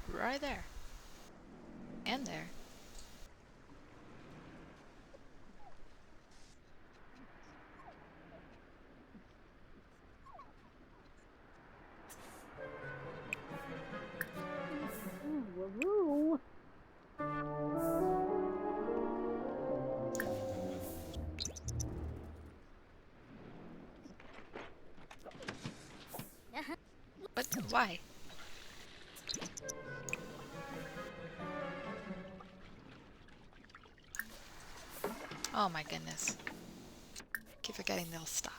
like right there. And there. What? Why? Oh my goodness. Keep forgetting they'll stop.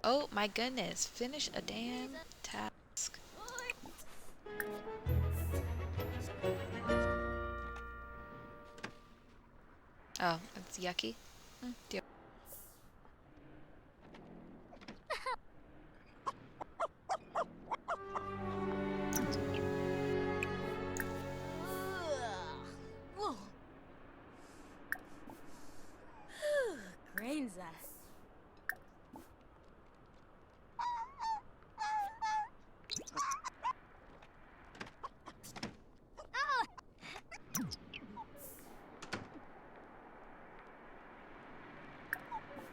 Oh my goodness. Finish a damn task. Oh, it's yucky. Deal. Grains.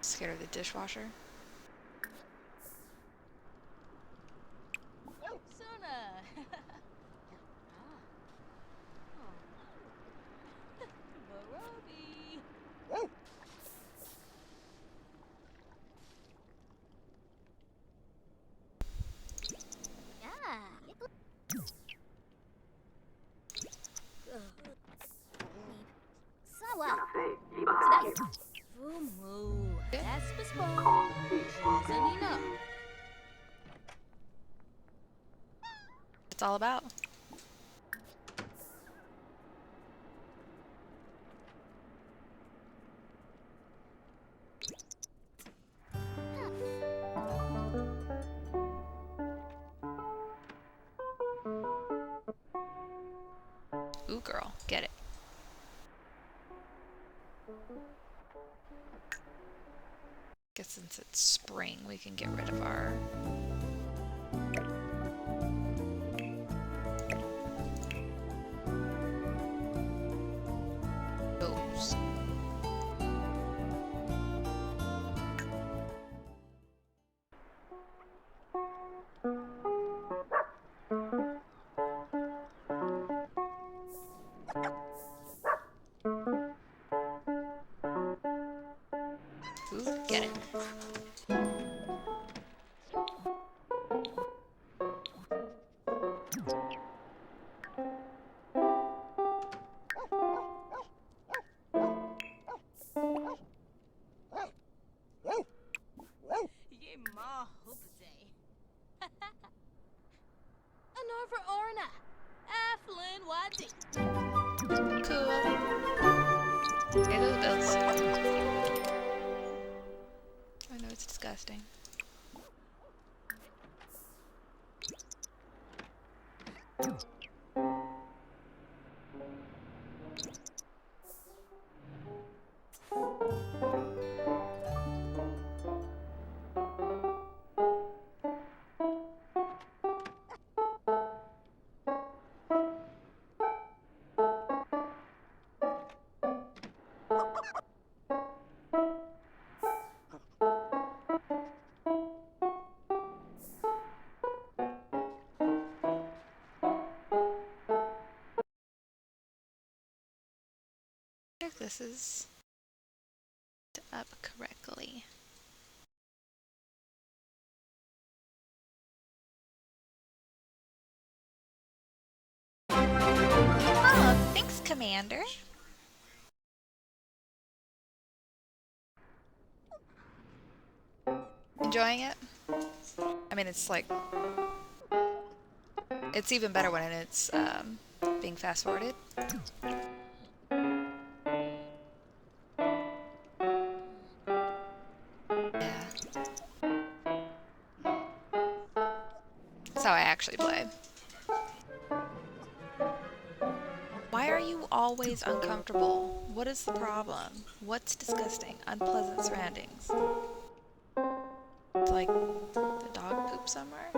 Scared of the dishwasher. It's all about. Ooh, girl, get it. Guess since it's spring, we can get rid of our... Those. Ooh, get it. Cool. Pay those bills. I know it's disgusting. If this is up correctly. Oh, thanks, Commander. Enjoying it? I mean, it's like... It's even better when it's being fast-forwarded. Yeah. That's how I actually play. Why are you always uncomfortable? What is the problem? What's disgusting? Unpleasant surroundings. It's like the dog poop somewhere?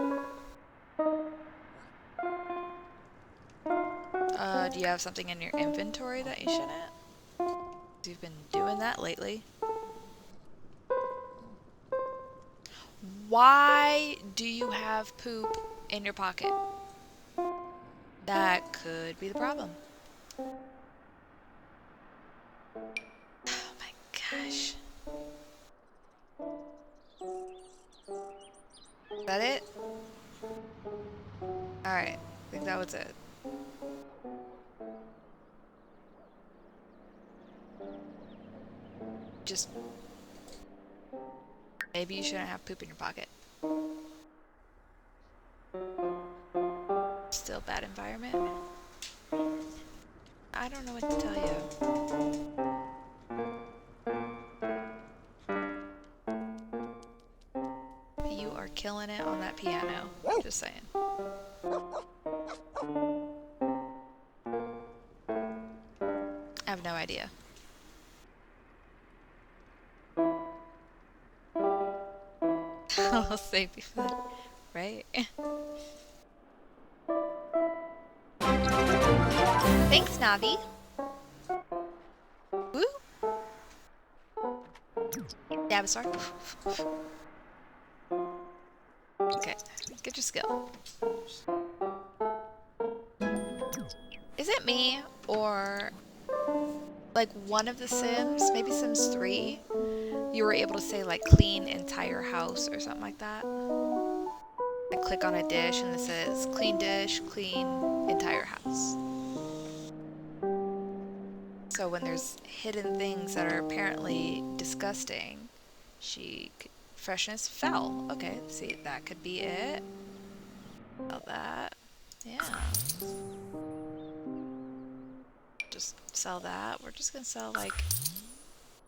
Do you have something in your inventory that you shouldn't? You've been doing that lately. Why do you have poop in your pocket? That could be the problem. Oh my gosh. Is that it? Alright, I think that was it. Just, maybe you shouldn't have poop in your pocket. Still bad environment. I don't know what to tell you. You are killing it on that piano. Just saying. I have no idea. I'll save you for that. Right? Thanks, Navi. Woo! Dabasar. Okay, get your skill. Is it me or like one of the Sims, maybe Sims 3, you were able to say like clean entire house or something like that? I click on a dish and it says clean dish, clean entire house. So when there's hidden things that are apparently disgusting, freshness fell. Okay, see, that could be it. Sell that. Yeah. Just sell that. We're just gonna sell like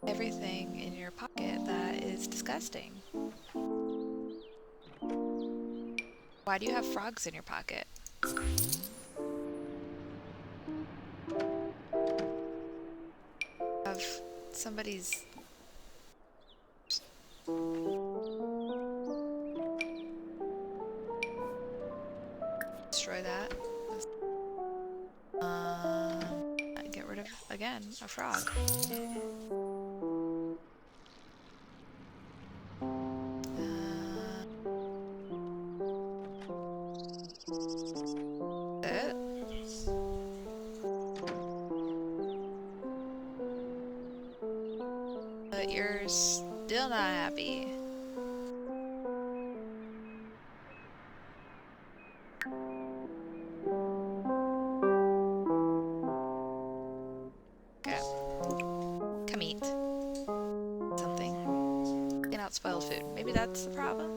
everything in your pocket that is disgusting. Why do you have frogs in your pocket? Have somebody's destroy that. Get rid of again a frog. It. But you're still not happy. Okay. Come eat something. Clean out spoiled food. Maybe that's the problem?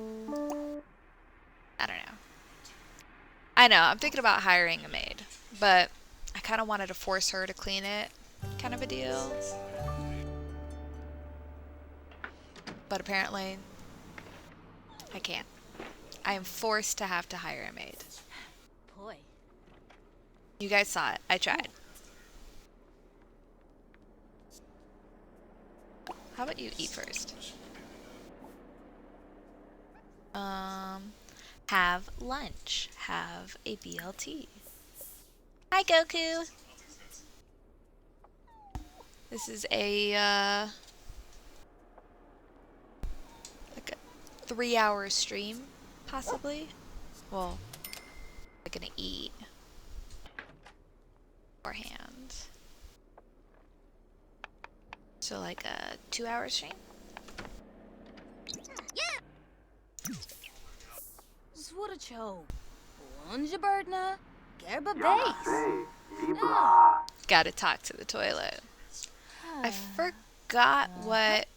I don't know. I know, I'm thinking about hiring a maid, but I kind of wanted to force her to clean it, kind of a deal. But apparently, I can't. I am forced to have to hire a maid. Boy. You guys saw it. I tried. How about you eat first? Have lunch. Have a BLT. Hi, Goku. This is like a 3-hour stream, possibly. Well, I'm gonna eat beforehand. So like a 2-hour stream? Zwodacho. Lungebirdna. Gerba base. Ah. Gotta talk to the toilet. I forgot what...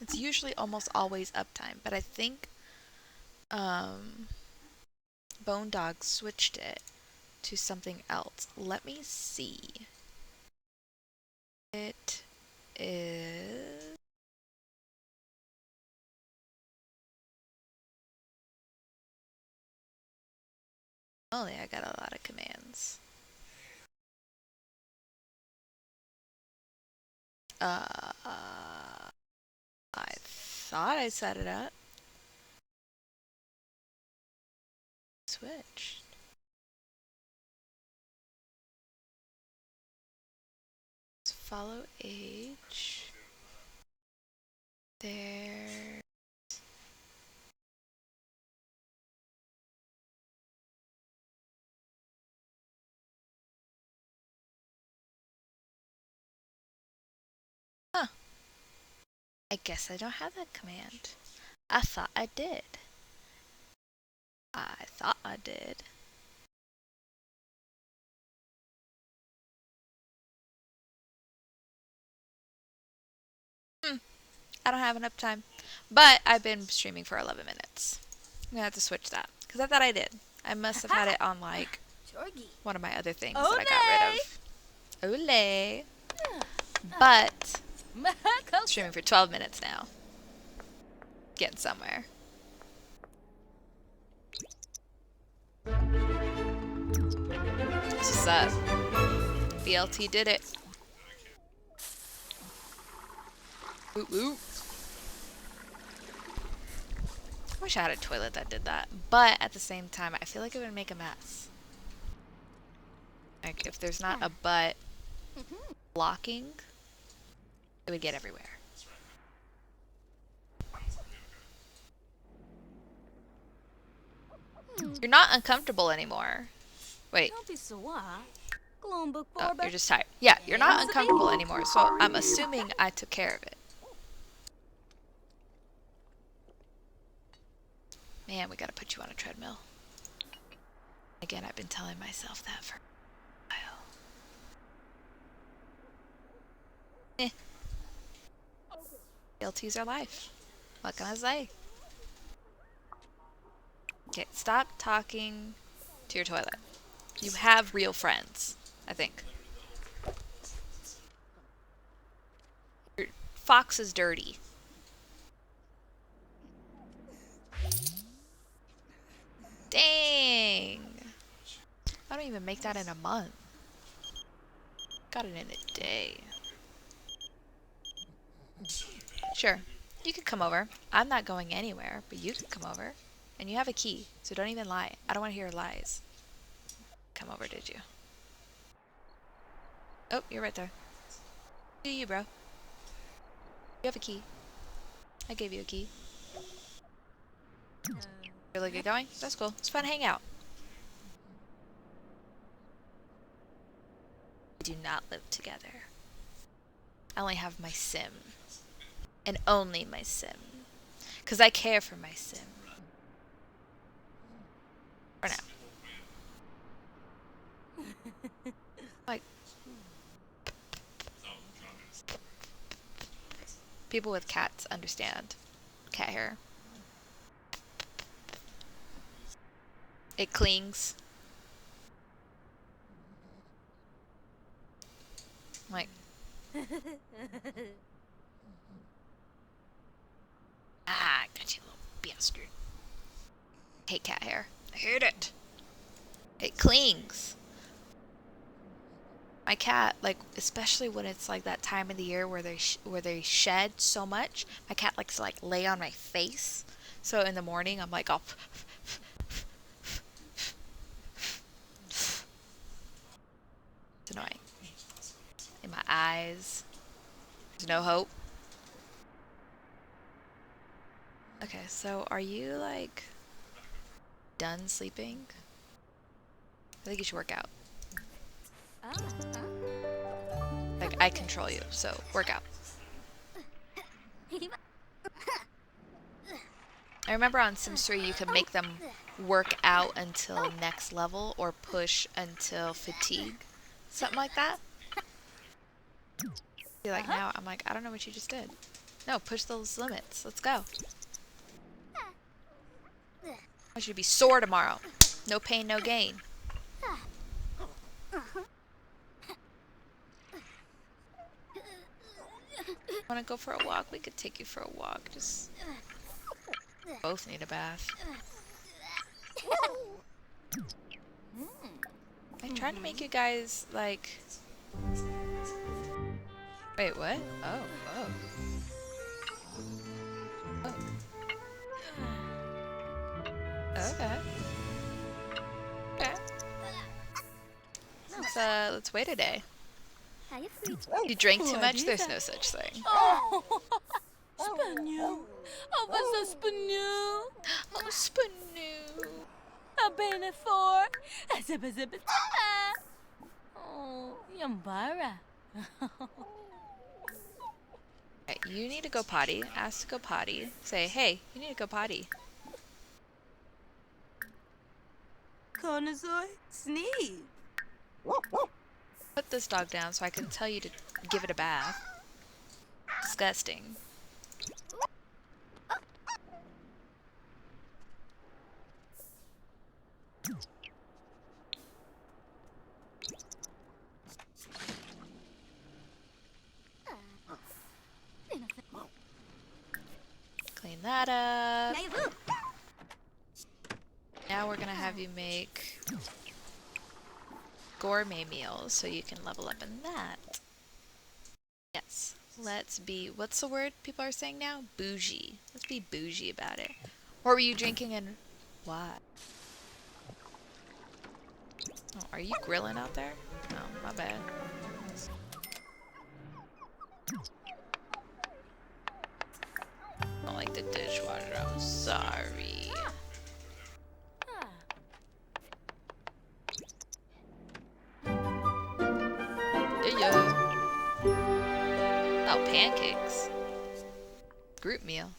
It's usually almost always uptime, but I think Bone Dog switched it to something else. Let me see. It is... Oh yeah, I got a lot of commands. I thought I set it up. switched. Let's follow age. There. Huh. I guess I don't have that command. I thought I did. I thought I did. I don't have enough time. But I've been streaming for 11 minutes. I'm gonna have to switch that. Because I thought I did. I must have had it on like one of my other things that I got rid of. Ole! But I'm streaming for 12 minutes now. Getting somewhere. This is up. BLT did it. Woo woo. I wish I had a toilet that did that. But at the same time, I feel like it would make a mess. Like, if there's not a butt blocking, it would get everywhere. You're not uncomfortable anymore. Wait. Oh, you're just tired. Yeah, you're not uncomfortable anymore, so I'm assuming I took care of it. Man, we gotta put you on a treadmill. Again, I've been telling myself that for a while. Guilty's our life. What can I say? Okay, stop talking to your toilet. You have real friends, I think. Your fox is dirty. Dang! I don't even make that in a month. Got it in a day. Sure, you could come over. I'm not going anywhere, but you could come over. And you have a key, so don't even lie. I don't want to hear lies. Come over, did you? Oh, you're right there. Do you, bro? You have a key. I gave you a key. Really good going? That's cool. It's fun to hang out. We do not live together. I only have my sim. And only my sim. Because I care for my sim. For now. Like, people with cats understand cat hair. It clings. Like, ah, got you, little bastard. I hate cat hair. I hate it. It clings. My cat, like, especially when it's like that time of the year where they shed so much, my cat likes to like lay on my face. So in the morning, I'm like, oh, it's annoying. In my eyes, there's no hope. Okay, so are you like done sleeping? I think you should work out. Like, I control you, so work out. I remember on Sims 3 you could make them work out until next level or push until fatigue. Something like that. See, like now, I'm like, I don't know what you just did. No, push those limits. Let's go. I should be sore tomorrow. No pain, no gain. Want to go for a walk? We could take you for a walk. Just both need a bath. I tried to make you guys like. Wait, what? Oh, oh. Oh. Okay. Let's wait a day. How you free? You drank too What much, is there's that? no such thing. Oh, Spagnu. Oh, what's a Spagnu? Oh, Spanu. A bene for. A zip a zip. Oh, Yambara. Right, you need to go potty. Ask to go potty. Say, hey, you need to go potty. Connoisseur, sneeze. Put this dog down so I can tell you to give it a bath. Disgusting. Clean that up. Now we're gonna have you make gourmet meals so you can level up in that. Yes. Let's be, what's the word people are saying now? Bougie. Let's be bougie about it. What were you drinking and what? Oh, are you grilling out there? Oh, my bad. I don't like the dishwasher. I'm sorry. Yeah. Oh, pancakes. Group meal.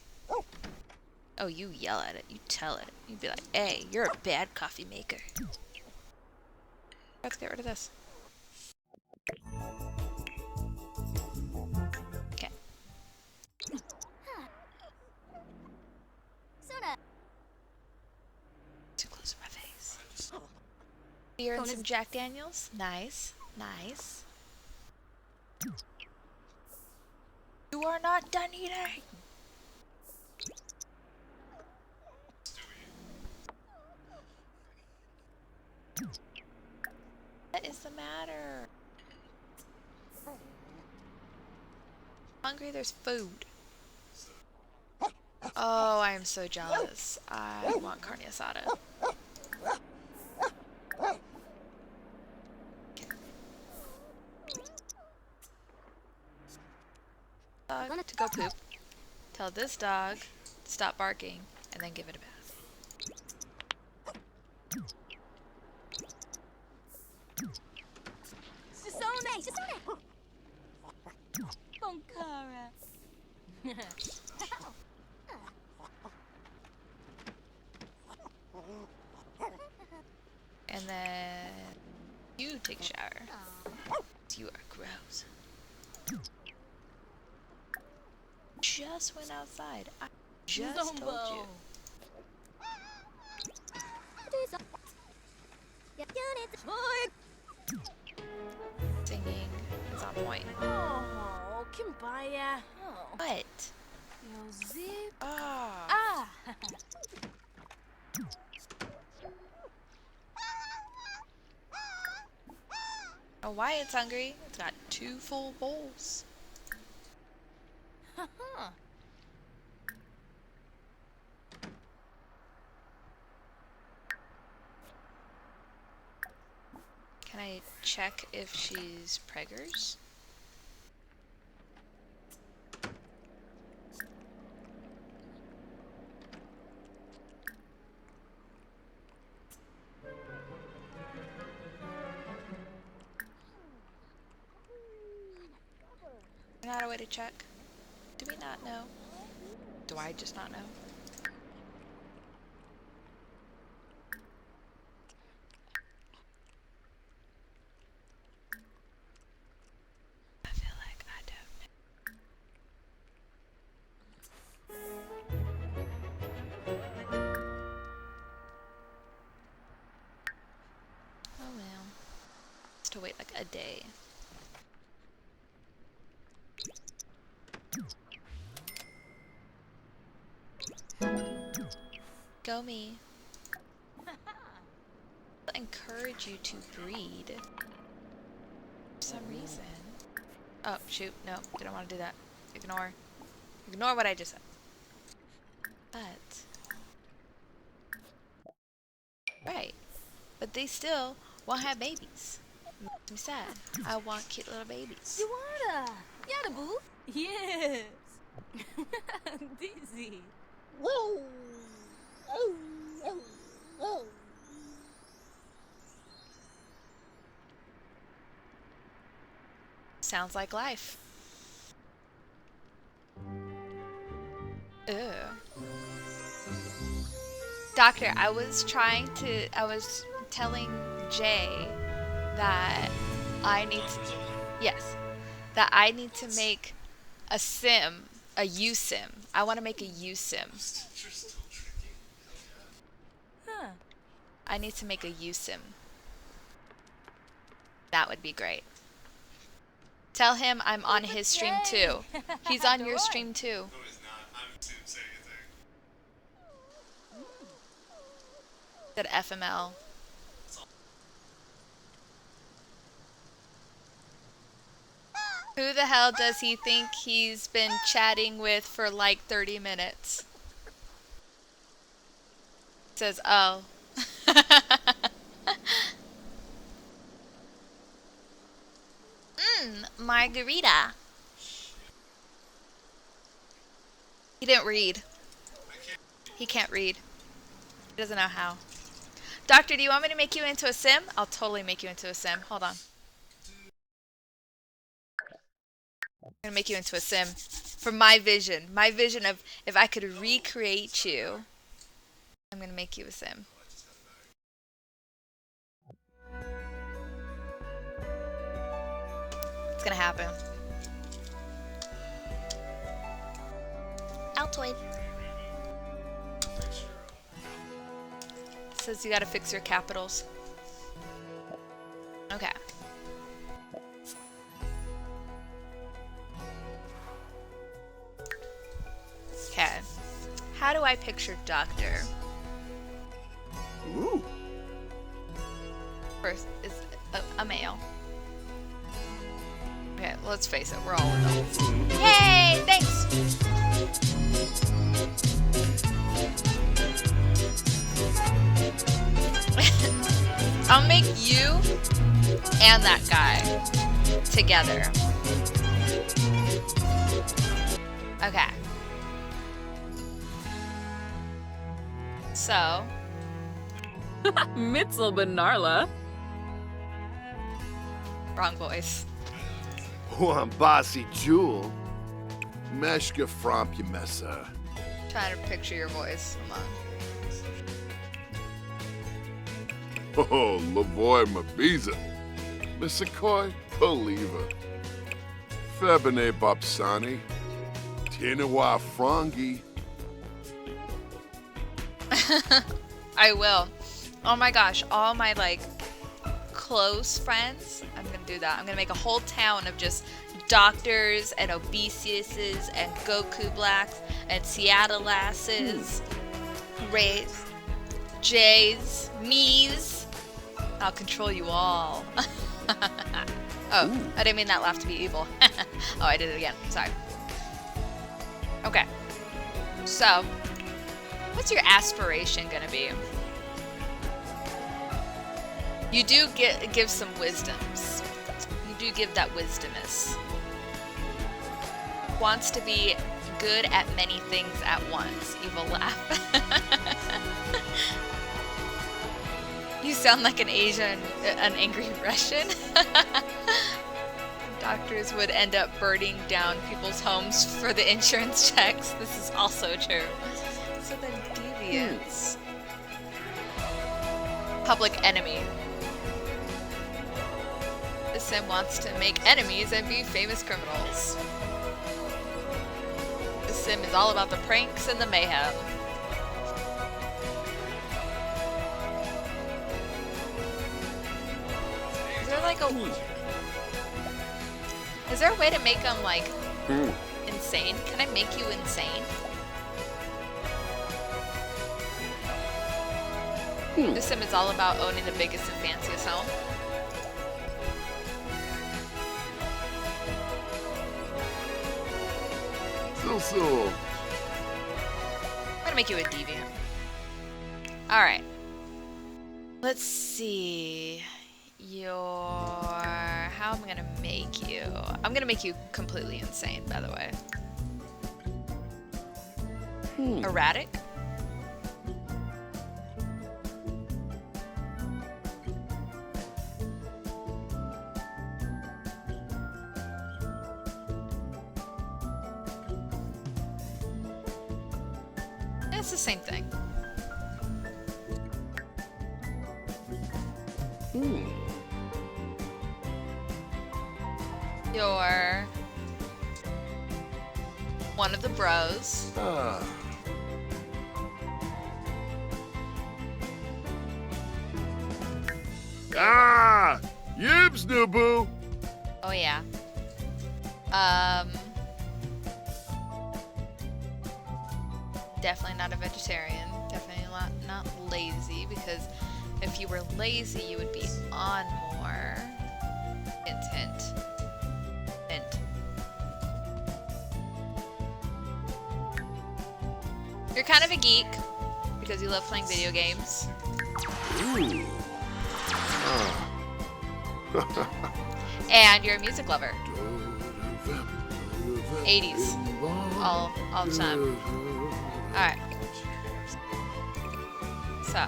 Oh, you yell at it. You tell it. You'd be like, hey, you're a bad coffee maker. Let's get rid of this. Okay. Too close to my face. Beer and some Jack Daniels. Nice. Nice. You are not done eating. What is the matter? Hungry, there's food. Oh, I am so jealous. I want carne asada. Dog to go poop. Tell this dog to stop barking and then give it a bath. Bonkara. And then you take a shower. You are gross. Just went outside. I just told you. Singing is on point. Oh, Kimbaya. Oh. What? Yo, zip. Ah. Ah. Oh, Wyatt's hungry. It's got 2 full bowls. Can I check if she's preggers? Not a way to check. Do we not know? Do I just not know? I feel like I don't know. Oh well. Just to wait like a day. Go me. I'll encourage you to breed. For some reason. Oh, shoot. No, didn't want to do that. Ignore. Ignore what I just said. But. Right. But they still won't have babies. Makes me sad. I want cute little babies. You wanna? Yada boo? Yes. Dizzy. Sounds like life. Ew. Doctor, I was telling Jay that I need to, yes, that I need to make a sim, a U-sim. I want to make a U-sim. Huh. I need to make a U-sim. That would be great. Tell him I'm on his stream too. He's on your stream too. No, he's not. I'm saying Said FML. Who the hell does he think he's been chatting with for like 30 minutes? Says, oh. Margarita. He didn't read. He can't read. He doesn't know how. Doctor, do you want me to make you into a sim? I'll totally make you into a sim. Hold on. I'm gonna make you into a sim. From my vision. My vision of if I could recreate you. I'm gonna make you a sim. It's gonna happen. Altoid. Says you gotta fix your capitals. Okay. Okay. How do I picture Doctor? Ooh. First is a male. Okay, let's face it, we're all adults. Yay! Thanks! I'll make you and that guy together. Okay. So. Mitzel Benarla. Wrong voice. Juan Bossy Jewel. Meshka Fromp Messa. Trying to picture your voice. Hold on. Oh, Lavoy Mabiza. Missakoy Believer. Febene Bobsani. Tinawa Frongi. I will. Oh my gosh, all my like close friends, I'm gonna do that. I'm gonna make a whole town of just doctors and obesiuses and Goku blacks and Seattle lasses, Rays, Jays, me's. I'll control you all. Oh, I didn't mean that laugh to be evil. Oh, I did it again. Sorry. Okay. So, what's your aspiration gonna be? You do give some wisdoms. You do give that wisdomus. Wants to be good at many things at once. Evil laugh. You sound like an angry Russian. Doctors would end up burning down people's homes for the insurance checks. This is also true. So then deviants. Public enemy. The sim wants to make enemies and be famous criminals. The sim is all about the pranks and the mayhem. Is there like a... Is there a way to make them like insane? Can I make you insane? The sim is all about owning the biggest and fanciest home. So. I'm gonna make you a deviant. Alright. Let's see. How am I gonna make you? I'm gonna make you completely insane, by the way. Erratic? It's the same thing. You're one of the bros. Yibs, Naboo. Oh yeah. Definitely not a vegetarian. Definitely not lazy, because if you were lazy, you would be on more. Hint, hint. Hint. You're kind of a geek because you love playing video games. Ooh. And you're a music lover. 80s. All the time. Alright. So,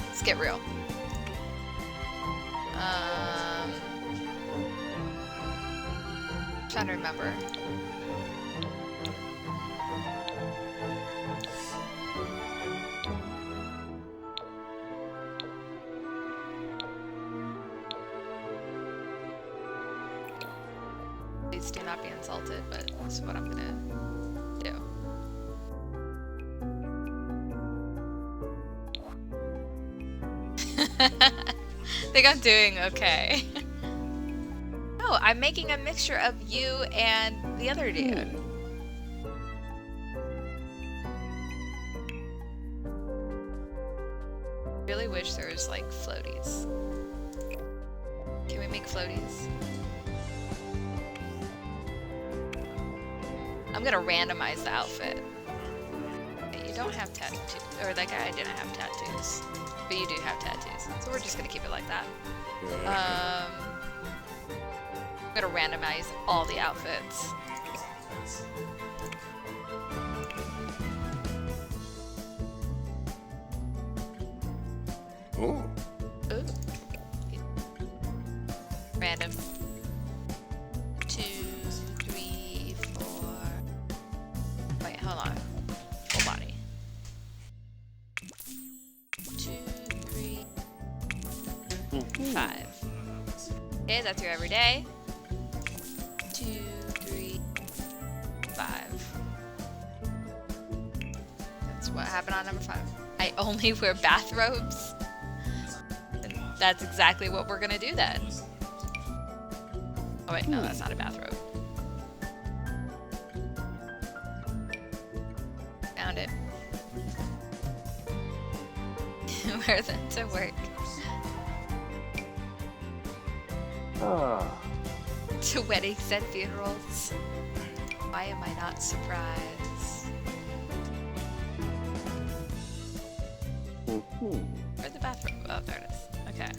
let's get real. Trying to remember. Please do not be insulted, but that's what I'm gonna do. I think I'm doing okay. No, I'm making a mixture of you and the other dude. Really wish there was like floaties. Can we make floaties? I'm gonna randomize the outfit. You don't have tattoos, or that guy didn't have tattoos, but you do have tattoos, so we're just gonna keep it like that. I'm gonna randomize all the outfits. Oh. Ooh. Random. 2, 3, 4. Wait, hold on. Full body. 2, 3, 5. Okay, that's your everyday. 2, 3, 5. That's what happened on number 5. I only wear bathrobes. And that's exactly what we're gonna do then. Oh wait, no, that's not a bathrobe. Found it. Wear them to work. To weddings and funerals. Why am I not surprised? Where's the bathroom? Oh, there it is. Okay.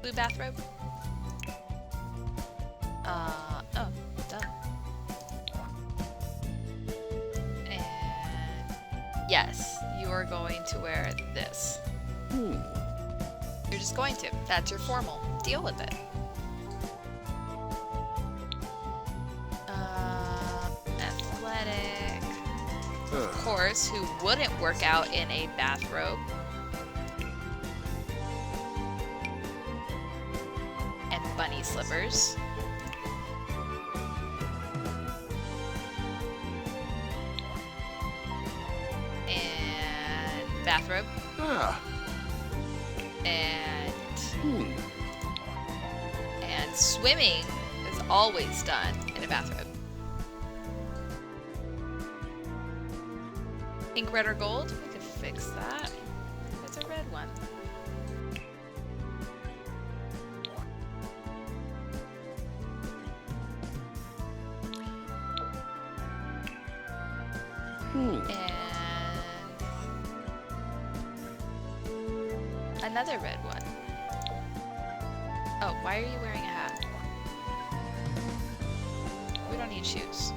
Blue bathrobe? Oh, done. And yes, you are going to wear this. You're just going to. That's your formal. Deal with it. Athletic. Of course, who wouldn't work out in a bathrobe? And bunny slippers. And bathrobe. And swimming is always done in a bathrobe. Pink, red, or gold? We could fix that. That's a red one. And Another red one. Oh, why are you wearing a hat? We don't need shoes.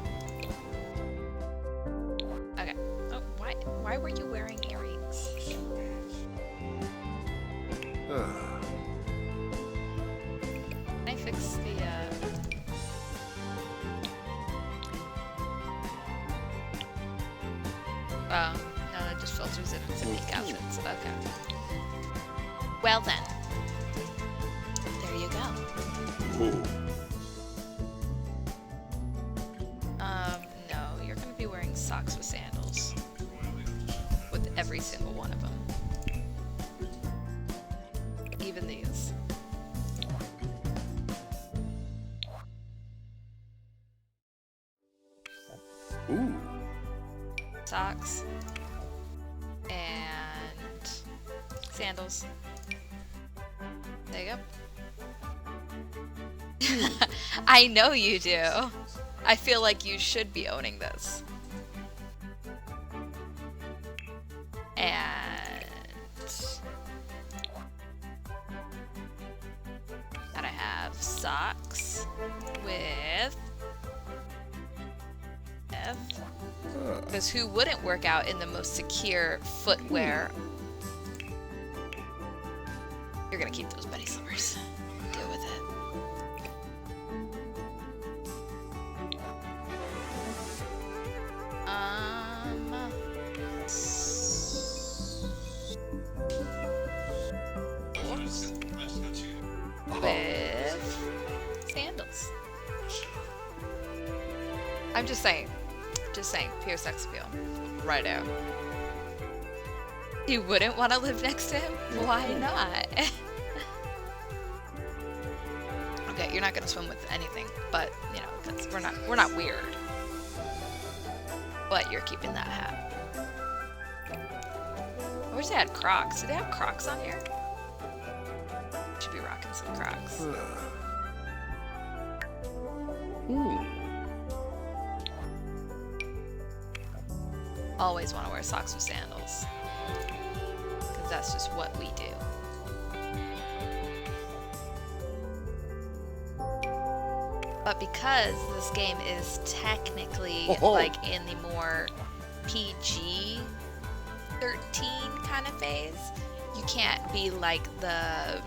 Okay. Oh, why were you wearing earrings? Can I fix the, Oh, no, that just filters it into pink outfits. Okay. Well then. There you go. No, you're gonna be wearing socks with sandals. With every single one of them. Even these. Ooh. Socks. And sandals. There you go. I know you do. I feel like you should be owning this. And gotta have socks with F. Because who wouldn't work out in the most secure footwear? You're gonna keep those Betty slippers. Deal with it. With sandals. I'm just saying. Just saying, pure sex appeal. Right out. You wouldn't want to live next to him? Why not? Okay, you're not gonna swim with anything, but you know, that's we're not weird. But you're keeping that hat. I wish they had Crocs. Do they have Crocs on here? Should be rocking some Crocs. Always want to wear socks with sandals. Because that's just what we do. But because this game is technically like in the more PG 13 kind of phase, you can't be like the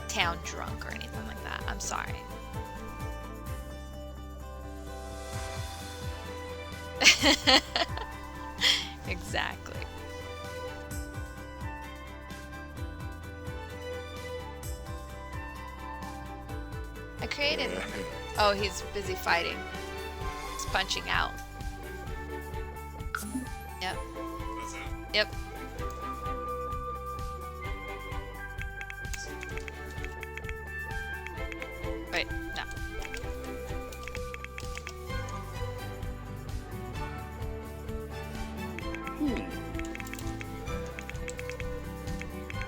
town drunk or anything like that. I'm sorry. Exactly. I created. Oh, he's busy fighting. He's punching out. Yep. Yep. Wait, no.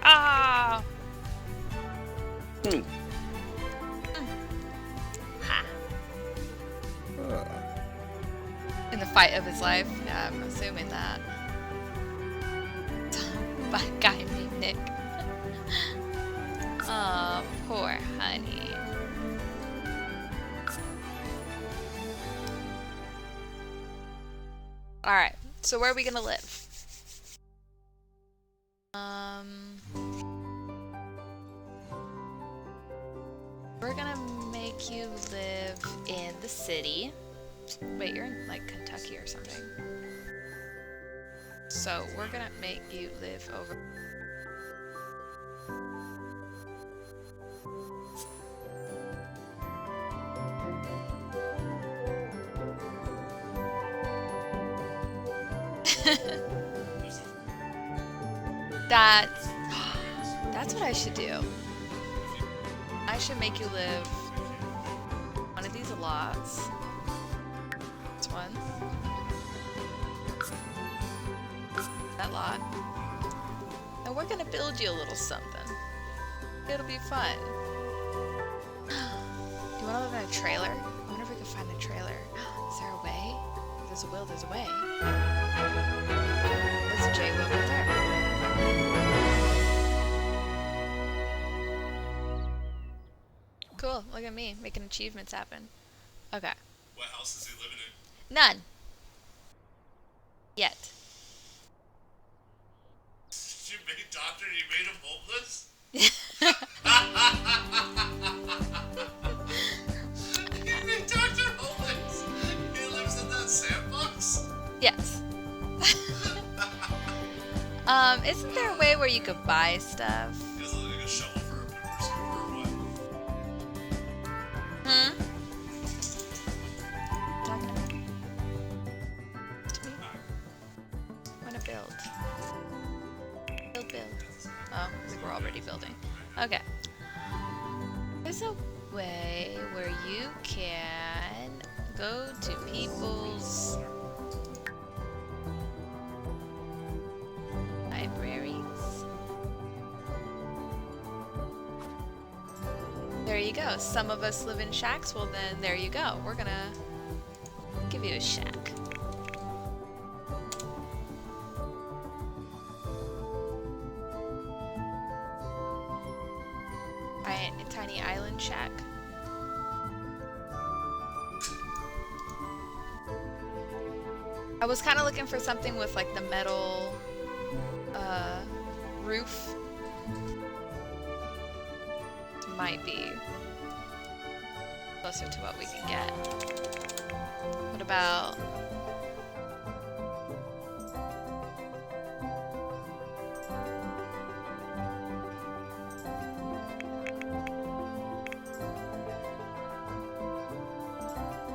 Ah! Ha. In the fight of his life? Yeah, I'm assuming that. By guy named Nick. Oh, poor honey. Alright, so where are we gonna live? We're gonna make you live in the city. Wait, you're in like Kentucky or something. So we're gonna make you live over. That's what I should do. I should make you live one of these lots. This one. That lot. And we're gonna build you a little something. It'll be fun. Do you wanna live in a trailer? I wonder if we can find a trailer. Is there a way? If there's a will, there's a way. There's a J will right there. Oh, look at me making achievements happen. Okay. What house is he living in? None. Yet. You made doctor and you made him homeless? You made doctor homeless? He lives in that sandbox? Yes. Isn't there a way where you could buy stuff? He doesn't look like a shovel for a pepper scooper or what? Hmm? Talking about? To me? Wanna build. Build. Oh, we were already building. Okay. There's a way where you can go to people's libraries. There you go. Some of us live in shacks. Well, then there you go. We're gonna give you a shack. Tiny island shack. I was kind of looking for something with like the metal roof. Might be closer to what we can get. What about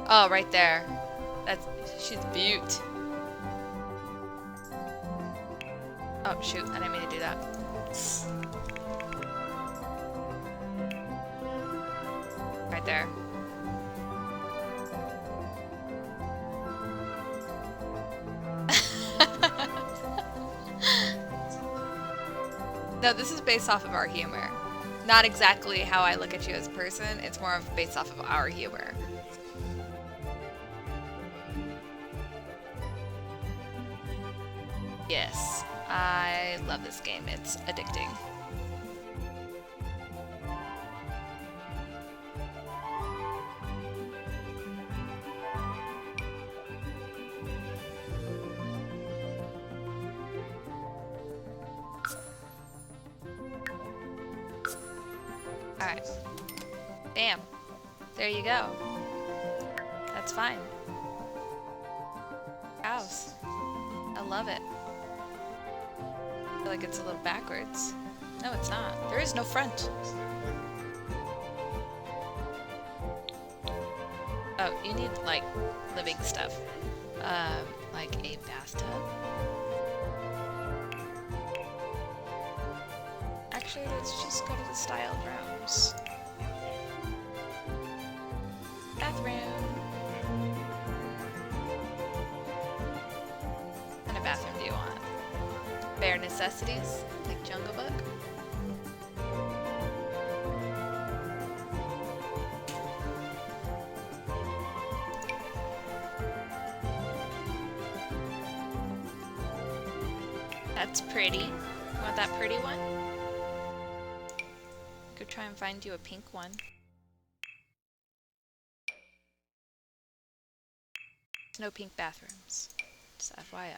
oh, right there. She's beaut. Oh shoot, I didn't mean to do that. Right there. No, this is based off of our humor. Not exactly how I look at you as a person, it's more of based off of our humor. Yes, I love this game. It's addicting. Alright. Bam. There you go. That's fine. House. I love it. I feel like it's a little backwards. No, it's not. There is no front. Oh, you need, like, living stuff. Like a bathtub. Actually, let's just go to the styled rooms. Bathroom. What kind of bathroom do you want? Bare necessities, like Jungle Book. That's pretty. You want that pretty one? Go try and find you a pink one. There's no pink bathrooms. Just FYI.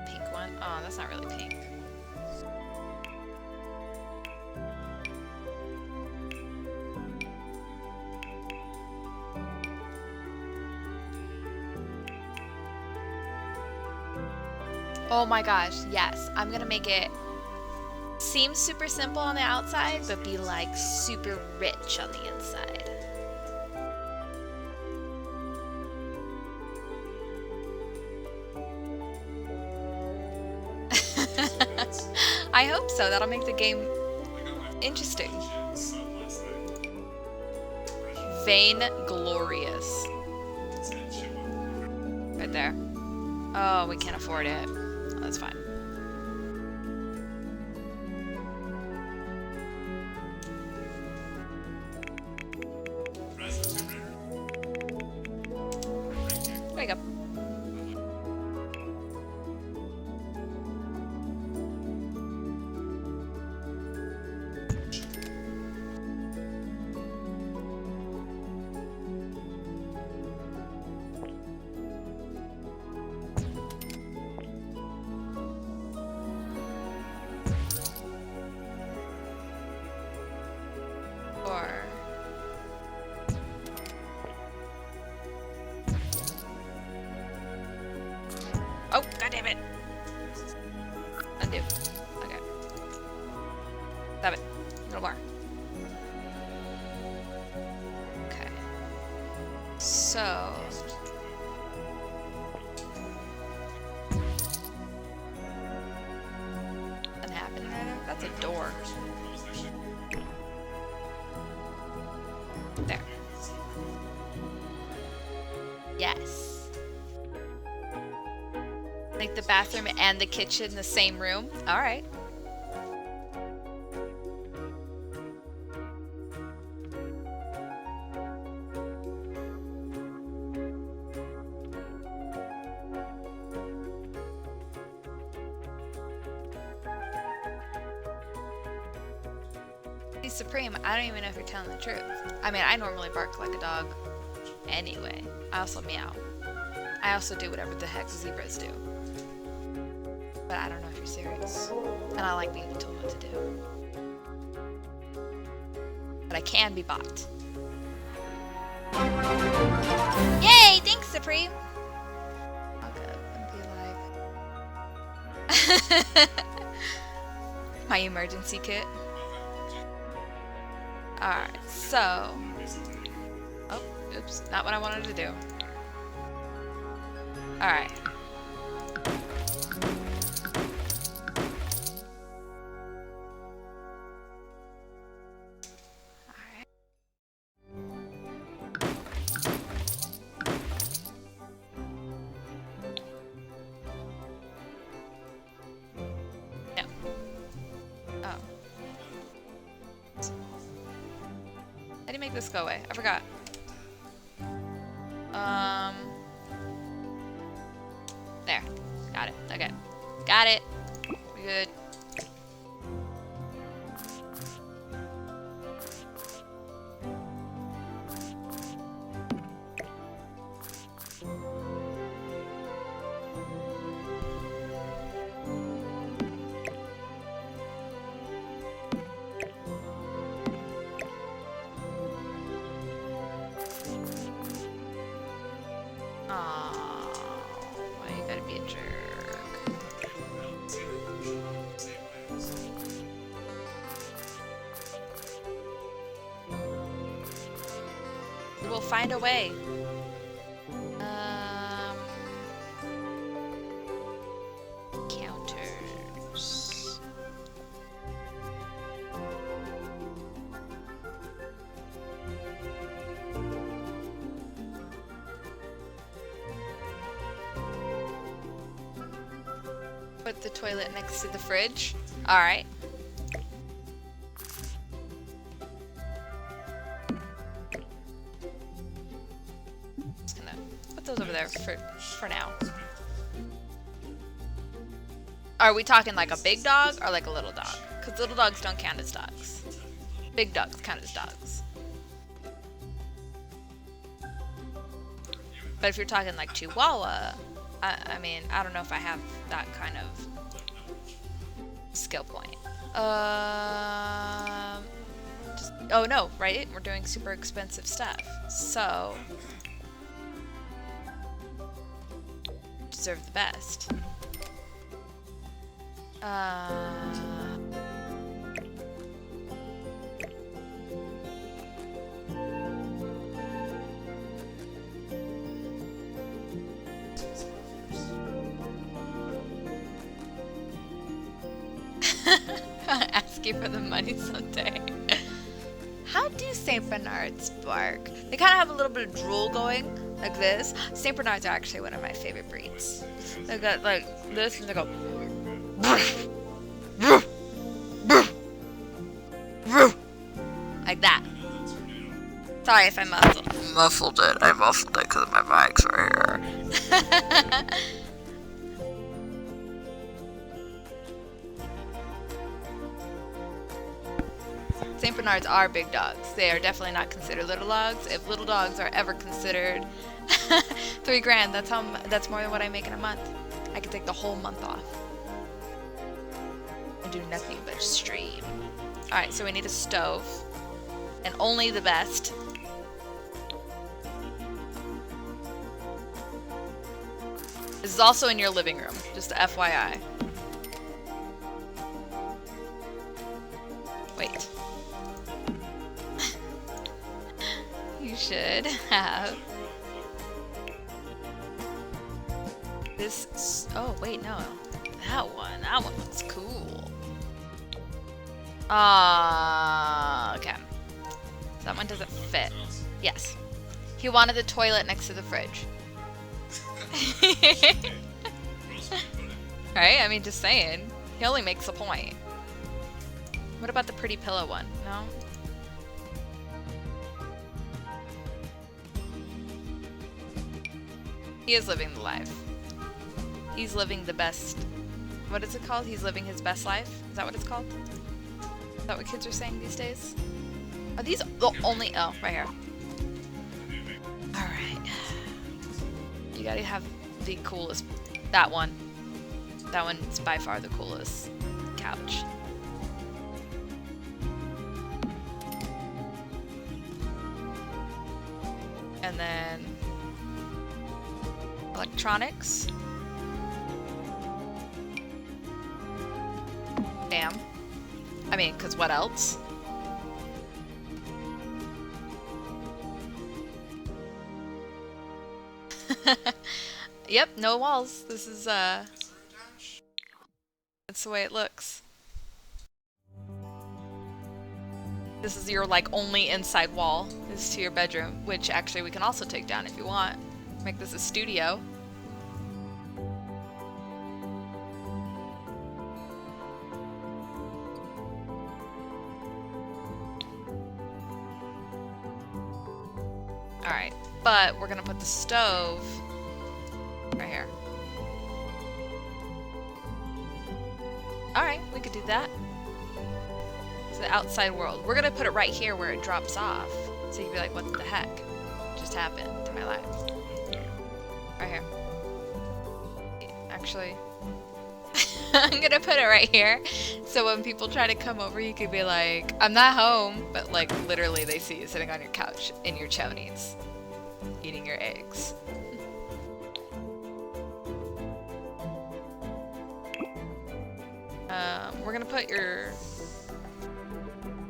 Pink one? Oh, that's not really pink. Oh my gosh, yes. I'm gonna make it seem super simple on the outside, but be like super rich on the inside. I hope so. That'll make the game interesting. Vainglorious. Right there. Oh, we can't afford it. Oh, that's fine. There you go. Stop it. A little more. Okay. So... Nothing happening right now? That's a door. There. Yes. Like the bathroom and the kitchen in the same room? Alright. Supreme, I don't even know if you're telling the truth. I mean, I normally bark like a dog anyway. I also meow. I also do whatever the heck zebras do. But I don't know if you're serious. And I like being told what to do. But I can be bought. Yay! Thanks, Supreme! I'll go and be like... My emergency kit. Alright, so... Oh, oops, not what I wanted to do. Alright. Alright. No. Oh. How do you make this go away? I forgot. There. Got it. Okay. Got it. We're good. Why you gotta be a jerk? We'll find a way. Counters. Put the toilet next to the fridge. All right. Just gonna put those over there for now. Are we talking like a big dog or like a little dog? Because little dogs don't count as dogs. Big dogs count as dogs. But if you're talking like Chihuahua, I mean, I don't know if I have that kind of skill point. Oh no, right? We're doing super expensive stuff. So, deserve the best. Ask you for the money someday. How do St. Bernards bark? They kind of have a little bit of drool going, like this. St. Bernards are actually one of my favorite breeds. They got like this, and they go like that. Sorry if I muffled it. I muffled it because my mic's right here. St. Bernards are big dogs. They are definitely not considered little dogs. If little dogs are ever considered $3 grand, that's more than what I make in a month. I could take the whole month off and do nothing but stream. Alright, so we need a stove. And only the best. This is also in your living room, just FYI. Wait. You should have this. Oh, wait, no. That one. That one looks cool. Okay. So that one doesn't fit. Yes. He wanted the toilet next to the fridge. Right? I mean, just saying. He only makes a point. What about the pretty pillow one? No? He is living the life. He's living the best. What is it called? He's living his best life? Is that what it's called? Is that what kids are saying these days? Are these the only... Oh, right here. Alright. You gotta have the coolest... That one. That one's by far the coolest couch. And then... electronics. Damn. I mean, because what else? Yep, no walls. This is, that's the way it looks. This is your, like, only inside wall is to your bedroom, which actually we can also take down if you want. Make this a studio. Alright, but we're gonna put the stove right here. Alright, we could do that. It's the outside world. We're gonna put it right here where it drops off. So you'd be like, what the heck just happened to my life? Right here. Actually, I'm gonna put it right here. So when people try to come over, you could be like, I'm not home. But like literally they see you sitting on your couch in your chonies, eating your eggs. We're gonna put your...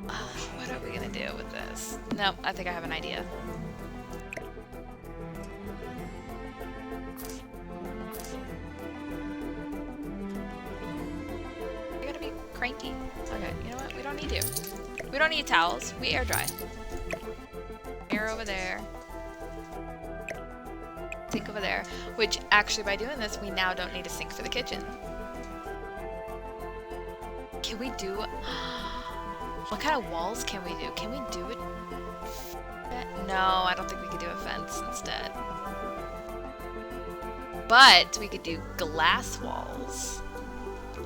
what are we gonna do with this? Nope, I think I have an idea. You're gonna be cranky. Okay, you know what? We don't need you. We don't need towels. We air dry. Mirror over there. Sink over there. Which, actually, by doing this, we now don't need a sink for the kitchen. Can we do... What kind of walls can we do? Can we do it? No, I don't think we could do a fence instead. But we could do glass walls.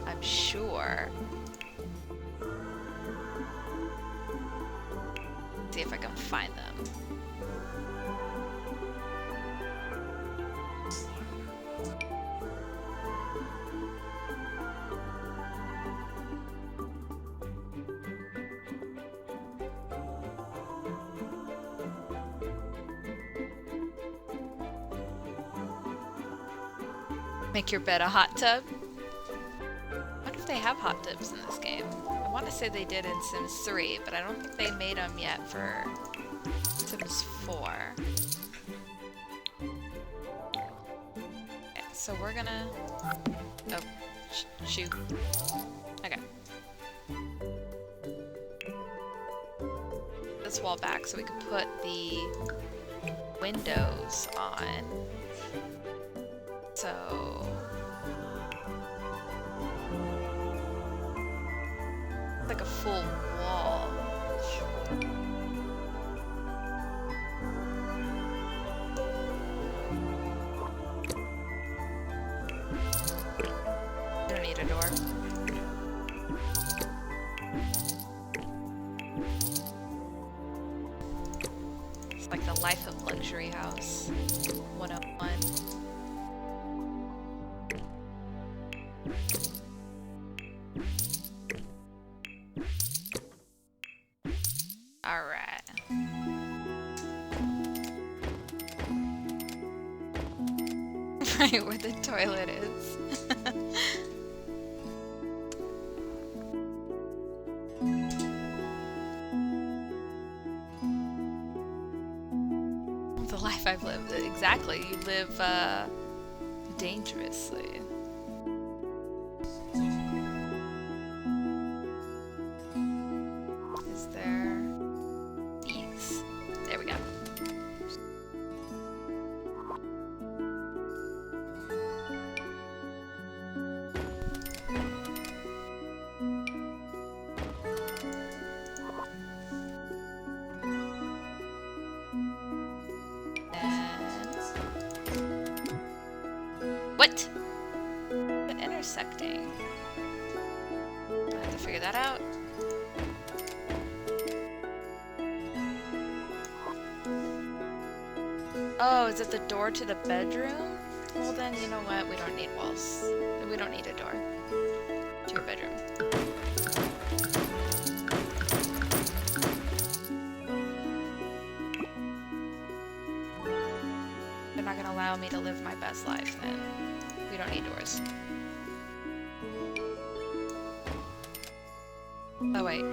I'm sure. See if I can find them. Make your bed a hot tub. I wonder if they have hot tubs in this game. I want to say they did in Sims 3, but I don't think they made them yet for Sims 4. Okay, so we're gonna... Oh, shoot. Okay. This wall back so we can put the windows on. So... like a full wall. You don't need a door. It's like the life of luxury house 101. Alright. Right where the toilet is. life I've lived. Exactly. You live dangerously. Is there these? There we go. What? The intersecting. I have to figure that out. Oh, is it the door to the bedroom? Well then, you know what? We don't need walls. We don't need a door to your bedroom. They're not gonna allow me to live my best life then. We don't need doors. Oh wait.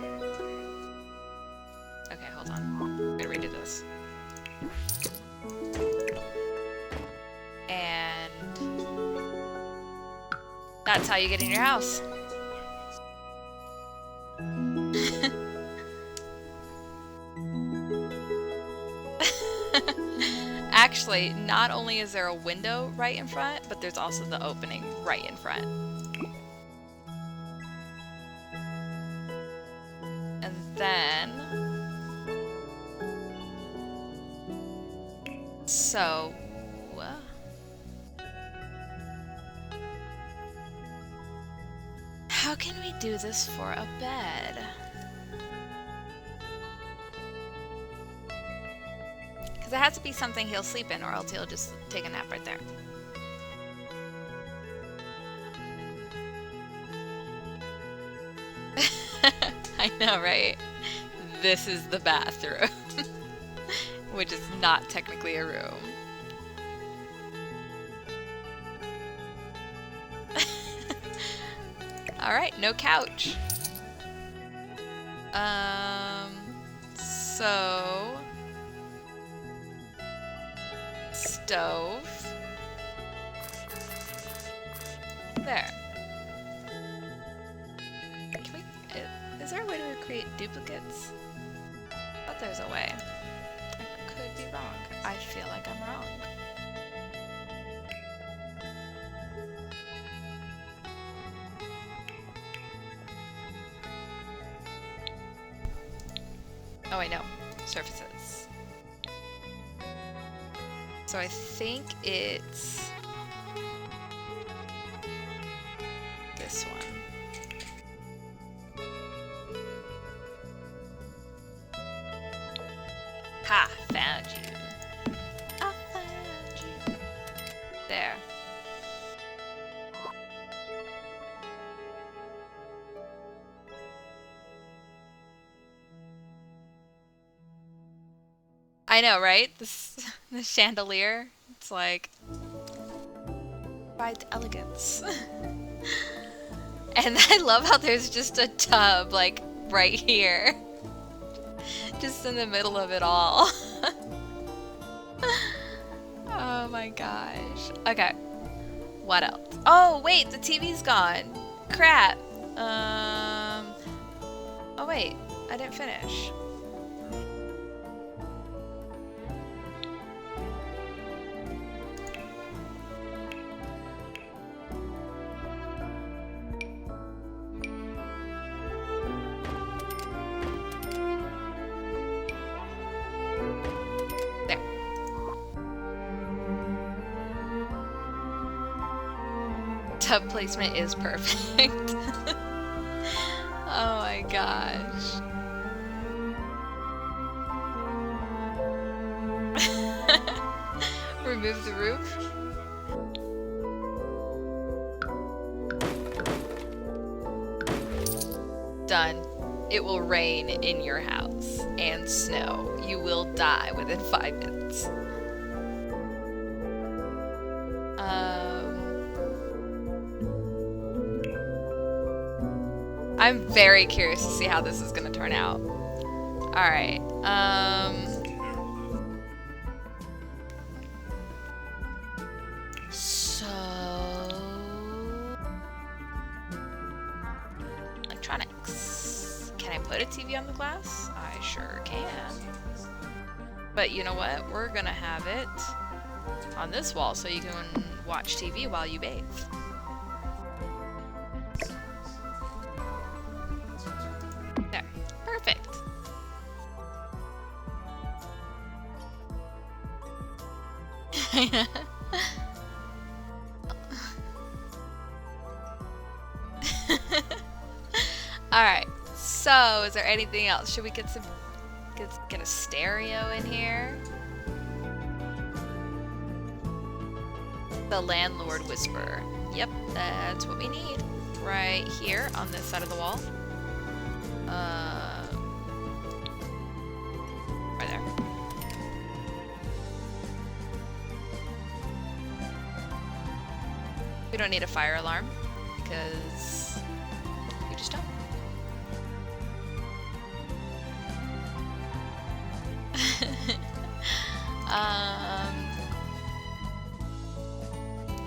Okay, hold on. I'm gonna redo this. And that's how you get in your house. Actually, not only is there a window right in front, but there's also the opening right in front. And then... So... how can we do this for a bed? Because it has to be something he'll sleep in, or else he'll just take a nap right there. I know, right? This is the bathroom. Which is not technically a room. Alright, no couch. So... stove. There. Can we... is there a way to create duplicates? I thought there's a way. I could be wrong. I feel like I'm wrong. Oh wait, no. Surfaces. So I think it's this one. Ha! Found you. I found you. There. I know, right? This the chandelier. It's like provides elegance. And I love how there's just a tub like right here. Just in the middle of it all. Oh my gosh. Okay. What else? Oh wait, the TV's gone. Crap. Oh wait, I didn't finish. Tub placement is perfect. Oh my gosh. Remove the roof. Done. It will rain in your house and snow. You will die within 5 minutes. I'm very curious to see how this is gonna turn out. Alright, electronics. Can I put a TV on the glass? I sure can. But you know what? We're gonna have it on this wall so you can watch TV while you bathe. There. Perfect. Alright, so is there anything else? Should we get some get a stereo in here? The landlord whisperer. Yep, that's what we need. Right here on this side of the wall. Right there. We don't need a fire alarm because we just don't.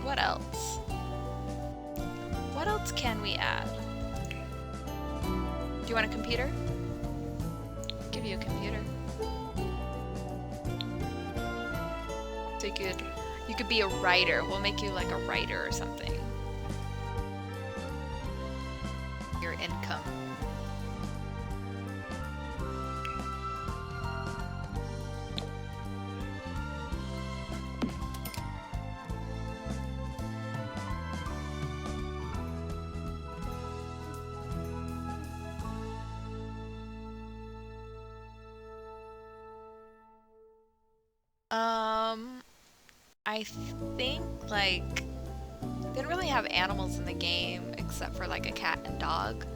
What else? What else can we add? Do you want a computer? I'll give you a computer. So you could be a writer. We'll make you like a writer or something. Your income. I think, like, they didn't really have animals in the game except for, like, a cat and dog.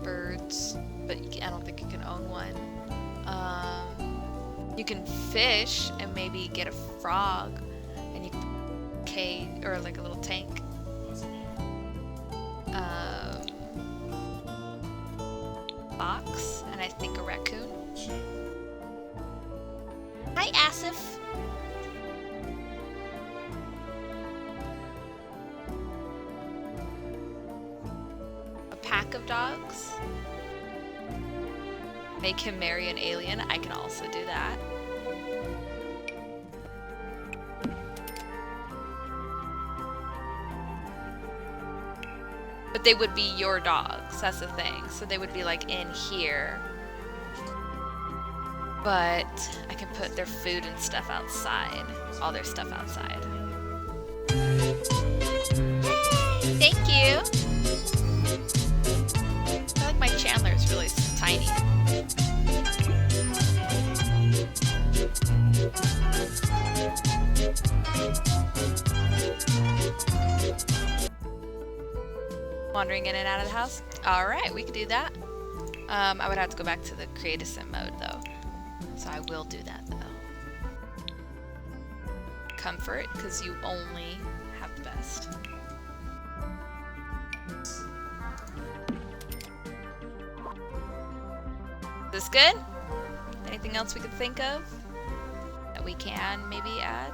Birds, but I don't think you can own one. You can fish and maybe get a frog, and you can cage, or, like, a little tank. Fox, and I think a raccoon. Hi, Asif. Pack of dogs. Make him marry an alien. I can also do that. But they would be your dogs. That's the thing. So they would be like in here. But I can put their food and stuff outside. All their stuff outside. Thank you. I feel like my Chandler is really tiny. Wandering in and out of the house? Alright, we could do that. I would have to go back to the create a sim mode though. So I will do that though. Comfort, because you only have the best. This good? Anything else we could think of that we can maybe add?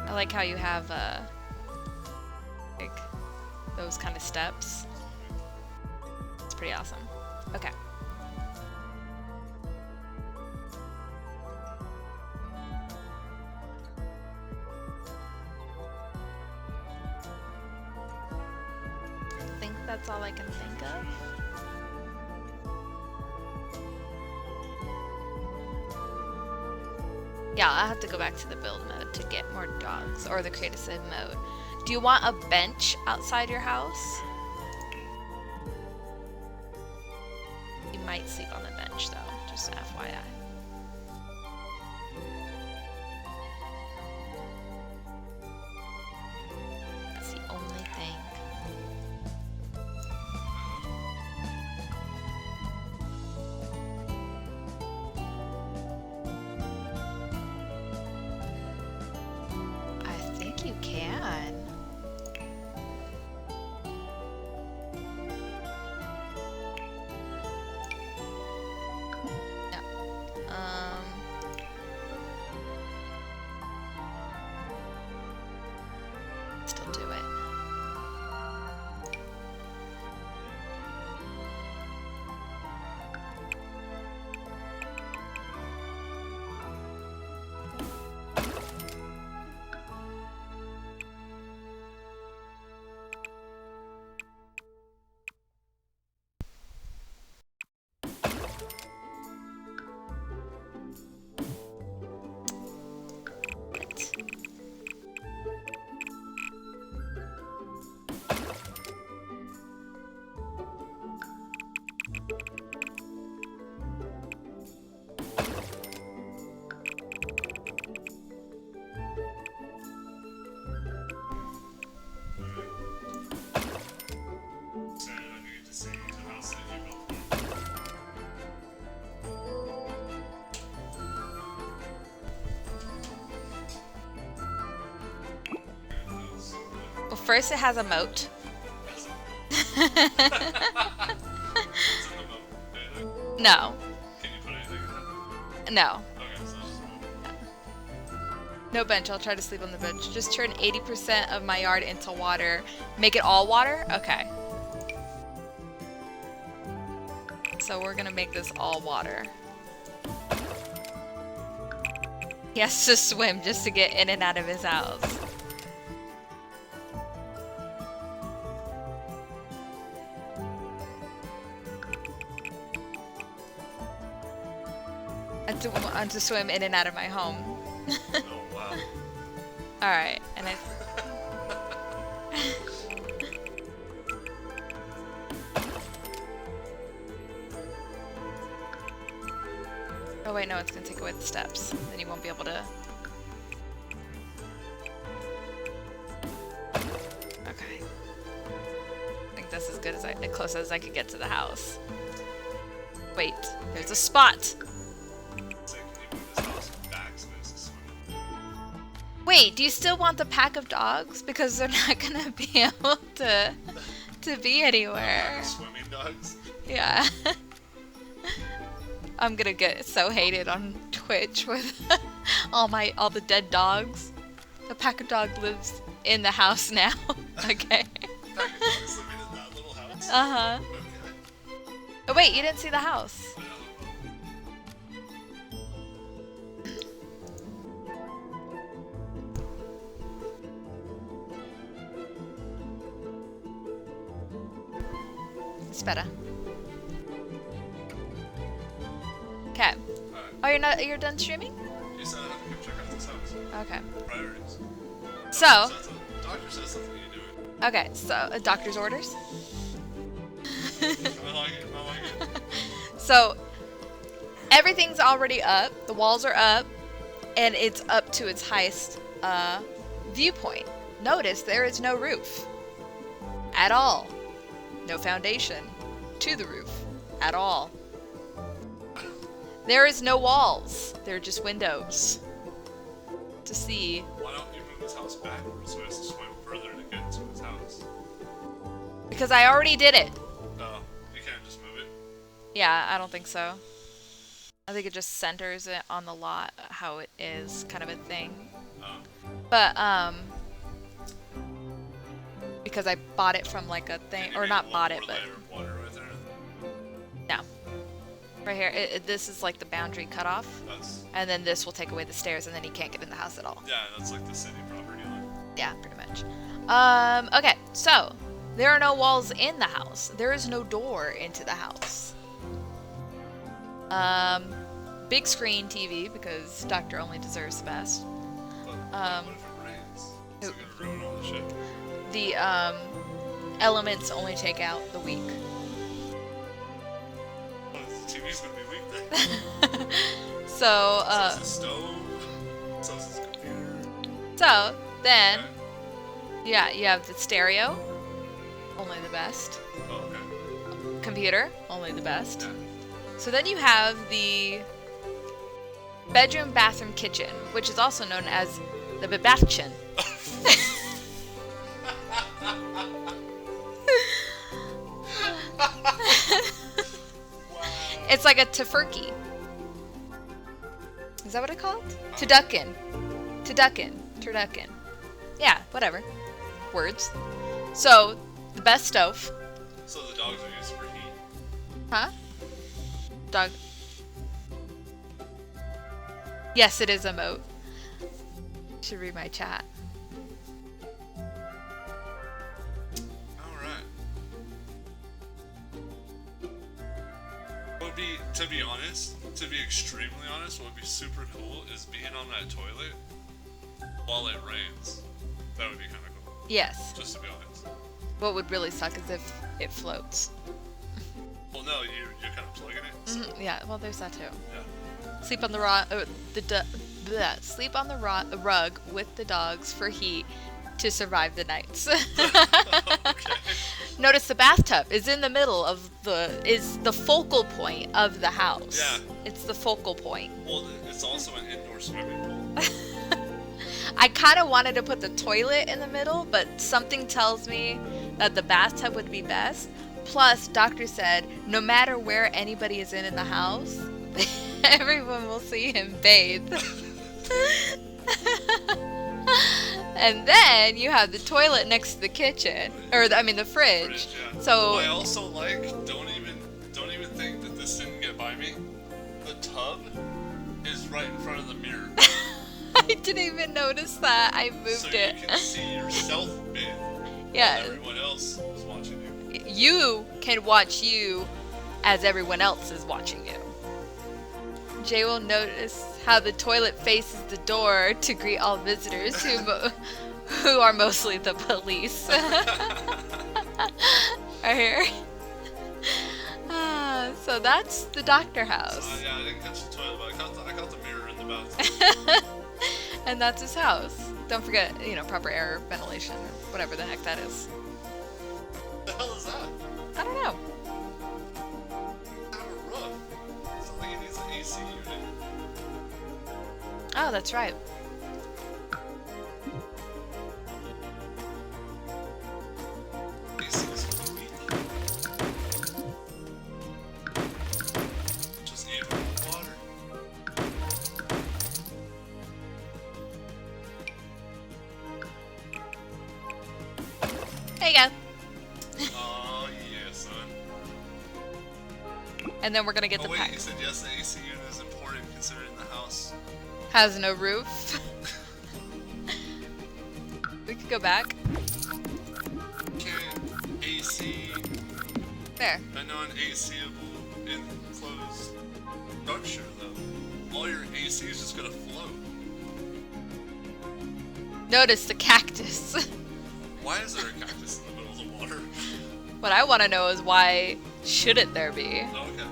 I like how you have like those kind of steps. It's pretty awesome. Okay. I think that's all I can think of. Yeah, I'll have to go back to the build mode to get more dogs, or the create a sim mode. Do you want a bench outside your house? You might sleep on the bench though, just FYI. That's the only thing. I think you can. No. still do it. Well, first it has a moat. No. Can you put anything in it? No. Okay, so it's just one. No bench. I'll try to sleep on the bench. Just turn 80% of my yard into water. Make it all water? Okay. So we're gonna make this all water. He has to swim just to get in and out of his house. And to swim in and out of my home. Oh, wow. Alright, and I... Oh wait, no, it's gonna take away the steps. Then you won't be able to... Okay. I think that's as good as as close as I could get to the house. Wait, there's a spot! Wait, do you still want the pack of dogs? Because they're not gonna be able to be anywhere. Swimming dogs? Yeah. I'm gonna get so hated on Twitch with all the dead dogs. The pack of dog lives in the house now. Okay. Pack of dogs living in that little house? Uh-huh. Okay. Oh wait, you didn't see the house. It's better. Okay. Alright. You're done streaming? You said I have to go check out this house. Okay. Priorities. So, Doctor says something, you do it. okay, so doctor's orders. I like it, I like it. So, everything's already up. The walls are up, and it's up to its highest viewpoint. Notice there is no roof at all. No foundation to the roof at all. There is no walls. They're just windows to see. Why don't you move his house backwards so he has to swim further to get to his house? Because I already did it. Oh, you can't just move it? Yeah, I don't think so. I think it just centers it on the lot, how it is, kind of a thing. Oh. But, because I bought it from like a thing, or not bought it, but Water right there? no. Right here, this is like the boundary cutoff, That's, and then this will take away the stairs, and then he can't get in the house at all. yeah, that's like the city property line. Yeah, pretty much. Okay, so there are no walls in the house. There is no door into the house. Big screen TV, because Doctor only deserves the best. But what if it rains? It's gonna ruin all the shit. The elements only take out the weak. What, the TV's gonna be weak then? So, So is the stove? So is his computer? so then, Okay. yeah, you have the stereo, only the best. Oh, okay. Computer, only the best. Yeah. So then you have the bedroom, bathroom, kitchen, which is also known as the babatchen. It's like a tofurkey. Is that what it's called? Turducken. Turducken. Turducken. Yeah, whatever. words. So, the best stove. So the dogs are used for heat. Huh? Dog. Yes, it is a moat. Should read my chat. Alright. Would be, to be honest, to be extremely honest, what would be super cool is being on that toilet while it rains. That would be kind of cool. Yes. Just to be honest. What would really suck is if it floats. Well, no, you're kind of plugging it. So, Yeah, well, there's that too. yeah. Sleep on the sleep on the rug with the dogs for heat to survive the nights. Okay. Notice the bathtub is in the middle of the focal point of the house. Yeah. It's the focal point. Well, it's also an indoor swimming pool. I kind of wanted to put the toilet in the middle, but something tells me that the bathtub would be best. Plus, doctor said no matter where anybody is in the house, everyone will see him bathe. And then you have the toilet next to the kitchen, or the fridge. Yeah. So I also like, don't even think that this didn't get by me. The tub is right in front of the mirror. I didn't even notice that. I moved So it. you can see yourself bathe. Yeah. While everyone else is watching you. You can watch you as everyone else is watching you. Jay will notice how the toilet faces the door to greet all visitors who are mostly the police. Right here. So that's the doctor house. Yeah, I didn't catch the toilet, but I caught the mirror in the bathroom. And that's his house. Don't forget, proper air ventilation or whatever the heck that is. What the hell is that? I don't know. I have a roof. It's not like it needs an AC unit. Oh, that's right. AC is for the weak. Just need more water. There you go. Oh yeah, son. And then we're gonna get Oh the wait, pack. you said yes, the AC unit is important considering the house. Has no roof. We could go back. Can't AC There. a non-ACable enclosed structure though. All your AC is just gonna float. Notice the cactus. Why is there a cactus in the middle of the water? What I want to know is why shouldn't there be? Oh, okay.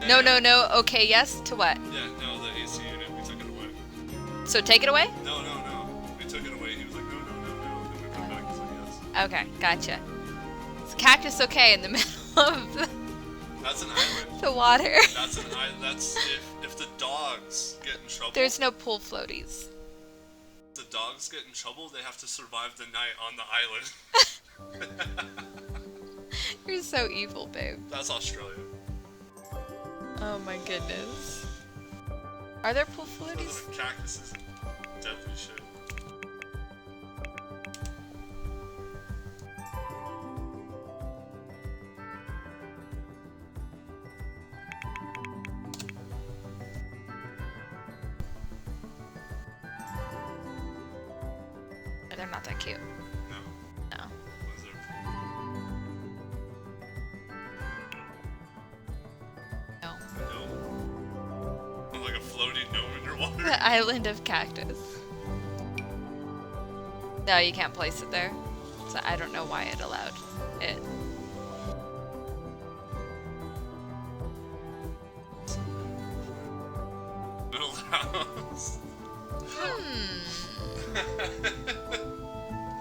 No, no, no. Okay, yes to what? Yeah, no, the AC unit, we took it away. So take it away? No, no, no. We took it away. He was like, no, no, no, no. Then we put it back. He's like, yes. Okay, gotcha. Is cactus okay in the middle of That's an island. the water? That's an island. That's if the dogs get in trouble. There's no pool floaties. If the dogs get in trouble, they have to survive the night on the island. You're so evil, babe. That's Australia. Oh my goodness. Are there pool So floaties? the cactuses definitely should. They're not that cute. No. No. Was there? No. No. Like a floating gnome underwater. The island of cactus. No, you can't place it there. So I don't know why it allowed it. Middle of the house.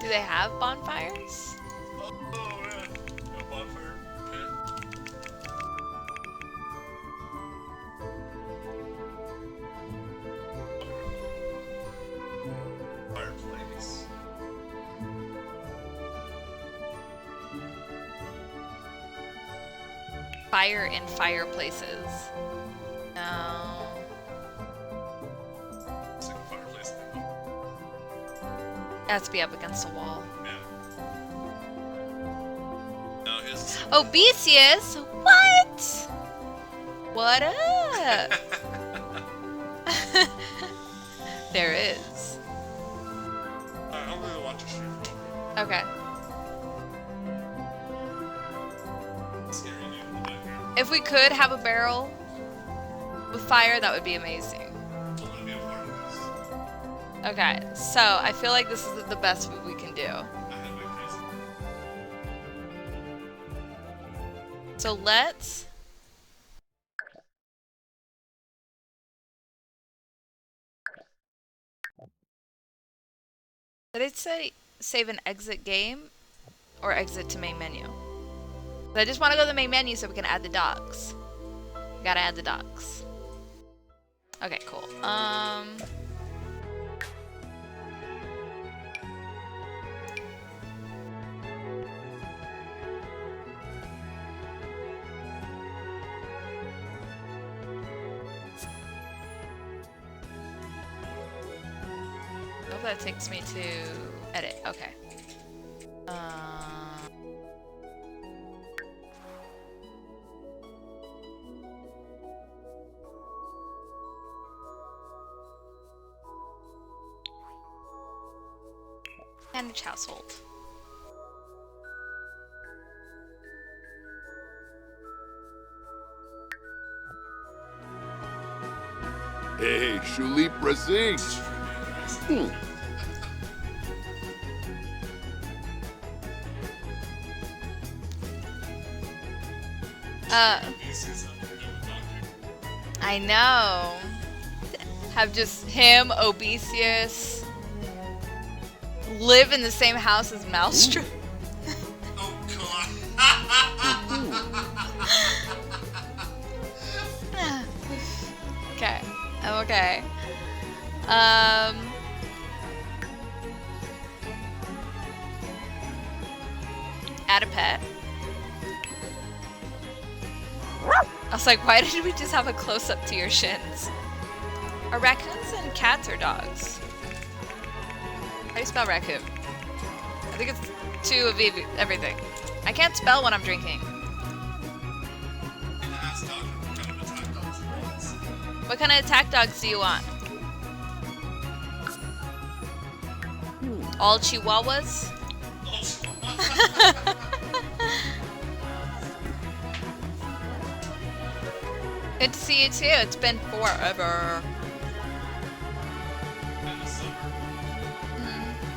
Do they have bonfires? Oh yeah. A bonfire pit. Fireplace. Fire in fireplaces. No. It has to be up against the wall. Yeah. No, his. Obesius? What? What up? There is. Alright, I'm gonna watch a stream. Okay. Scary dude in the background. If we could have a barrel with fire, that would be amazing. I'm gonna be a part of this. Okay, so I feel like this is the best we can do. I had my crazy. So let's... Did it say save and exit game or exit to main menu? I just want to go to the main menu so we can add the dogs. We gotta add the dogs. Okay, cool. Oh, that takes me to edit. Okay. Manage household. Hey, Shuli Prazik. I know. Have just him, Obesius, live in the same house as Maelstrom. Oh god. Okay, I'm okay. Add a pet. I was like, why did we just have a close-up to your shins? Are raccoons and cats or dogs? How do you spell raccoon? I think it's two of everything. I can't spell when I'm drinking. What kind of attack dogs do you want? All Chihuahuas? Good to see you too. It's been forever.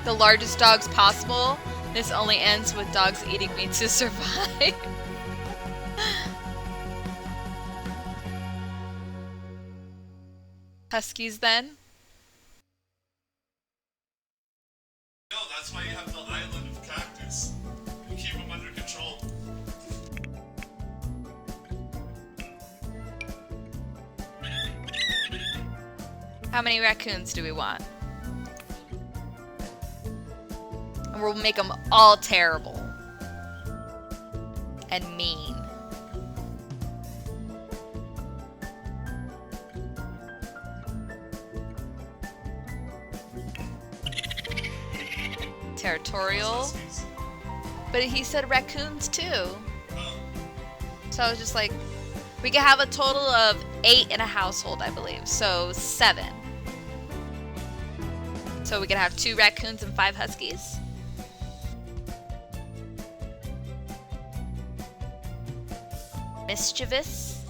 The largest dogs possible. This only ends with dogs eating meat to survive. Huskies then? No, that's why you have the island of cactus. You keep them under control. How many raccoons do we want? And we'll make them all terrible. And mean. Territorial. But he said raccoons too. So I was just like, we could have a total of 8 in a household, I believe. So 7. So we could have 2 raccoons and 5 huskies. Mischievous.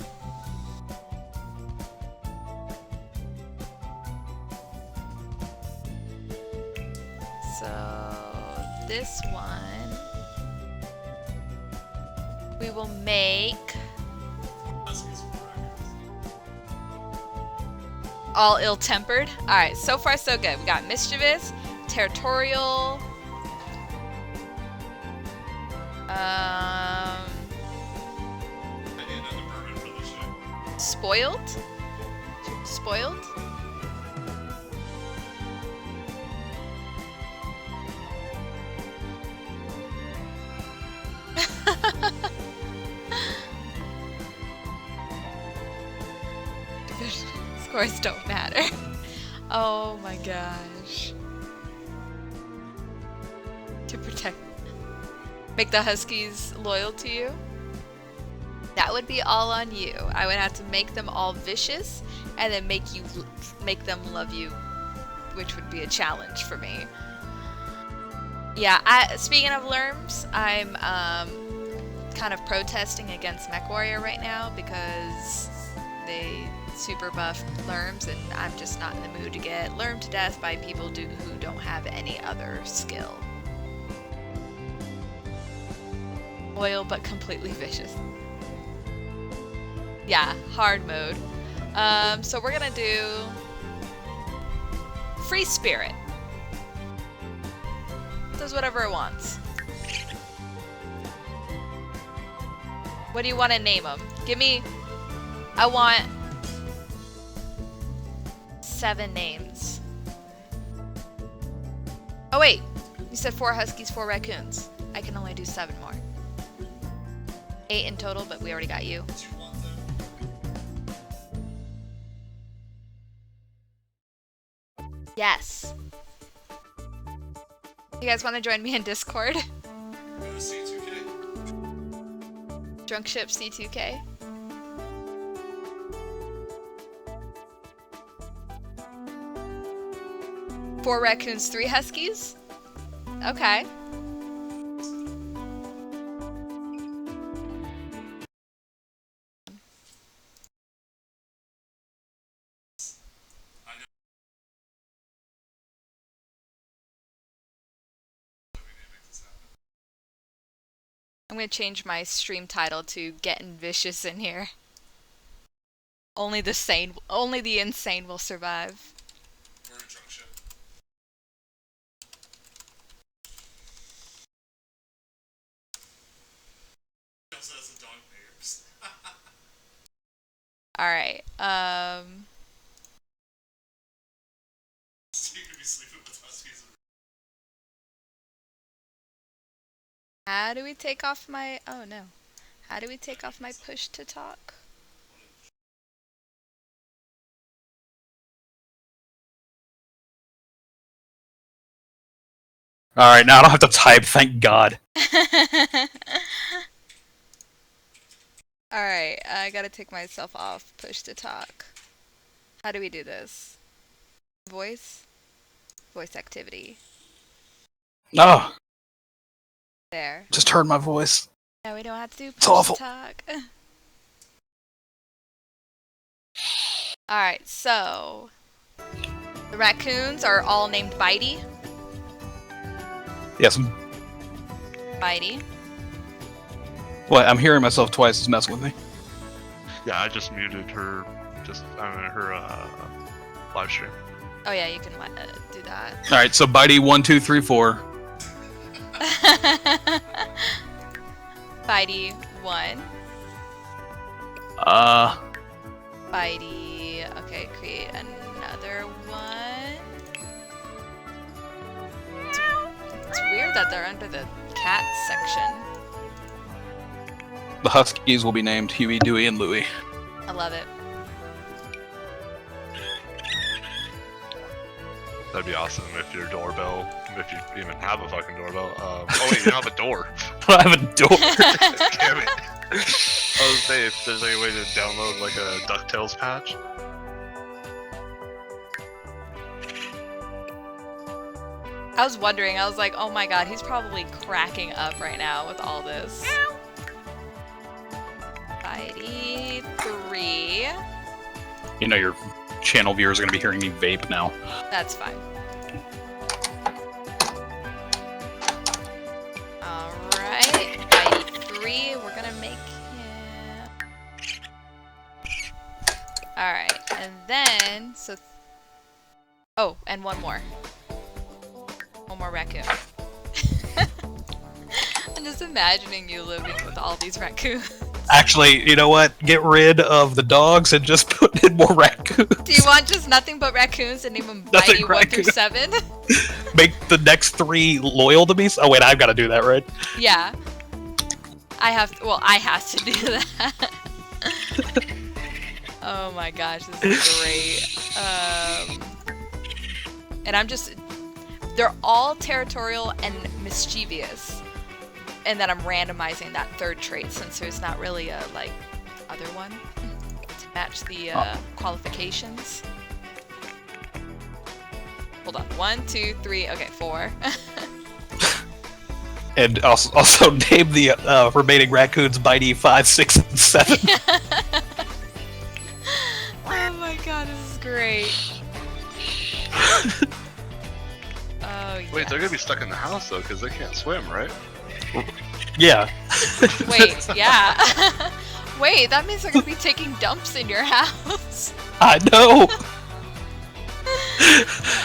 So this one we will make all ill-tempered. Alright, so far so good. We got mischievous, territorial, spoiled? Spoiled? Scores don't matter. Oh my gosh. protect. Make the huskies loyal to you? That would be all on you. I would have to make them all vicious and then make them love you, which would be a challenge for me. Yeah, speaking of lerms, I'm kind of protesting against MechWarrior right now because they super buffed lerms and I'm just not in the mood to get lermed to death by people who don't have any other skill. Loyal but completely vicious. Yeah, hard mode. So we're gonna do Free Spirit. Does whatever it wants. What do you want to name them? Give me... I want 7 names. Oh wait, you said 4 huskies, 4 raccoons. I can only do 7 more. 8 in total, but we already got you. Do you want them? Yes. You guys want to join me in Discord? Go to C2K. Drunk Ship C2K. Four raccoons, 3 huskies? Okay. I'm gonna change my stream title to Getting Vicious in here. Only the insane will survive. We're in drunk ship. He also has a dog names. Alright, So you could be sleeping with huskies. how do we take off my... Oh no. How do we take off my push to talk? Alright, now I don't have to type, thank God. Alright, I gotta take myself off push to talk. How do we do this? Voice? Voice activity. No, There. just heard my voice. Yeah, we don't have to do It's push awful. to talk. Alright, so... The raccoons are all named Bitey. Yes, Bitey. what? I'm hearing myself twice. It's messing with me. Yeah, I just muted her. Her live stream. Oh yeah, you can do that. Alright, so Bitey 1, 2, 3, 4. Bitey 1. Bitey. Okay, create another one. It's weird that they're under the cat section. The huskies will be named Huey, Dewey, and Louie. I love it. That'd be awesome if your doorbell, if you even have a fucking doorbell. Oh wait, you don't have a door. I have a door. Damn it. I was gonna say if there's any way to download like a DuckTales patch. I was wondering, I was like, oh my god, he's probably cracking up right now with all this. Bitey 3. You know your channel viewers are going to be hearing me vape now. That's fine. Alright, Bitey 3, we're gonna make him... Alright, and then, so... Oh, and one more. One more raccoon. I'm just imagining you living with all these raccoons. Actually, you know what? Get rid of the dogs and just put in more raccoons. Do you want just nothing but raccoons and name them Nothing Bitey 1 through raccoon. 7? Make the next 3 loyal to me? Oh wait, I've got to do that, right? Yeah. I have to do that. Oh my gosh, this is great. And I'm just... They're all territorial and mischievous. And then I'm randomizing that third trait since there's not really a, like, other one to match the qualifications. Hold on. 1, 2, 3, okay, 4. And also name the remaining raccoons Mighty 5, 6, and 7. Oh my god, this is great. Oh, Wait, they're yes. gonna be stuck in the house though, because they can't swim, right? Yeah. Wait, yeah. Wait, that means they're gonna be taking dumps in your house. I know.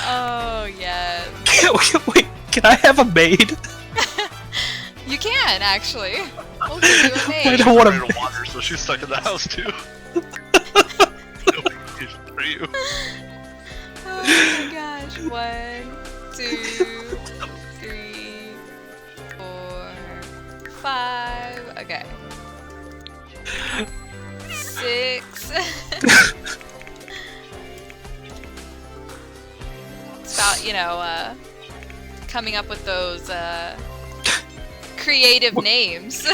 Oh, yes. Wait, can I have a maid? You can, actually. We'll give you a I maid. don't want Afraid to. of water, so she's stuck in the house too. No big deal for you. Oh my gosh. 1, 2, 3, 4, 5. Okay. 6. It's about, you know, coming up with those, creative names.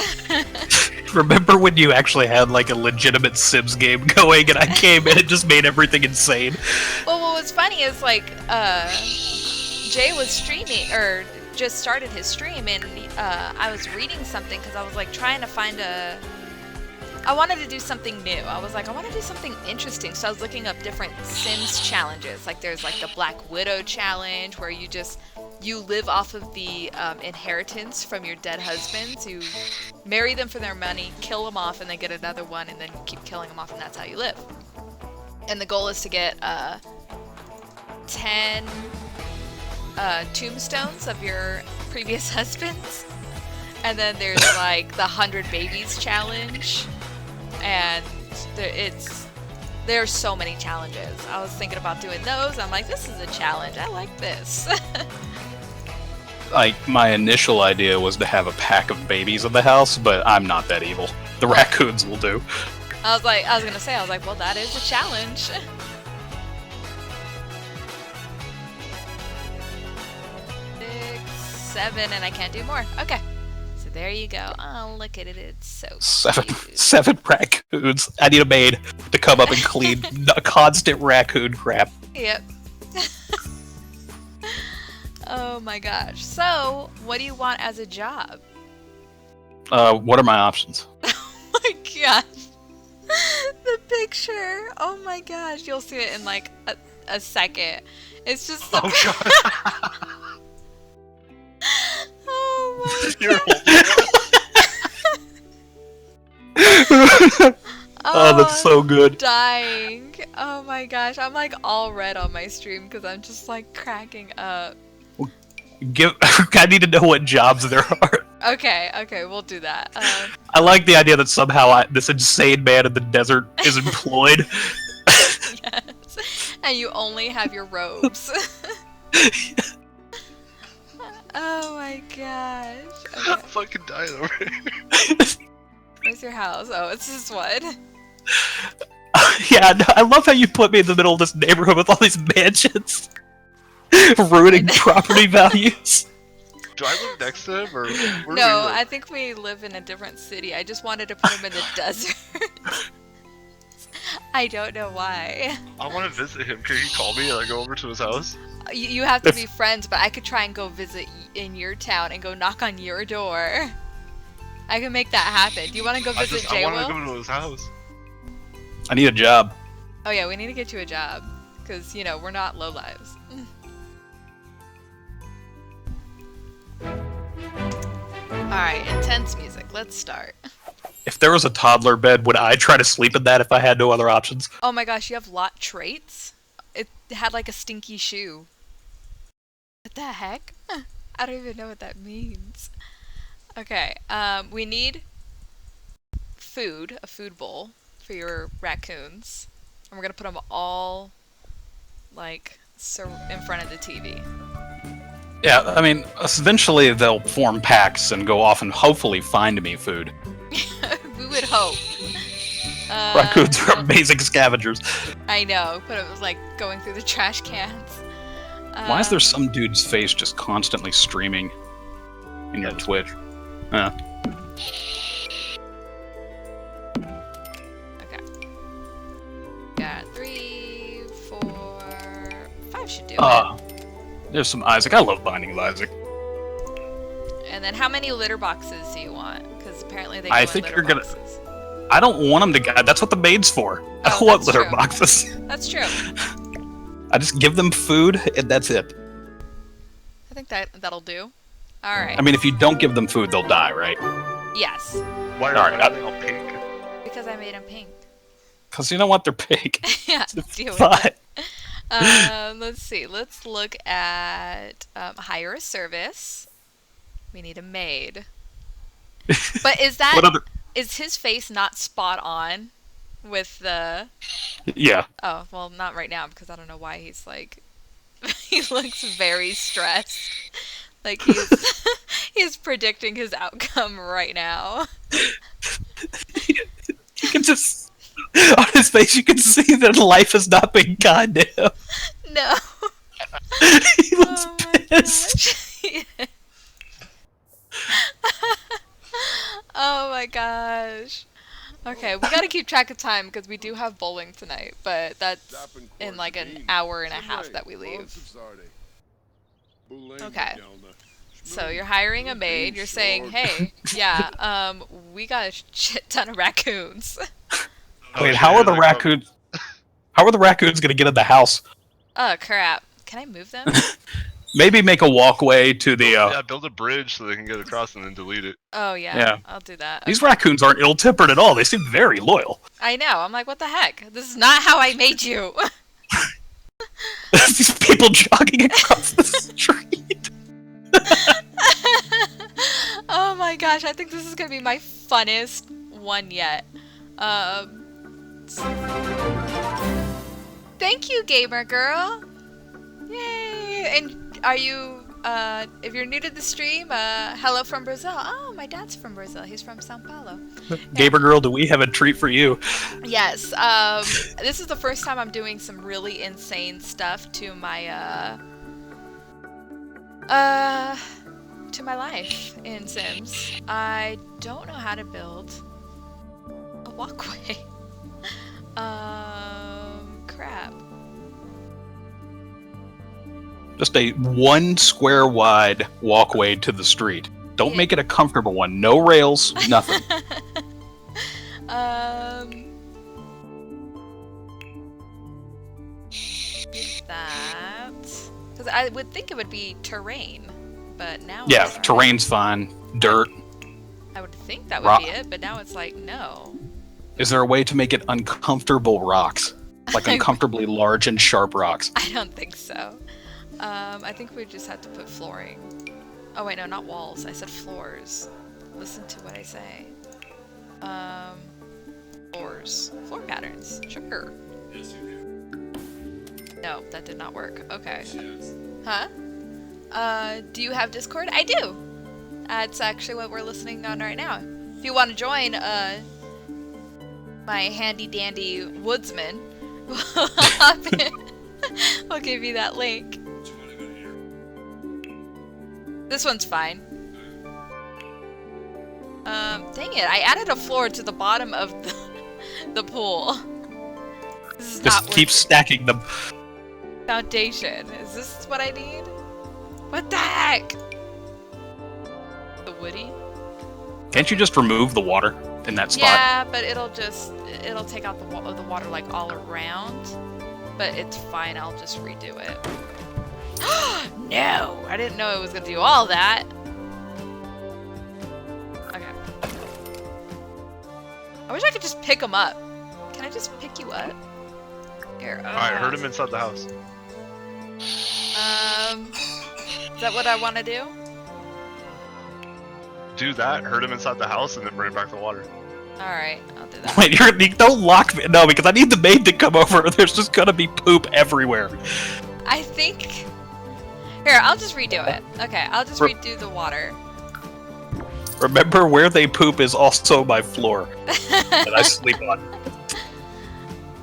Remember when you actually had like a legitimate Sims game going and I came in and just made everything insane? Well, what was funny is, like, Jay was streaming, or just started his stream, and I was reading something because I was, like, trying to find I wanted to do something new. I was like, I want to do something interesting. So I was looking up different Sims challenges. Like, there's, like, the Black Widow challenge where you live off of the inheritance from your dead husbands. You marry them for their money, kill them off, and then get another one, and then you keep killing them off, and that's how you live. And the goal is to get 10 tombstones of your previous husbands. And then there's like the 100 babies challenge. And there's so many challenges. I was thinking about doing those. I'm like, this is a challenge. I like this. Like, my initial idea was to have a pack of babies in the house, but I'm not that evil. The raccoons will do. I was gonna say, well, that is a challenge. Six, 7, and I can't do more. Okay. So there you go. Oh, look at it. It's so cute. 7 raccoons. I need a maid to come up and clean constant raccoon crap. Yep. Oh my gosh. So, what do you want as a job? What are my options? Oh my gosh. The picture. Oh my gosh. You'll see it in like a second. It's just the Oh god. Oh my You're Oh, that's so good. dying. Oh my gosh. I'm like all red on my stream because I'm just like cracking up. I need to know what jobs there are. Okay, we'll do that. I like the idea that somehow this insane man in the desert is employed. Yes. And you only have your robes. Oh my gosh. I'm Okay. fucking dying over here. Where's your house? Oh, it's this one. Yeah, no, I love how you put me in the middle of this neighborhood with all these mansions. Ruining property values. Do I live next to him, or where do we No, live? I think we live in a different city. I just wanted to put him in the desert. I don't know why. I want to visit him. Can you call me and I go over to his house? You have to be friends, but I could try and go visit in your town and go knock on your door. I can make that happen. Do you want to go visit I Jay want to Will? go to his house. I need a job. Oh yeah, we need to get you a job. Because, you know, we're not lowlives. Alright, intense music. Let's start. If there was a toddler bed, would I try to sleep in that if I had no other options? Oh my gosh, you have lot traits? It had like a stinky shoe. What the heck? I don't even know what that means. Okay, we need food, a food bowl for your raccoons. And we're gonna put them all, like, in front of the TV. Yeah, I mean, eventually they'll form packs and go off and hopefully find me food. We would hope. Raccoons are amazing scavengers. I know, but it was like going through the trash cans. Why is there some dude's face just constantly streaming in your Twitch? Okay. Got 3, 4, 5 should do it. There's some Isaac. I love Binding of Isaac. And then how many litter boxes do you want? Because apparently they go I in think litter you're gonna- boxes. I don't want them to. That's what the maid's for. I Oh, don't want that's litter true. boxes. That's true. I just give them food, and that's it. I think that'll do. All right. I mean, if you don't give them food, they'll die, right? Yes, Why are Alright, they all pink? because I made them pink. Because you know what? They're pig. Yeah, deal with Fine. it. Let's see. Let's look at hire a service. We need a maid. But is that What other? is his face not spot on with the? Yeah. Oh well, not right now because I don't know why he's like. He looks very stressed. Like he's predicting his outcome right now. You can just on his face, you can see that life has not been kind to him. No. He looks Oh my pissed. gosh. Oh my gosh. Okay, we gotta keep track of time because we do have bowling tonight, but that's in like an hour and a half that we leave. Okay. So you're hiring a maid. You're saying, hey, yeah, we got a shit ton of raccoons. Wait, how are the raccoons? How are the raccoons gonna get in the house? Oh crap! Can I move them? Maybe make a walkway to the. Yeah, build a bridge so they can get across and then delete it. Oh yeah, Yeah. I'll do that. These raccoons aren't ill-tempered at all. They seem very loyal. I know. I'm like, what the heck? This is not how I made you. These people jogging across the street. Oh my gosh, I think this is gonna be my funnest one yet. Thank you, gamer girl. Yay! And are you? If you're new to the stream, hello from Brazil. Oh, my dad's from Brazil. He's from São Paulo. Gamer girl, do we have a treat for you? Yes. This is the first time I'm doing some really insane stuff to my life in Sims. I don't know how to build a walkway. Crap. Just a 1 square wide walkway to the street. Don't make it a comfortable one. No rails, nothing. That. Because I would think it would be terrain, but now Yeah, it's not. terrain's fine. Dirt. I would think that would Rock. be it, but now it's like, no. Is there a way to make it uncomfortable rocks? Like uncomfortably large and sharp rocks. I don't think so. I think we just have to put flooring. Oh wait, no, not walls. I said floors. Listen to what I say. Floors. Floor patterns. Sure. Yes, you do. No, that did not work. Okay. Yes. Huh? Do you have Discord? I do! That's actually what we're listening on right now. If you want to join, my handy dandy woodsman, we'll hop in. I'll give you that link. Which one do you got here? This one's fine. Dang it, I added a floor to the bottom of the pool. This is Just not keep working. stacking them. Foundation. Is this what I need? What the heck? The woody? Can't you just remove the water in that spot? Yeah, but it'll take out the water like all around. But it's fine, I'll just redo it. No! I didn't know it was gonna do all that. Okay. I wish I could just pick them up. Can I just pick you up? Here. Alright, herd him inside the house. Is that what I want to do? Do that, herd him inside the house, and then bring back the water. Alright, I'll do that. Wait, you don't lock me. No, because I need the maid to come over. There's just gonna be poop everywhere. I think... Here, I'll just redo it. Okay, I'll just redo the water. Remember, where they poop is also my floor that I sleep on.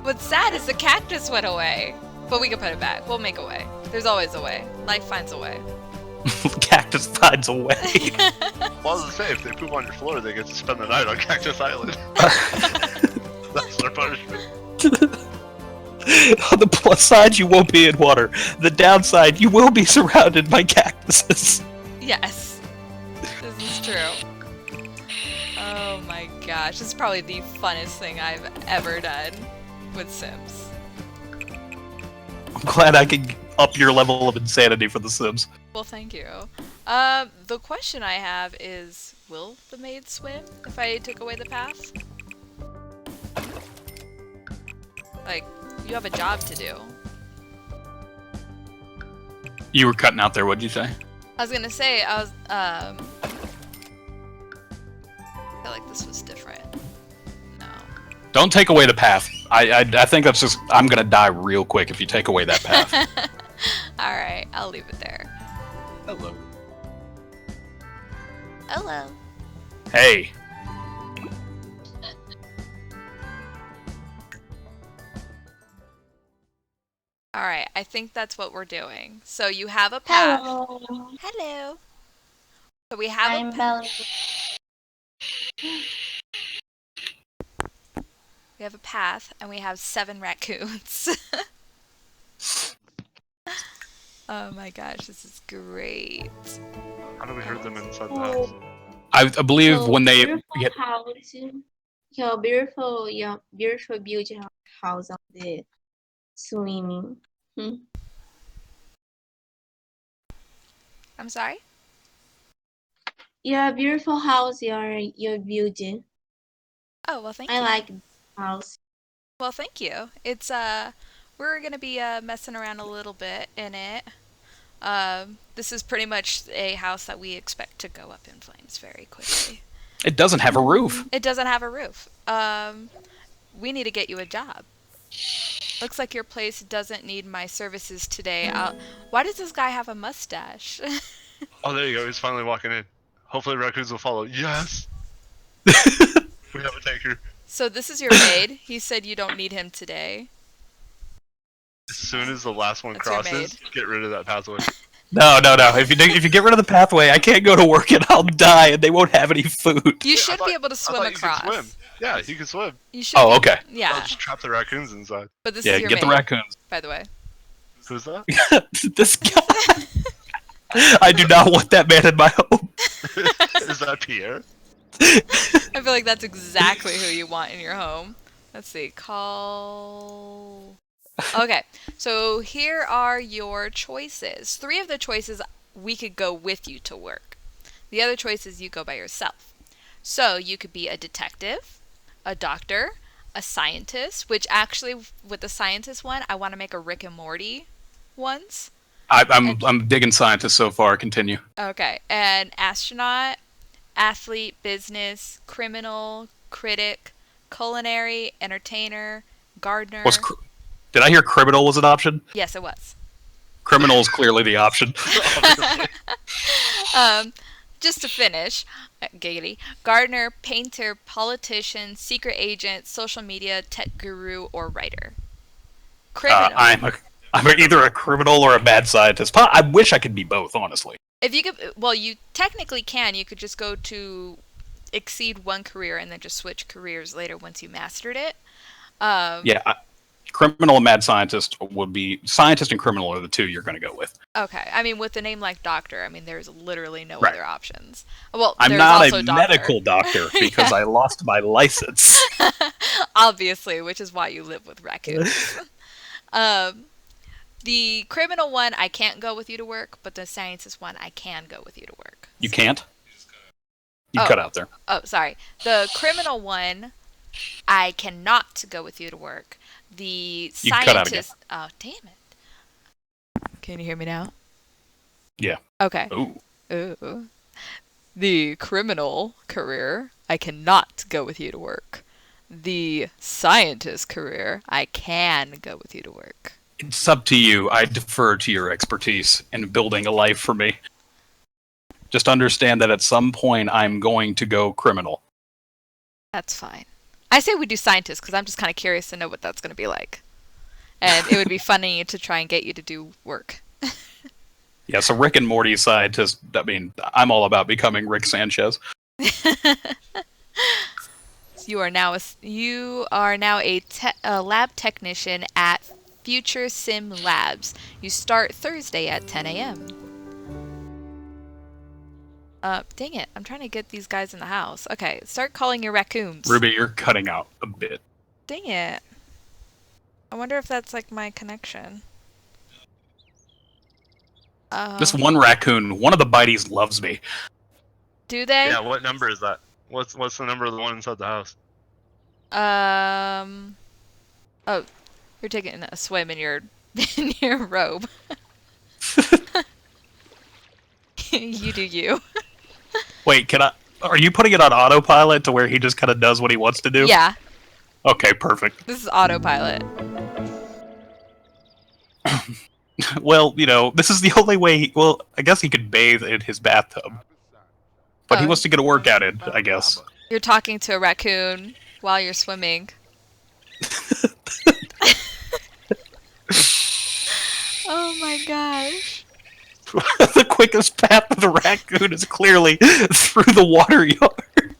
What's sad is the cactus went away. But we can put it back. We'll make a way. There's always a way. Life finds a way. Cactus finds a way. Well, I was gonna say, if they poop on your floor, they get to spend the night on Cactus Island. That's their punishment. On the plus side, you won't be in water. The downside, you will be surrounded by cactuses. Yes. This is true. Oh my gosh. This is probably the funnest thing I've ever done with Sims. I'm glad I can up your level of insanity for The Sims. Well, thank you. The question I have is, will the maid swim if I take away the path? Like, you have a job to do. You were cutting out there, what'd you say? I was gonna say, I feel like this was different. No. Don't take away the path. I think that's just, I'm gonna die real quick if you take away that path. Alright, I'll leave it there. Hello. Hello. Hey. Alright, I think that's what we're doing. So you have a path. Hello, Hello. So we have I'm Belly. we have a path and we have 7 raccoons. Oh my gosh, this is great. How do we hurt them inside the house? I believe Your when they beautiful get house, your beautiful beauty house on the swimming. I'm sorry? Your beautiful house, your beauty. Oh, well, thank I you. like the house. Well, thank you. It's we're gonna be messing around a little bit in it. This is pretty much a house that we expect to go up in flames very quickly. it doesn't have a roof. It doesn't have a roof. We need to get you a job. Looks like your place doesn't need my services today. Why does this guy have a mustache? Oh, there you go. He's finally walking in. Hopefully raccoons will follow. Yes! We have a tanker. So this is your maid. He said you don't need him today. As soon as the last one That's your crosses, get rid of that pathway. No. If you get rid of the pathway, I can't go to work and I'll die, and they won't have any food. You Wait, should be able to I swim thought you could across. swim. Yeah, you can swim. You should. Oh, be- okay. I'll Yeah, just trap the raccoons inside. but this Yeah, is your get the maid, raccoons. by the way. Who's that? This guy. I do not want that man in my home. Is that Pierre? I feel like that's exactly who you want in your home. Let's see. Call. Okay, so here are your choices. 3 of the choices we could go with you to work. The other choices you go by yourself. So you could be a detective, a doctor, a scientist, which actually with the scientist one, I want to make a Rick and Morty ones. I'm digging scientists so far. Continue. Okay, an astronaut, athlete, business, criminal, critic, culinary, entertainer, gardener. Did I hear criminal was an option? Yes, it was. Criminal is clearly the option. Just to finish, giggity, gardener, painter, politician, secret agent, social media, tech guru, or writer. Criminal. I'm either a criminal or a mad scientist. I wish I could be both, honestly. If you could, well, you technically can. You could just go to exceed one career and then just switch careers later once you mastered it. Criminal and mad scientist would be... Scientist and criminal are the 2 you're going to go with. Okay. I mean, with a name like doctor, I mean, there's literally no Right. other options. Well, I'm there's not also a doctor. medical doctor because I lost my license. Obviously, which is why you live with raccoons. The criminal one, I can't go with you to work, but the scientist one, I can go with you to work. You can't? You Oh. cut out there. Oh, sorry. The criminal one, I cannot go with you to work. The You cut out again. scientist... Oh, damn it. Can you hear me now? Yeah. Okay. Ooh. Ooh. The criminal career, I cannot go with you to work. The scientist career, I can go with you to work. It's up to you. I defer to your expertise in building a life for me. Just understand that at some point I'm going to go criminal. That's fine. I say we do scientist because I'm just kind of curious to know what that's going to be like. And it would be funny to try and get you to do work. Yeah, so Rick and Morty aside, I mean, I'm all about becoming Rick Sanchez. You are now a lab technician at Future Sim Labs. You start Thursday at 10 a.m. Dang it. I'm trying to get these guys in the house. Okay, start calling your raccoons. Ruby, you're cutting out a bit. Dang it. I wonder if that's like my connection. This one raccoon, one of the Bites loves me. Do they? Yeah, what number is that? What's the number of the one inside the house? Oh, you're taking a swim in your in your robe. You do you. Wait, are you putting it on autopilot to where he just kind of does what he wants to do? Yeah, Okay, perfect. this is autopilot. Well, this is the only way. Well, I guess he could bathe in his bathtub, but he Oh. wants to get a workout in, I guess. You're talking to a raccoon while you're swimming. Oh my gosh. The quickest path of the raccoon is clearly through the water yard.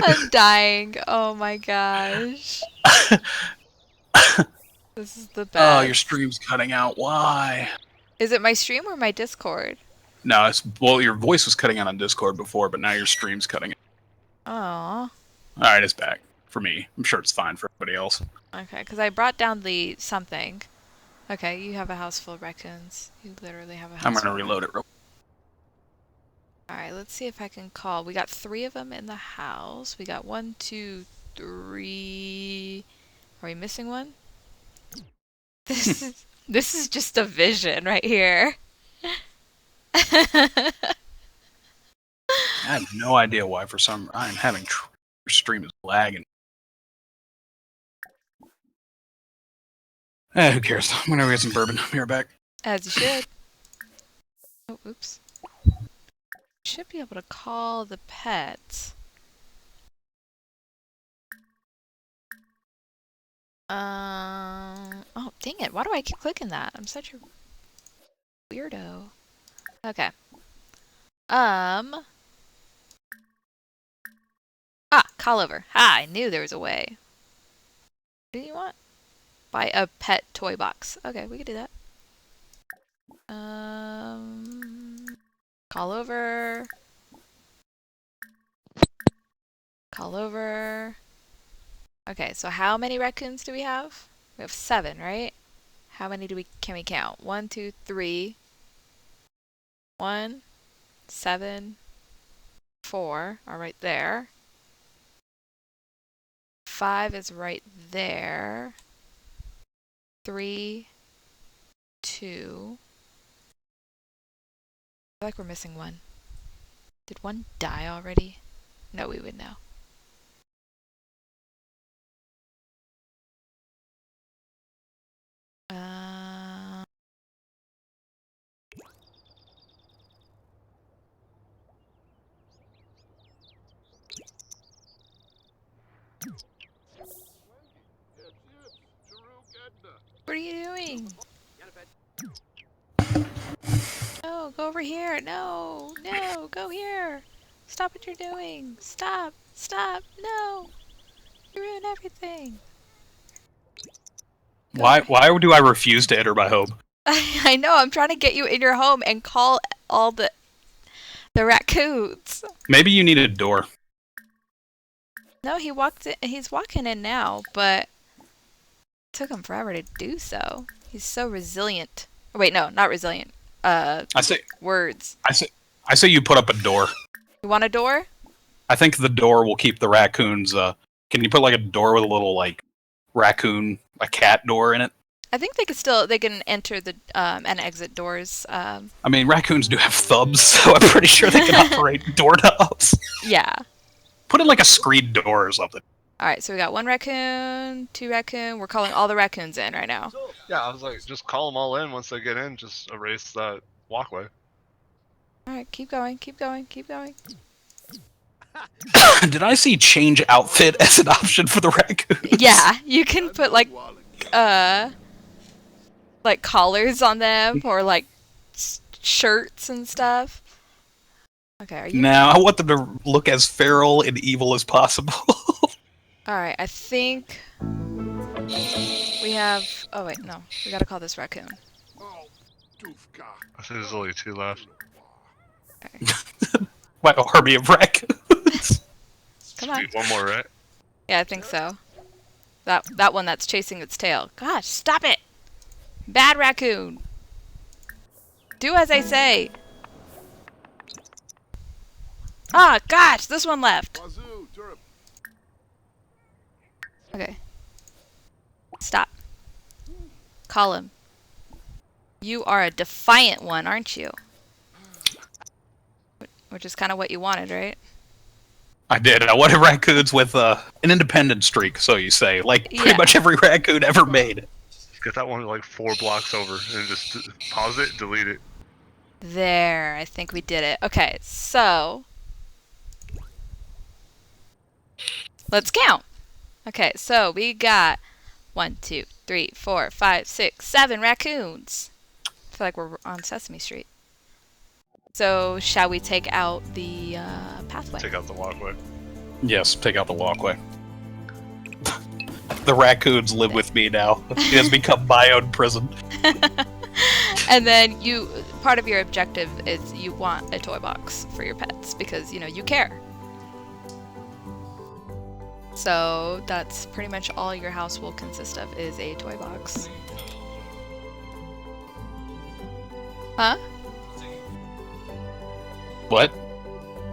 I'm dying. Oh my gosh. This is the best. Oh, your stream's cutting out. Why? Is it my stream or my Discord? No, well, your voice was cutting out on Discord before, but now your stream's cutting out. Aw. Alright, it's back. For me. I'm sure it's fine for everybody else. Okay, because I brought down the something. Okay, you have a house full of raccoons. You literally have a house I'm full gonna of reload it real. Alright, let's see if I can call. We got 3 of them in the house. We got 1, 2, 3. Are we missing one? This is just a vision right here. I have no idea why. For some, I'm having your stream is lagging. Who cares? I'm gonna go get some bourbon. I'll be right back. As you should. Oh, oops. Should be able to call the pets. Oh, dang it. Why do I keep clicking that? I'm such a weirdo. Okay. Call over. I knew there was a way. What do you want? Buy a pet toy box. Okay, we could do that. Call over. Call over. Okay, so how many raccoons do we have? We have 7, right? How many can we count? 1, 2, 3. 1, 7, 4 are right there. 5 is right there. 3, 2. I feel like we're missing one. Did one die already? No, we would know. What are you doing? No, go over here. No, no, go here. Stop what you're doing. Stop, stop, no. You ruin everything. Why do I refuse to enter my home? I know, I'm trying to get you in your home and call all the raccoons. Maybe you need a door. No, he's walking in now, but it took him forever to do so. He's so resilient. Oh, wait, no, not resilient. I say you put up a door. You want a door? I think the door will keep the raccoons. Can you put like a door with a little like raccoon, a cat door in it? I think they can enter the and exit doors. I mean, raccoons do have thumbs, so I'm pretty sure they can operate doorknobs. Yeah. Put in like a screen door or something. All right, so we got 1 raccoon, 2 raccoon. We're calling all the raccoons in right now. Yeah, I was like, just call them all in once they get in. Just erase that walkway. All right, keep going, keep going, keep going. Did I see change outfit as an option for the raccoons? Yeah, you can put like like collars on them or like shirts and stuff. Okay, are you? Now, I want them to look as feral and evil as possible. All right, I think we have. Oh wait, no, we gotta call this Raccoon. I think there's only 2 left. Okay. My army of raccoons. Come on. One more, right? Yeah, I think so. That one that's chasing its tail. Gosh, stop it! Bad Raccoon. Do as I say. Ah, gosh, this one left. Okay. Stop. Call him. You are a defiant one, aren't you? Which is kind of what you wanted, right? I did. I wanted raccoons with an independent streak, so you say. Like, pretty Yeah. much every raccoon ever made. Get that one like 4 blocks over and just pause it, delete it. There, I think we did it. Okay, so let's count. Okay, so we got 1, 2, 3, 4, 5, 6, 7 raccoons. I feel like we're on Sesame Street. So, shall we take out the pathway? Take out the walkway. Yes, take out the walkway. The raccoons live with me now. It has become my own prison. And then part of your objective is you want a toy box for your pets because, you care. So that's pretty much all your house will consist of is a toy box. Huh? What?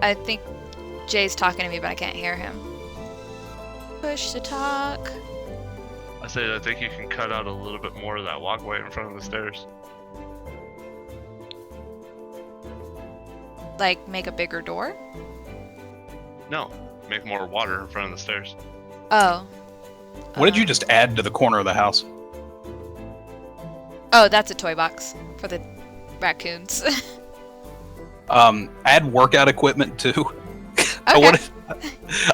I think Jay's talking to me, but I can't hear him. Push to talk. I think you can cut out a little bit more of that walkway in front of the stairs. Like, make a bigger door? No, make more water in front of the stairs. Oh. What did you just add to the corner of the house? Oh, that's a toy box for the raccoons. Add workout equipment too. Okay.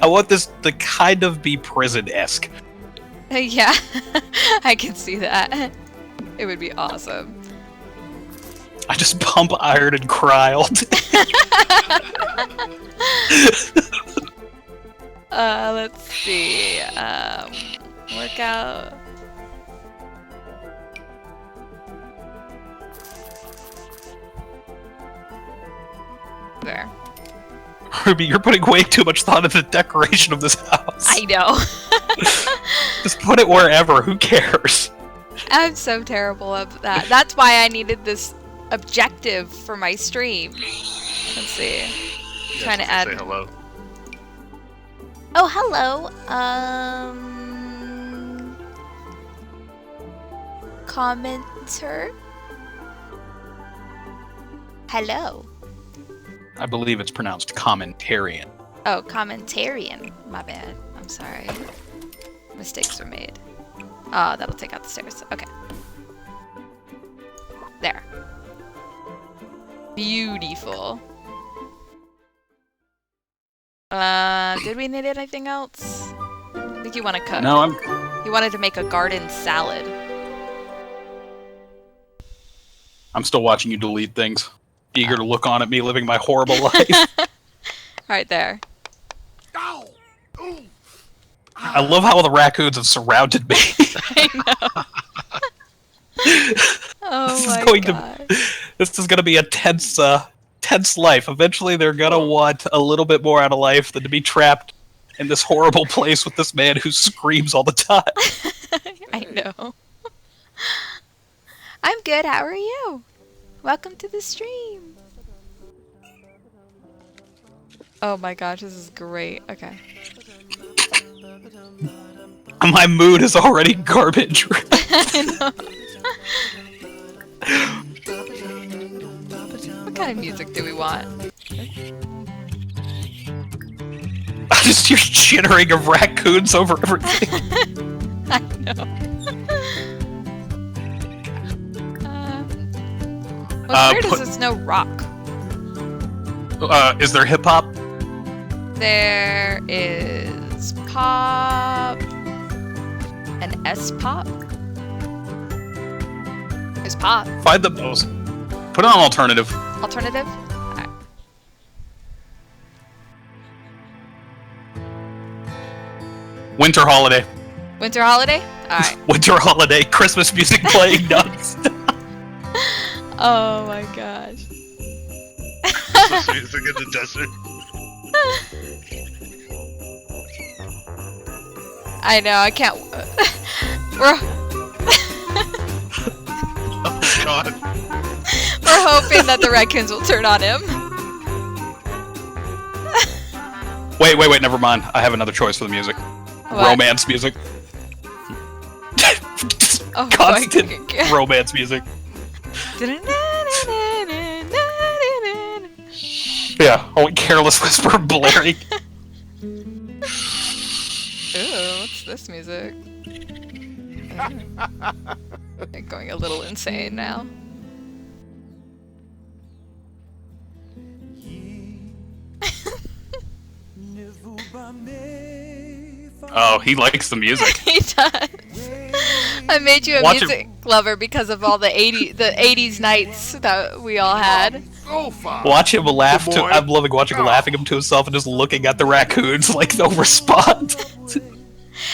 I want this to kind of be prison-esque. Yeah, I can see that. It would be awesome. I just pump iron and cry all day. Let's see. Workout. There. Ruby, you're putting way too much thought into the decoration of this house. I know. Just put it wherever. Who cares? I'm so terrible at that. That's why I needed this objective for my stream. Let's see. Yeah, Trying to just add. Say hello. Oh, hello. Commenter. Hello. I believe it's pronounced commentarian. Oh, commentarian. My bad. I'm sorry. Mistakes were made. Oh, that'll take out the stairs. Okay. There. Beautiful. Did we need anything else? I think you want to cook. No, You wanted to make a garden salad. I'm still watching you delete things. Eager to look on at me living my horrible life. Right there. I love how the raccoons have surrounded me. I know. Oh This is my going god. This is going to be a tense life. Eventually, they're going to want a little bit more out of life than to be trapped in this horrible place with this man who screams all the time. I know. I'm good. How are you? Welcome to the stream. Oh my gosh, this is great. Okay. My mood is already garbage. I know. What kind of music do we want? I just hear chittering of raccoons over everything. I know. What's weird is there's no rock. Is there hip hop? There is pop. An S pop. just pop. Find the most. Put on alternative. Alternative? Alright. Winter holiday. Winter holiday? Alright. Winter holiday. Christmas music playing nuts. Oh my gosh. Christmas music in the desert. I know, I can't. We're Oh god. we're hoping that the raccoons will turn on him. Wait, never mind. I have another choice for the music. What? Romance music. Oh Constant my God. romance music. Yeah, oh, Careless Whisper blaring. Ooh, what's this music? I'm going a little insane now. Oh, he likes the music. He does. I made you a Watch him. music lover because of all the 80s nights that we all had. So far. Watch him laugh Good to. boy. I'm loving watching him laughing him to himself and just looking at the raccoons like they'll respond.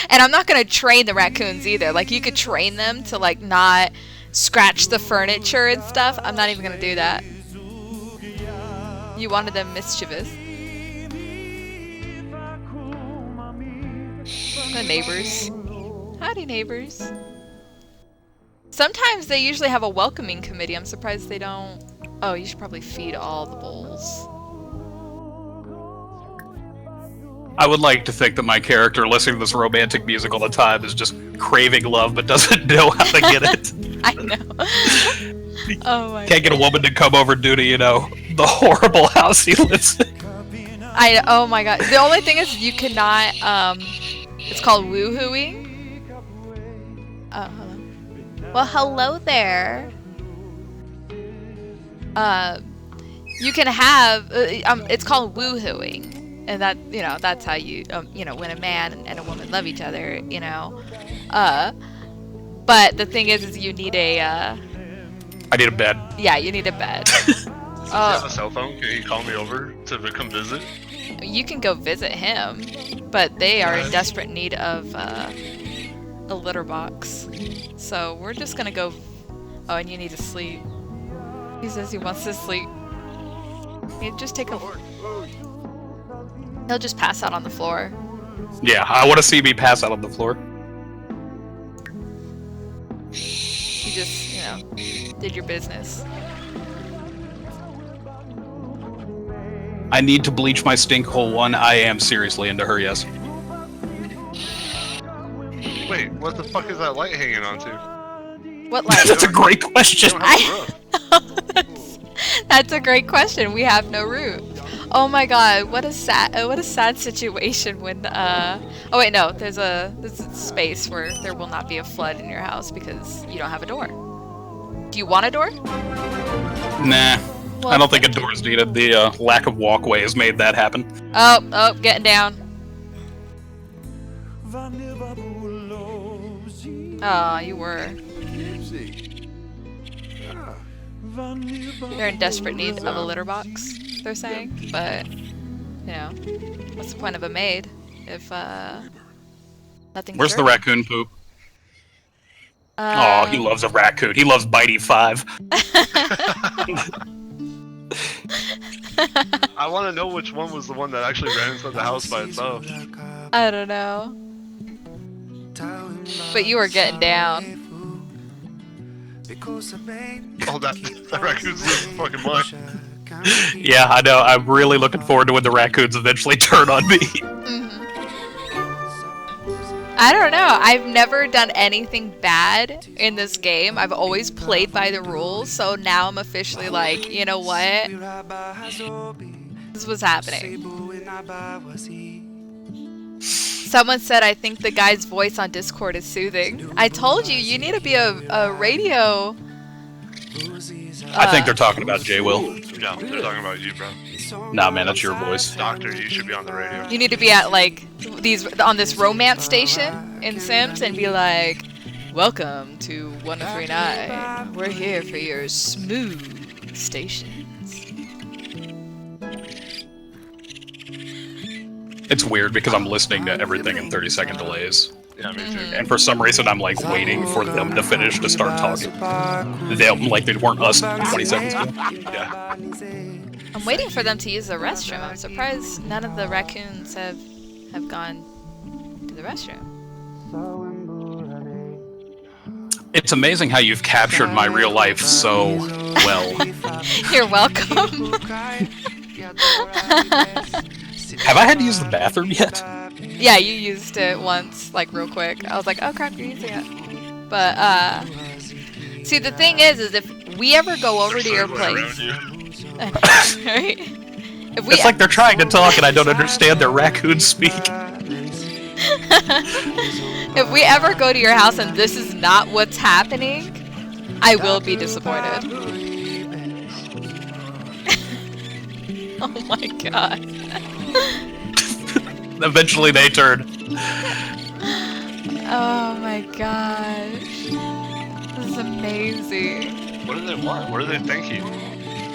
And I'm not gonna train the raccoons either. Like, you could train them to like not scratch the furniture and stuff. I'm not even gonna do that. You wanted them mischievous. The neighbors. Howdy, neighbors. Sometimes they usually have a welcoming committee. I'm surprised they don't. Oh, you should probably feed all the bowls. I would like to think that my character listening to this romantic music all the time is just craving love but doesn't know how to get it. I know. Oh my Can't get a woman to come over due to, the horrible house he lives in. oh my god. The only thing is you cannot, it's called woohooing. Oh, hello. Well, hello there. You can have, it's called woohooing. And that, that's how you, when a man and a woman love each other, but the thing is you need I need a bed. yeah, you need a bed. Does he have a cell phone? Can he call me over to come visit? You can go visit him, but they are in desperate need of a litter box. So we're just gonna go. Oh, and you need to sleep. He says he wants to sleep. You just take a. He'll just pass out on the floor. Yeah, I want to see me pass out on the floor. You just, did your business. I need to bleach my stink hole one. I am seriously into her, yes. Wait, what the fuck is that light hanging onto? What light? That's a great You question. don't have a roof. That's a great question. We have no roof. Oh my god, what a sad situation when oh wait, no, there's a space where there will not be a flood in your house because you don't have a door. Do you want a door? Nah, Well, I don't think a door is needed. The lack of walkway has made that happen. Oh, getting down. Oh, you were. They're in desperate need of a litter box, they're saying, but, what's the point of a maid if, nothing's Where's the dirty? raccoon poop? Oh, he loves a raccoon. He loves Bitey 5. I want to know which one was the one that actually ran inside the house by itself. I don't know. But you were getting down. Oh, that raccoon's losing fucking mind. Yeah, I know. I'm really looking forward to when the raccoons eventually turn on me. I don't know. I've never done anything bad in this game. I've always played by the rules, so now I'm officially like, you know what? This was happening. Someone said, I think the guy's voice on Discord is soothing. I told you, you need to be a radio. I think they're talking about J. Will. No, they're talking about you, bro. Nah, man, that's your voice. Doctor, you should be on the radio. You need to be at like on this romance station in Sims and be like, Welcome to 1039. We're here for your smooth stations. It's weird because I'm listening to everything in 30-second delays. Yeah, me too. And for some reason, I'm like waiting for them to finish to start talking. Them, like they weren't us 20 seconds ago. Yeah. I'm waiting for them to use the restroom. I'm surprised none of the raccoons have gone to the restroom. It's amazing how you've captured my real life so well. You're welcome. Have I had to use the bathroom yet? Yeah, you used it once, like real quick. I was like, oh crap, you're using it. But see, the thing is if we ever go over to your place, right? If we It's like they're trying to talk and I don't understand their raccoon speak. if we ever go to your house and this is not what's happening, I will be disappointed. Oh my god. Eventually they turn. Oh my gosh. This is amazing. What do they want? What are they thinking?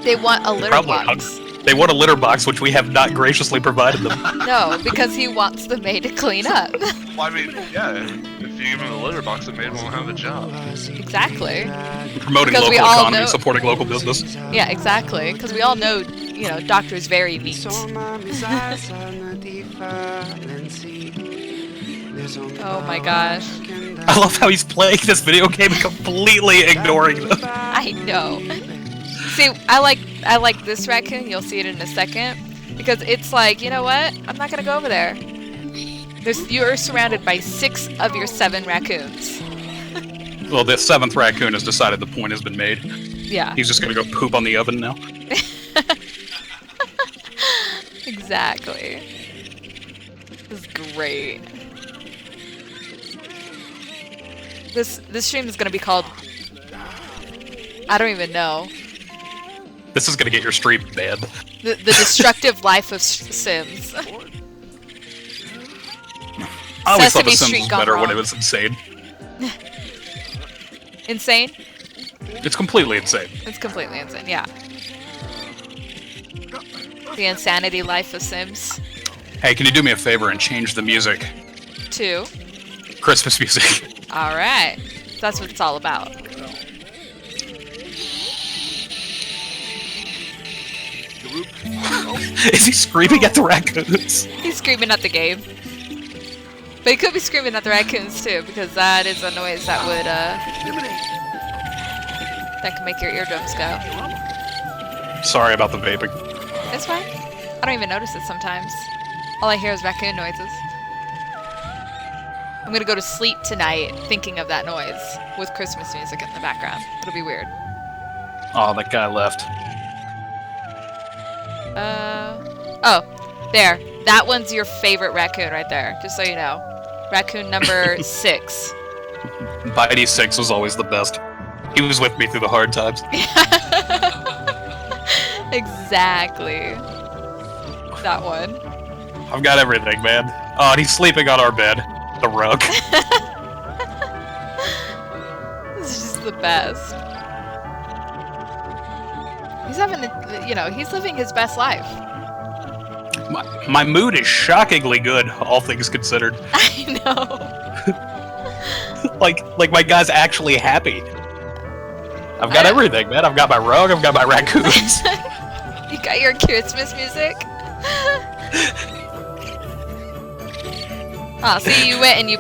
They want a litter Probably box. They want a litter box, which we have not graciously provided them. No, because he wants the maid to clean up. Well, I mean, yeah. If you give them a litter box, the maid won't have a job. Exactly. Promoting Because we local all economy, know- supporting local business. Yeah, exactly. Because we all know, you know, doctors very neat. Oh my gosh. I love how he's playing this video game and completely ignoring them. I know. See, I like this raccoon. You'll see it in a second. Because it's like, you know what? I'm not gonna go over there. You're surrounded by 6 of your 7 raccoons. Well, the 7th raccoon has decided the point has been made. Yeah. He's just gonna go poop on the oven now. Exactly. This is great. This stream is gonna be called, I don't even know. This is gonna get your stream banned. The Destructive Life of Sims. I always thought Sesame The Sims Street was gone better when wrong. it was insane. Insane? It's completely insane. It's completely insane, yeah. The Insanity Life of Sims. Hey, can you do me a favor and change the music? 2. Christmas music. Alright. That's what it's all about. Is he screaming at the raccoons? He's screaming at the game. But he could be screaming at the raccoons too, because that is a noise that would, that can make your eardrums go. Sorry about the vaping. It's fine. I don't even notice it sometimes. All I hear is raccoon noises. I'm gonna go to sleep tonight thinking of that noise with Christmas music in the background. It'll be weird. Oh, that guy left. Oh, there. That one's your favorite raccoon right there, just so you know. Raccoon number 6. Bitey 6 was always the best. He was with me through the hard times. Exactly. That one. I've got everything, man. Oh, and he's sleeping on our bed. The rug. This is just the best. He's having, you know, he's living his best life. My mood is shockingly good, all things considered. I know. like my guy's actually happy. I've got everything, man. I've got my rug, I've got my raccoons. You got your Christmas music? Oh, so you went and you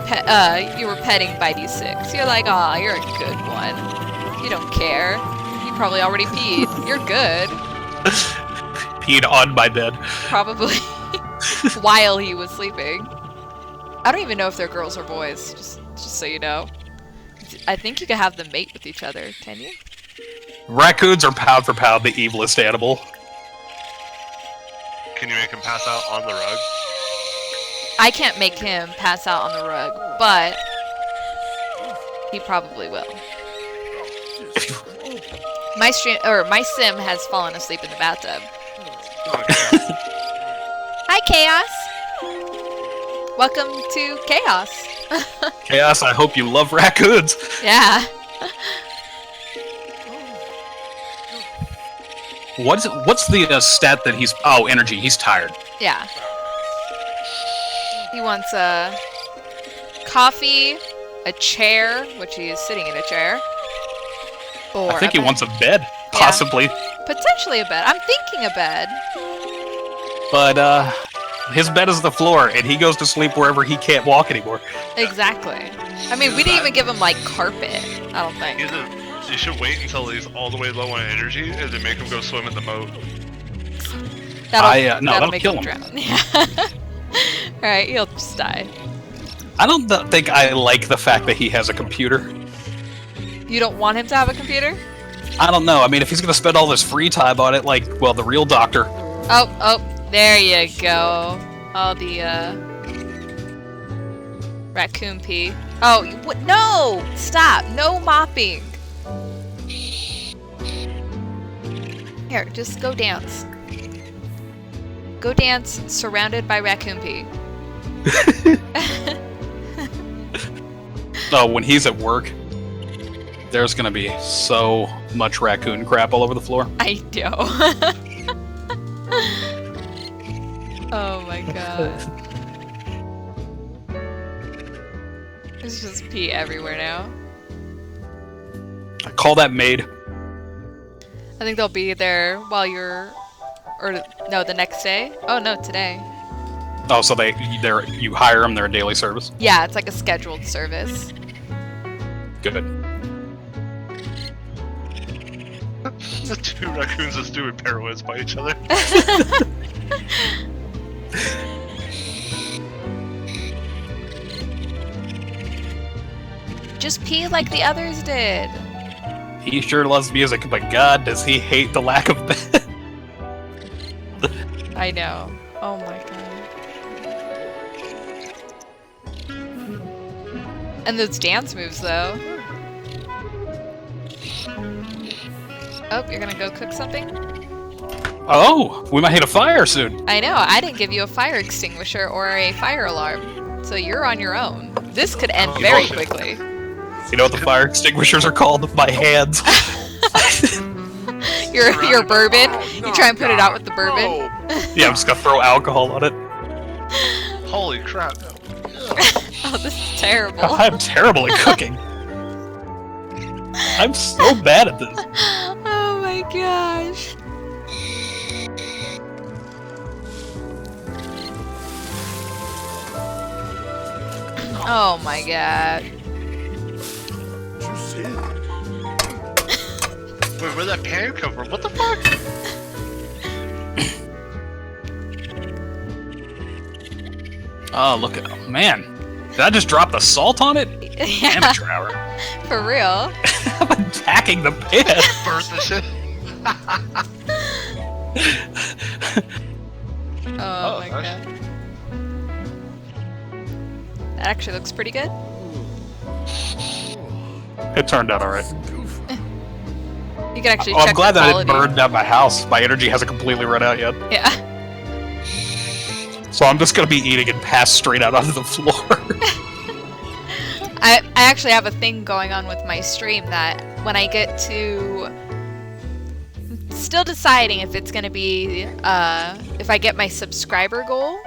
were petting Bitey 6. You're like, aw, you're a good one. You don't care. He probably already peed. You're good. Peed on my bed. Probably. While he was sleeping. I don't even know if they're girls or boys, just so you know. I think you can have them mate with each other, can you? Raccoons are pound for pound the evilest animal. Can you make him pass out on the rug? I can't make him pass out on the rug, but he probably will. My sim has fallen asleep in the bathtub. Okay. Hi, Chaos. Welcome to Chaos. Chaos, I hope you love raccoons. Yeah. What's the stat that he's... Oh, energy. He's tired. Yeah. He wants a coffee, a chair, which he is sitting in a chair. Or I think a he bed. wants a bed, possibly. Potentially a bed. I'm thinking a bed. But, his bed is the floor, and he goes to sleep wherever he can't walk anymore. Exactly. I mean, we didn't even give him, like, carpet. I don't think. You should wait until he's all the way low on energy, and then make him go swim in the moat. That'll make kill him him. drown. Yeah. Alright, he'll just die. I don't think I like the fact that he has a computer. You don't want him to have a computer? I don't know. I mean, if he's gonna spend all this free time on it, like, well, the real doctor. Oh, there you go. All the, raccoon pee. Oh, what? No! Stop! No mopping! Here, just go dance. Go dance surrounded by raccoon pee. Oh, when he's at work, there's gonna be so much raccoon crap all over the floor. I know. Oh my god. There's just pee everywhere now. I call that maid. I think they'll be there while you're... Or, no, the next day? Oh, no, today. Oh, so you hire them, they're a daily service? Yeah, it's like a scheduled service. Good. The two raccoons just doing pirouettes by each other. Just pee like the others did. He sure loves music, but God, does he hate the lack of bed. I know. Oh my god. And those dance moves, though. Oh, you're gonna go cook something? Oh, we might hit a fire soon. I know, I didn't give you a fire extinguisher or a fire alarm. So you're on your own. This could end very quickly. You know what the fire extinguishers are called? My hands. Your bourbon? You try and put it out with the bourbon? Yeah, I'm just gonna throw alcohol on it. Holy crap. Oh, this is terrible. I'm terrible at cooking. I'm so bad at this. Oh my gosh. Oh my god. Wait, where'd that pan come from? What the fuck? Oh, look at... Oh, man. Did I just drop the salt on it? Yeah, Amateur hour. for real. I'm attacking the pan. Burst the shit. Oh my nice. god. That actually looks pretty good. It turned out alright. You can actually Oh, check I'm glad the that I quality. didn't burn down my house. My energy hasn't completely run out yet. Yeah. So I'm just gonna be eating and pass straight out onto the floor. I actually have a thing going on with my stream that when I get to... Still deciding if it's gonna be, if I get my subscriber goal,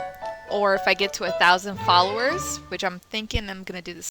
or if I get to 1,000 followers, which I'm thinking I'm gonna do the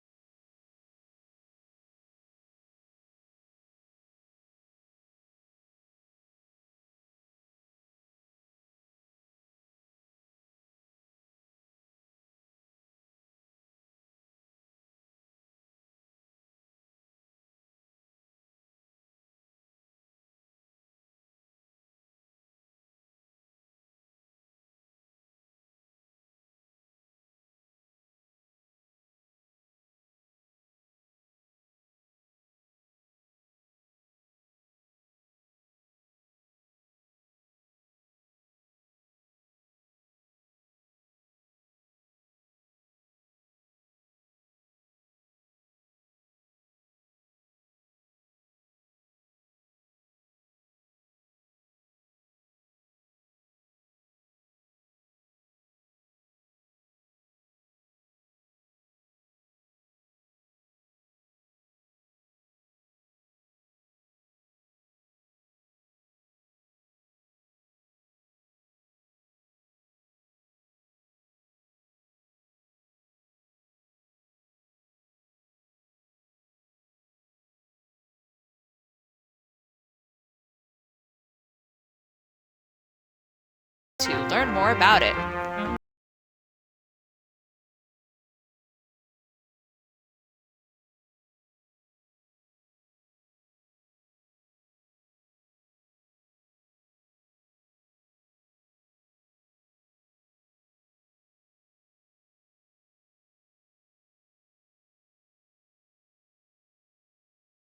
to learn more about it.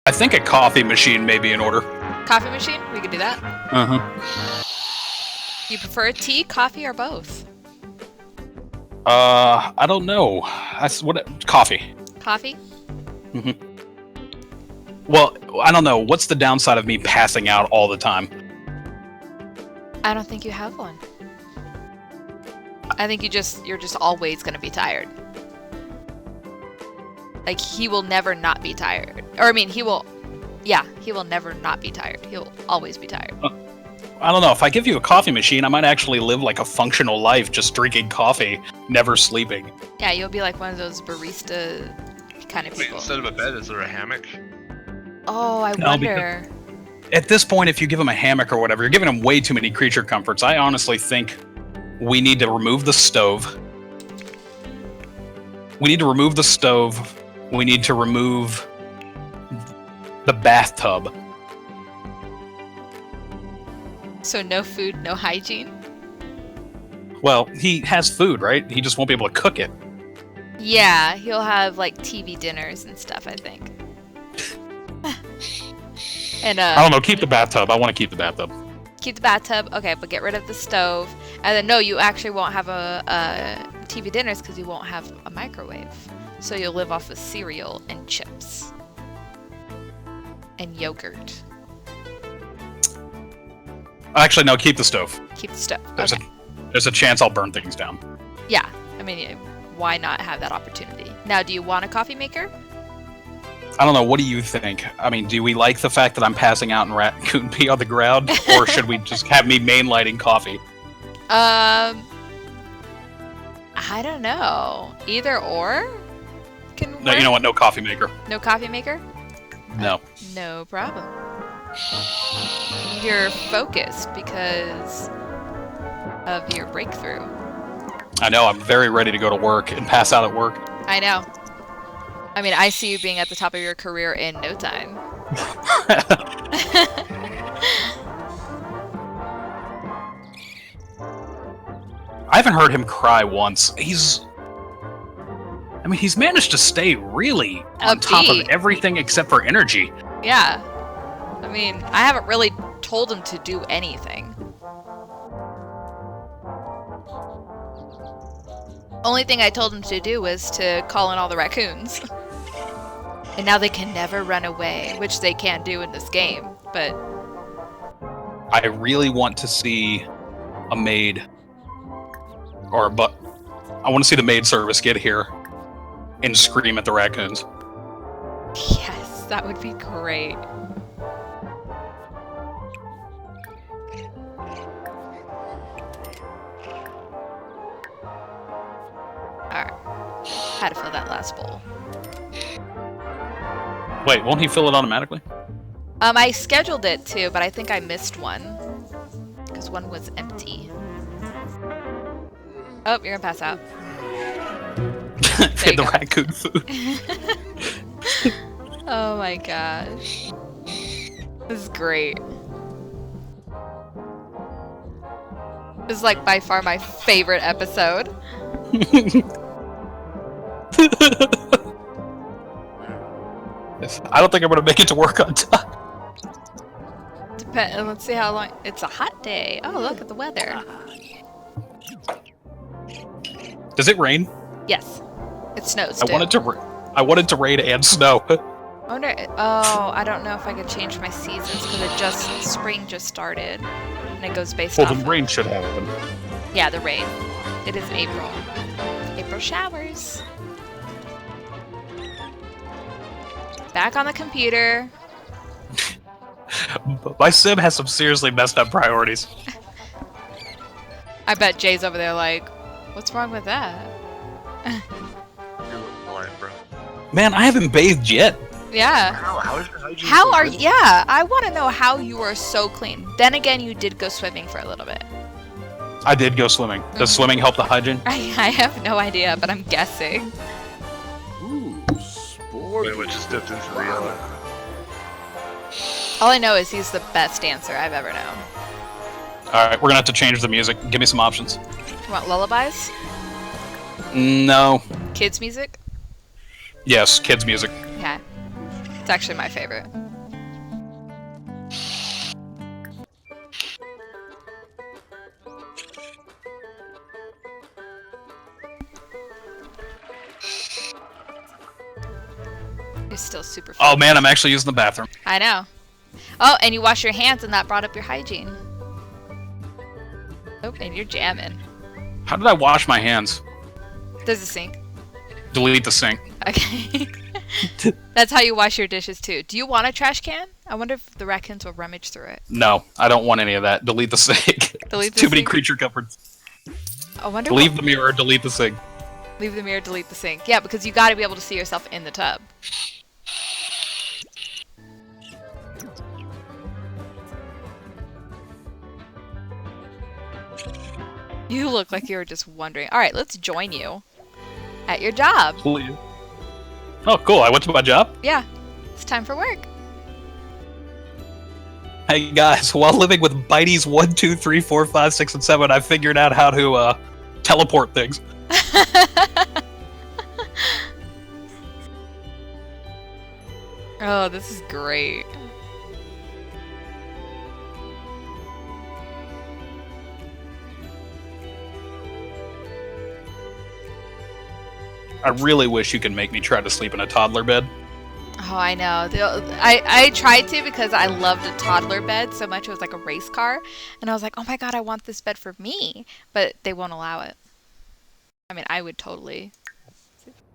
I think a coffee machine may be in order. Coffee machine? We could do that. Uh-huh. You prefer tea, coffee, or both? I don't know. Coffee. Coffee? Well, I don't know. What's the downside of me passing out all the time? I don't think you have one. I think you're just always gonna be tired. Like, he will never not be tired. Or, I mean, he will never not be tired. He'll always be tired. I don't know. If I give you a coffee machine, I might actually live like a functional life, just drinking coffee, never sleeping. Yeah, you'll be like one of those barista kind of Wait, people. instead of a bed, is there a hammock? Oh, I No, wonder. At this point, if you give him a hammock or whatever, you're giving him way too many creature comforts. I honestly think we need to remove the stove. We need to remove the stove. We need to remove the bathtub. So no food, no hygiene? Well, he has food, right? He just won't be able to cook it. Yeah, he'll have like TV dinners and stuff, I think. And I don't know. Keep the bathtub. I want to keep the bathtub. keep the bathtub, okay, but get rid of the stove. And then no, you actually won't have a TV dinners because you won't have a microwave. So you'll live off of cereal and chips. And yogurt. Actually, no. Keep the stove. Keep the stove. There's Okay. there's a chance I'll burn things down. Yeah, I mean, why not have that opportunity? Now, do you want a coffee maker? I don't know. What do you think? I mean, do we like the fact that I'm passing out and Raccoon pee on the ground, or should we just have me mainlighting coffee? I don't know. Either or can work. No, you know what? No coffee maker. No coffee maker? No. No problem. You're focused because of your breakthrough. I know. I'm very ready to go to work and pass out at work. I know. I mean, I see you being at the top of your career in no time. I haven't heard him cry once. He's managed to stay really on top of Upbeat. everything except for energy. Yeah. I mean, I haven't really told him to do anything. Only thing I told him to do was to call in all the raccoons. And now they can never run away, which they can't do in this game, but I really want to see a maid, I want to see the maid service get here and scream at the raccoons. yes, that would be great. Alright. How to fill that last bowl. Wait, won't he fill it automatically? I scheduled it too, but I think I missed one. Because one was empty. Oh, you're gonna pass out. Feed you the go. raccoon food. Oh my gosh. This is great. This is like by far my favorite episode. I don't think I'm gonna make it to work on time. Let's see how long. It's a hot day. Oh, look at the weather. Does it rain? Yes. It snows I too. I wanted to rain and snow. I wonder. Oh, I don't know if I could change my seasons because spring just started, and it goes based Well, off. the rain should happen. Yeah, the rain. It is April. April showers. Back on the computer. My sim has some seriously messed up priorities. I bet Jay's over there like, what's wrong with that? You're blind, bro. Man, I haven't bathed yet. Yeah. How is your hygiene How so are good? yeah, I want to know how you are so clean. Then again, you did go swimming for a little bit. I did go swimming. Does swimming help the hygiene? I have no idea, but I'm guessing. Ooh, sporty. Wait, what just dipped into the yellow? All I know is he's the best dancer I've ever known. Alright, we're gonna have to change the music. Give me some options. You want lullabies? No. Kids music? Yes, kids' music. Yeah. It's actually my favorite. You're still super Oh fit. man, I'm actually using the bathroom. I know. Oh, and you wash your hands and that brought up your hygiene. Oh, and you're jamming. How did I wash my hands? There's a sink. Delete the sink. Okay. That's how you wash your dishes too. Do you want a trash can? I wonder if the raccoons will rummage through it. No, I don't want any of that. Delete the sink. Delete the Too many sink? creature comforts. I wonder. Leave the mirror, delete the sink. Leave the mirror, delete the sink. Yeah, because you got to be able to see yourself in the tub. You look like you were just wondering. All right, let's join you at your job. Please. Oh, cool. I went to my job. Yeah, it's time for work. Hey guys, while living with Bitey's 1, 2, 3, 4, 5, 6, and 7, I figured out how to teleport things. Oh, this is great. I really wish you could make me try to sleep in a toddler bed. Oh, I know. I tried to because I loved a toddler bed so much. It was like a race car. And I was like, oh my god, I want this bed for me. But they won't allow it. I mean, I would totally.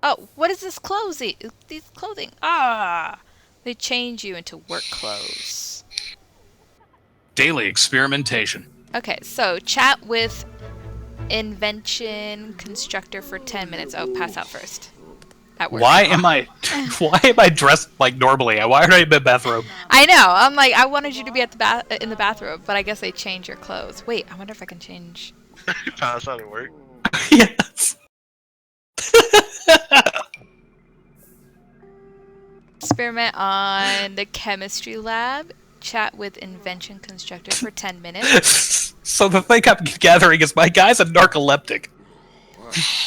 Oh, what is this clothing? These clothing. Ah! They change you into work clothes. Daily experimentation. Okay, so chat with invention constructor for 10 minutes. Oh, pass out first. At work. Why am I dressed like normally? Why aren't I in my bathrobe? I know. I'm like, I wanted you to be at the in the bathrobe, but I guess they change your clothes. Wait, I wonder if I can change. You pass out at work? Yes. Experiment on the chemistry lab. Chat with invention constructor for 10 minutes. So the thing I'm gathering is my guy's a narcoleptic.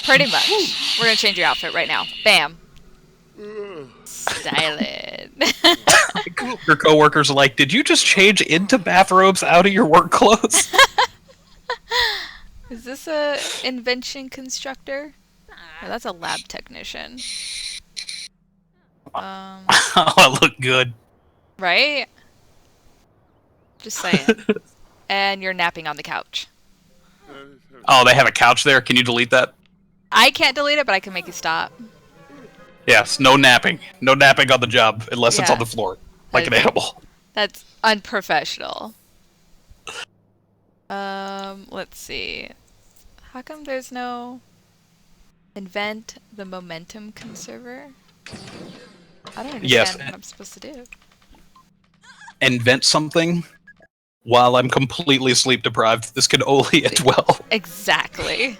Pretty much. We're gonna change your outfit right now. Bam. Style it. Your coworkers are like, did you just change into bathrobes out of your work clothes? Is this a invention constructor? Oh, that's a lab technician. Oh, I look good. Right? Just saying. And you're napping on the couch. Oh, they have a couch there. Can you delete that? I can't delete it, but I can make you stop. Yes, no napping. No napping on the job unless it's Yeah. on the floor. Like an Okay. animal. That's unprofessional. Let's see. How come there's no invent the momentum conserver? I don't understand Yes. what I'm supposed to do. Invent something while I'm completely sleep deprived. This can only end well. Exactly.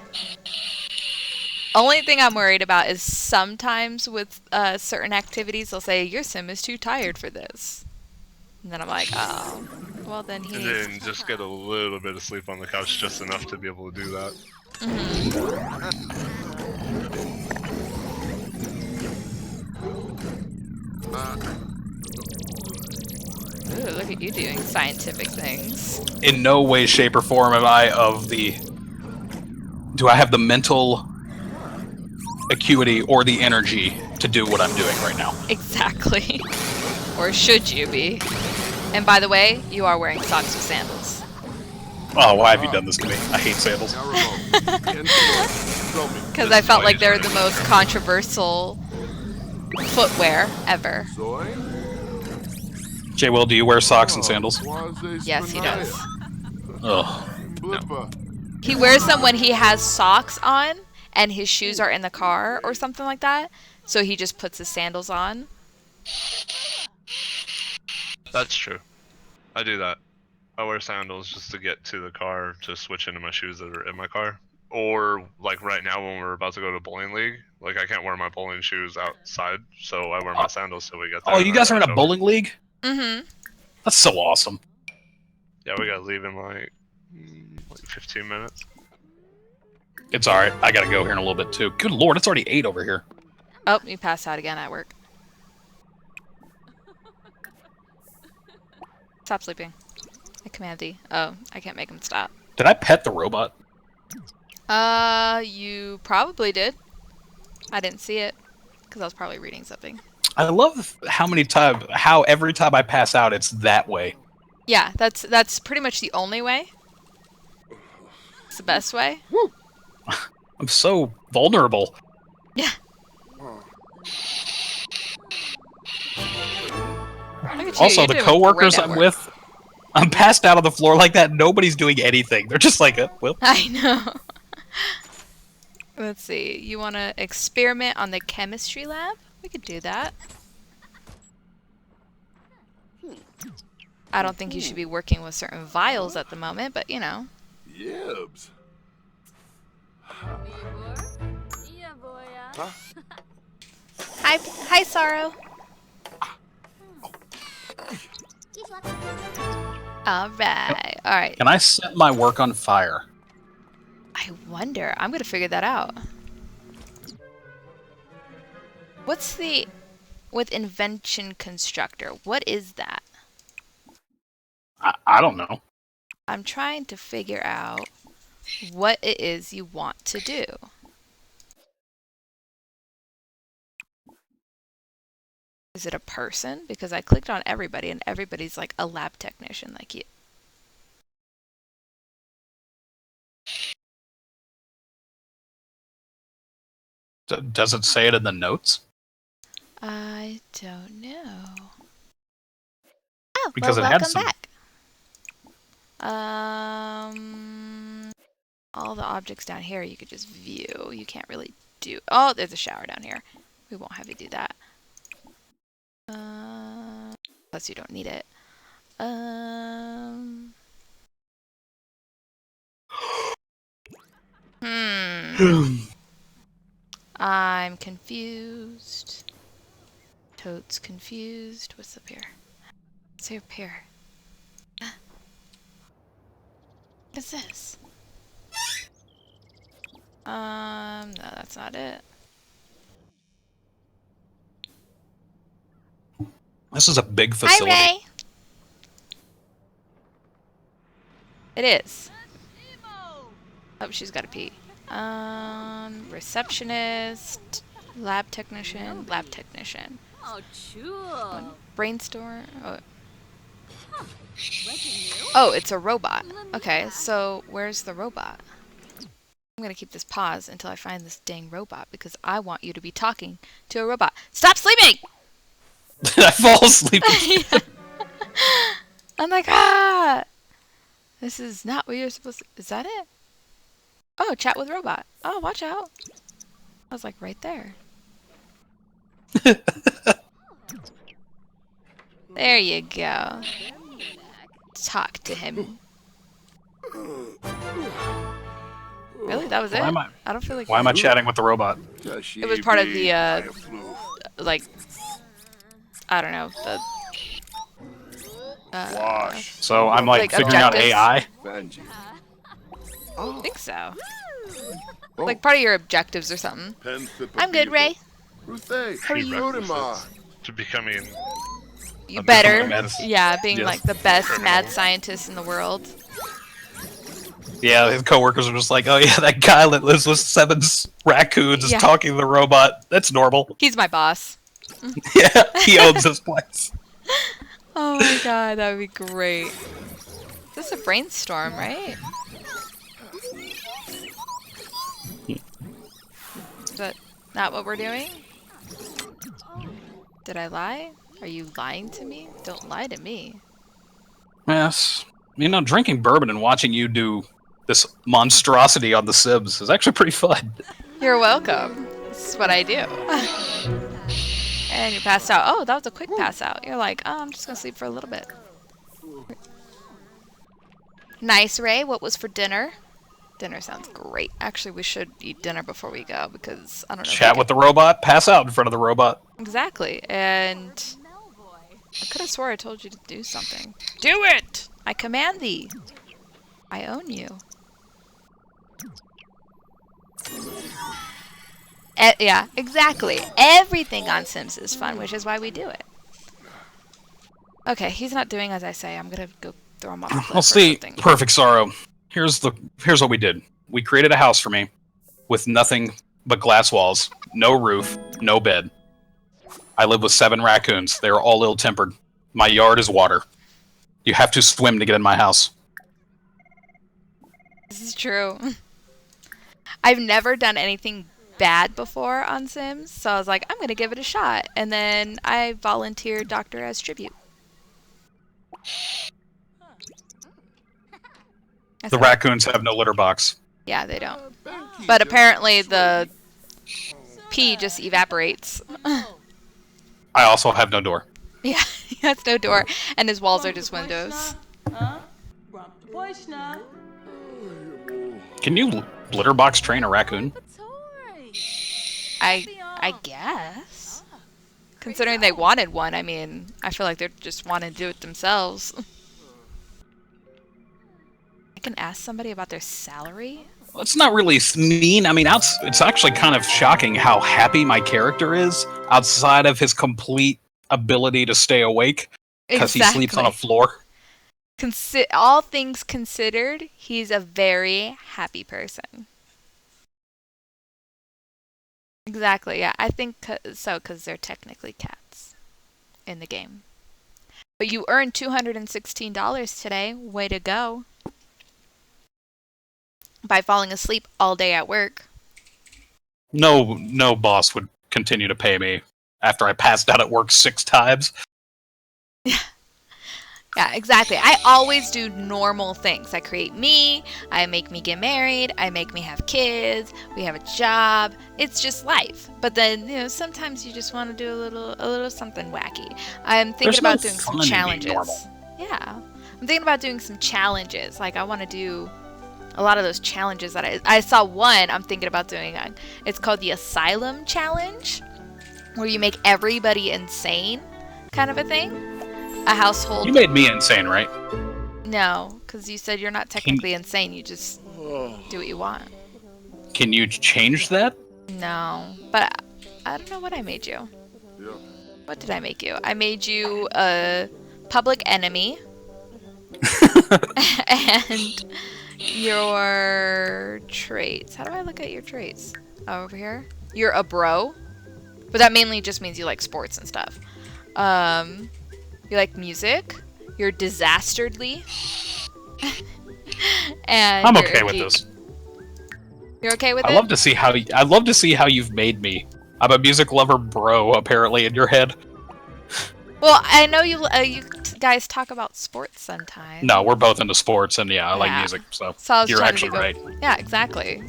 Only thing I'm worried about is sometimes with certain activities they'll say your sim is too tired for this. And then I'm like, oh, well then he And needs then just get a little bit of sleep on the couch, just enough to be able to do that. Ooh, look at you doing scientific things. In no way, shape, or form am I of the... Do I have the mental acuity or the energy to do what I'm doing right now? Exactly. Or should you be? And by the way, you are wearing socks with sandals. Oh, why have you done this to me? I hate sandals. Because I felt like they're the most controversial footwear ever. Jay Will, do you wear socks and sandals? Yes, he does. Ugh. He wears them when he has socks on and his shoes are in the car or something like that. So he just puts his sandals on. That's true. I do that. I wear sandals just to get to the car to switch into my shoes that are in my car. Or like right now when we're about to go to bowling league, like I can't wear my bowling shoes outside, so I wear my sandals till we get there. Oh, and you then I guys are in a switch over. bowling league? Mm-hmm. That's so awesome. Yeah, we gotta leave in like 15 minutes. It's alright. I gotta go here in a little bit too. Good lord, it's already 8 over here. Oh, you passed out again at work. Stop sleeping. I command thee. Oh, I can't make him stop. Did I pet the robot? You probably did. I didn't see it because I was probably reading something. I love how every time I pass out, it's that way. Yeah, that's pretty much the only way. It's the best way. I'm so vulnerable. Yeah. Look at you, Also, you're the doing coworkers great at I'm work. with, I'm passed out on the floor like that. Nobody's doing anything. They're just like, well. I know. Let's see. You want to experiment on the chemistry lab? We could do that. I don't think you should be working with certain vials at the moment, but you know. Yibs. Yeah, boy. Hi, Sorrow. All right. Can I set my work on fire? I wonder. I'm gonna figure that out. What's the with invention constructor? What is that? I don't know. I'm trying to figure out what it is you want to do. Is it a person? Because I clicked on everybody and everybody's like a lab technician like you. Does it say it in the notes? I don't know. Oh, Because well, it had welcome some- back. All the objects down here you could just view. You can't really do. Oh, there's a shower down here. We won't have you do that. Plus you don't need it. I'm confused. Toad's confused. What's up here? What's up here? What is this? No, that's not it. This is a big facility. Hi, Ray. It is. Oh, she's got to pee. Receptionist, lab technician. Oh, cool. Brainstorm. Oh, it's a robot. Okay, so where's the robot? I'm gonna keep this pause until I find this dang robot because I want you to be talking to a robot. Stop sleeping! I fall asleep. I'm like, ah! This is not what you're supposed to... Is that it? Oh, chat with robot. Oh, watch out. I was like right there. There you go. Talk to him. Really? That was it? I don't feel like... Why am I chatting with the robot? It was part of the, like... I don't know, the... So I'm like figuring out objectives. AI? I think so. Like part of your objectives or something. I'm good, Ray. How are you? To becoming You better. mad- Yeah, being Yes. like the best mad scientist in the world. Yeah, his coworkers are just like, oh yeah, that guy that lives with 7 raccoons is Yeah. talking to the robot. That's normal. He's my boss. Yeah, he owns this place. Oh my god, that would be great. This is a brainstorm, right? Is that not what we're doing? Did I lie? Are you lying to me? Don't lie to me. Yes. You know, drinking bourbon and watching you do this monstrosity on The Sims is actually pretty fun. You're welcome. This is what I do. And you passed out. Oh, that was a quick pass out. You're like, oh, I'm just gonna sleep for a little bit. Nice, Ray. What was for dinner? Dinner sounds great. Actually, we should eat dinner before we go because I don't know. if we Chat with the robot. Pass out in front of the robot. Exactly. And I could have swore I told you to do something. Do it! I command thee. I own you. Yeah, exactly. Everything on Sims is fun, which is why we do it. Okay, he's not doing as I say. I'm gonna go throw him off the cliff Well, or see, something. perfect sorrow. Here's what we did. We created a house for me with nothing but glass walls, no roof, no bed. I live with 7 raccoons. They are all ill-tempered. My yard is water. You have to swim to get in my house. This is true. I've never done anything bad before on Sims, so I was like, I'm gonna give it a shot. And then I volunteered Doctor as tribute. The raccoons have no litter box. Yeah, they don't. But apparently the pee just evaporates. I also have no door. Yeah, he has no door, and his walls are just windows. Can you litter box train a raccoon? I guess. Considering they wanted one, I mean, I feel like they just want to do it themselves. I can ask somebody about their salary? Well, it's not really mean. I mean, it's actually kind of shocking how happy my character is outside of his complete ability to stay awake because he sleeps on a floor. All things considered, he's a very happy person. Exactly, yeah. I think so, because they're technically cats in the game. But you earned $216 today. Way to go. By falling asleep all day at work. No boss would continue to pay me after I passed out at work 6 times. Yeah, exactly. I always do normal things. I create me, I make me get married, I make me have kids, we have a job. It's just life. But then, sometimes you just want to do a little something wacky. I'm thinking about doing some challenges. Yeah. I'm thinking about doing some challenges. Like I want to do a lot of those challenges that I saw one I'm thinking about doing. It's called the Asylum Challenge, where you make everybody insane kind of a thing. A household. You made me insane, right? No, because you said you're not technically insane. You just do what you want. Can you change that? No, but I don't know what I made you. Yeah. What did I make you? I made you a public enemy. And your traits. How do I look at your traits? Over here. You're a bro. But that mainly just means you like sports and stuff. You like music. You're disastardly. And I'm okay with this. You're okay with it? I love to see how you've made me. I'm a music lover bro, apparently, in your head. Well, I know you guys talk about sports sometimes. No, we're both into sports, and I like music, so you're actually right. Yeah, exactly.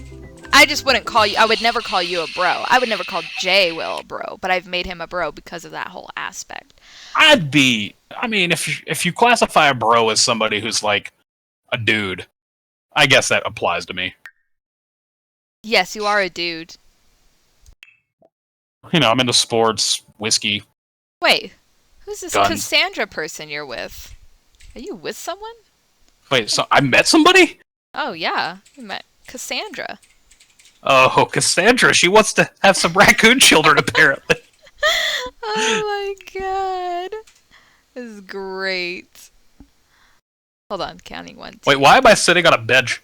I just wouldn't call you. I would never call you a bro. I would never call Jay Will a bro, but I've made him a bro because of that whole aspect. I mean, if you classify a bro as somebody who's like a dude, I guess that applies to me. Yes, you are a dude. I'm into sports, whiskey. Wait, who's this guns. Cassandra person you're with? Are you with someone? Wait, so I met somebody? Oh, yeah. You met Cassandra. Oh, Cassandra, she wants to have some raccoon children, apparently. Oh my god. This is great. Hold on, counting 1, 2. Wait, why am I sitting on a bench?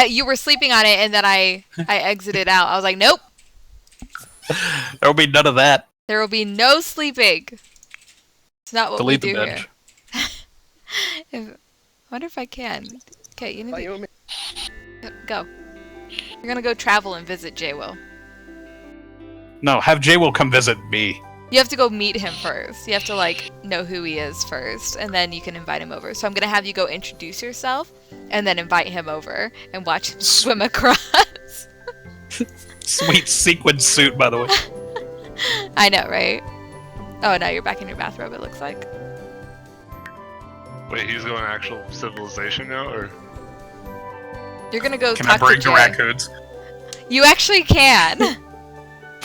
You were sleeping on it, and then I exited out. I was like, nope. There will be none of that. There will be no sleeping. It's not what Delete we do the bench. here. I wonder if I can. Okay, you need to... Go. You're gonna go travel and visit J-Will. No, have J-Will come visit me. You have to go meet him first. You have to, know who he is first, and then you can invite him over. So I'm gonna have you go introduce yourself, and then invite him over, and watch him swim across. Sweet sequin suit, by the way. I know, right? Oh, now you're back in your bathrobe, it looks like. Wait, he's going actual civilization now, or? You're gonna go Can I talk to bring the Jay. raccoons? You actually can.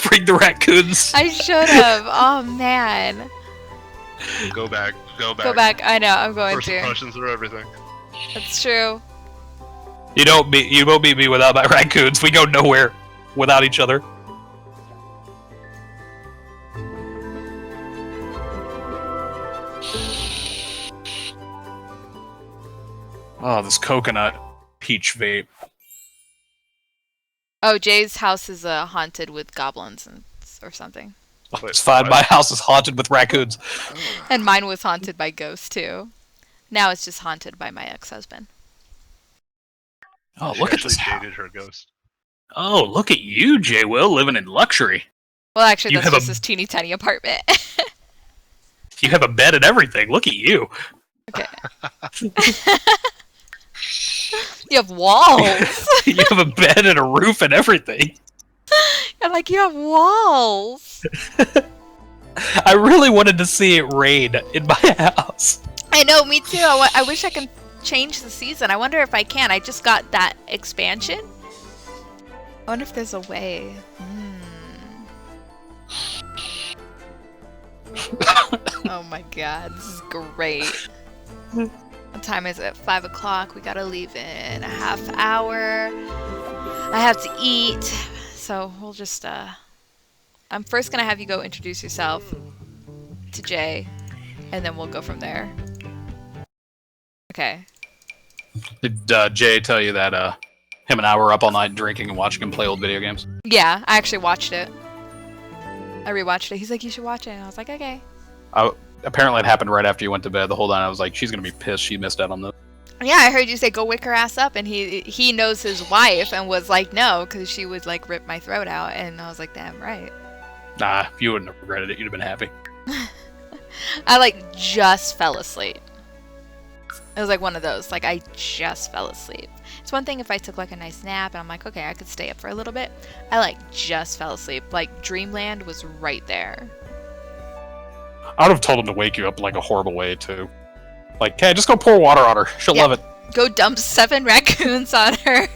Bring the raccoons. I should have. Oh man. Go back. Go back. Go back. I know. I'm going First to. impressions are everything. That's true. You won't beat me without my raccoons. We go nowhere without each other. Oh, this coconut peach vape. Oh, Jay's house is haunted with goblins or something. Wait, It's fine. what? My house is haunted with raccoons. And mine was haunted by ghosts too. Now it's just haunted by my ex-husband. Oh, She look at actually this house. dated her ghost. Oh, look at you, Jay Will, living in luxury. Well, actually, You that's have just a- this teeny tiny apartment. You have a bed and everything. Look at you. Okay. You have walls. You have a bed and a roof and everything. I'm like, you have walls. I really wanted to see it rain in my house. I know, me too. I wish I could change the season. I wonder if I can. I just got that expansion. I wonder if there's a way. Oh my god, this is great. What time is it? 5 o'clock. We gotta leave in a half hour. I have to eat. So we'll just, I'm first gonna have you go introduce yourself to Jay, and then we'll go from there. Okay. Did Jay tell you that him and I were up all night drinking and watching him play old video games? Yeah, I actually watched it. I rewatched it. He's like, you should watch it. And I was like, okay. Apparently it happened right after you went to bed. The whole time I was like, she's gonna be pissed she missed out on this. Yeah, I heard you say go wake her ass up, and he knows his wife and was like, no, because she would like rip my throat out, and I was like, damn right. Nah, you wouldn't have regretted it. You'd have been happy. I like just fell asleep. It was like one of those, like I just fell asleep. It's one thing if I took like a nice nap and I'm like, okay, I could stay up for a little bit. I like just fell asleep. Like Dreamland was right there. I would have told him to wake you up like a horrible way too. Like, hey, just go pour water on her. She'll Yeah. love it. Go dump 7 raccoons on her.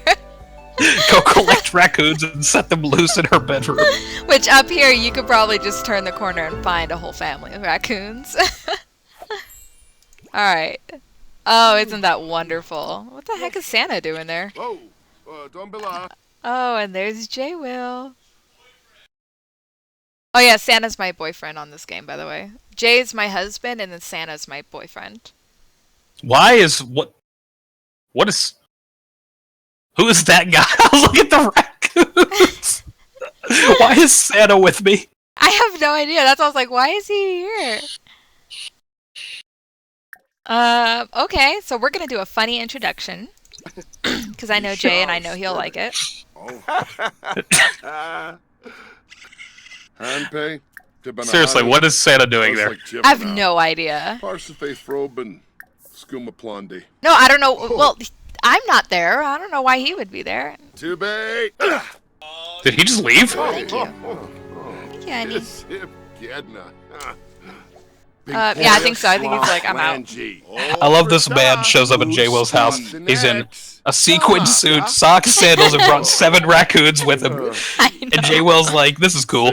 Go collect raccoons and set them loose in her bedroom. Which up here, you could probably just turn the corner and find a whole family of raccoons. Alright. Oh, isn't that wonderful? What the heck is Santa doing there? Oh, don't be loud. Oh, and there's J Will. Oh yeah, Santa's my boyfriend on this game, by the way. Jay is my husband, and then Santa's my boyfriend. Why is what is who is that guy? Look at the raccoons. Why is Santa with me? I have no idea. That's why I was like, why is he here? Okay, so we're gonna do a funny introduction. Because I know Jay and I know he'll like it. Handpay? Seriously, what is Santa doing there? I have no idea. Parsiface Frobe and Skooma Plondi. No, I don't know. Well, I'm not there. I don't know why he would be there. Too bad. Did he just leave? Thank you. Yeah, I need... Yes, hip Gedna. yeah, I think so. I think he's like, I'm out. I love this man shows up at J Will's house. He's in a sequin suit, socks, sandals, and brought 7 raccoons with him. I know. And J Will's like, this is cool.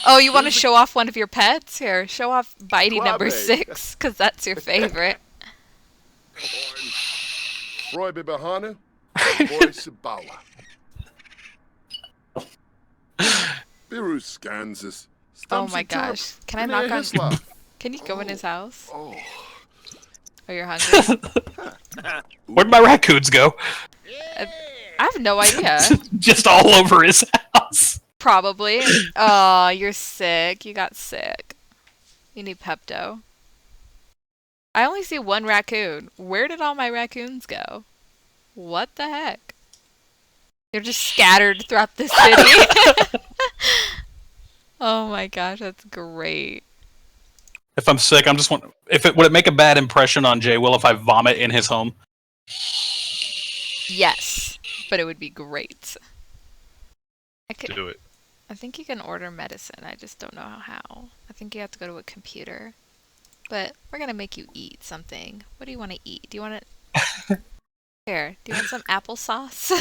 Oh, you want to show off one of your pets? Here, show off Bitey number 6, because that's your favorite. Roy Bibahana, Boy Sabawa. Biru Scansas. Oh my gosh. Can I knock on... Can you go in his house? Oh. Oh, you're hungry? Where'd my raccoons go? I have no idea. Just all over his house. Probably. Oh, you're sick. You got sick. You need Pepto. I only see 1 raccoon. Where did all my raccoons go? What the heck? They're just scattered throughout the city. Oh my gosh, that's great. If I'm sick, I'm just want. Would it make a bad impression on Jay Will if I vomit in his home? Yes, but it would be great. Do it. I think you can order medicine. I just don't know how. I think you have to go to a computer. but we're gonna make you eat something. What do you want to eat? Do you want to? Here, do you want some applesauce?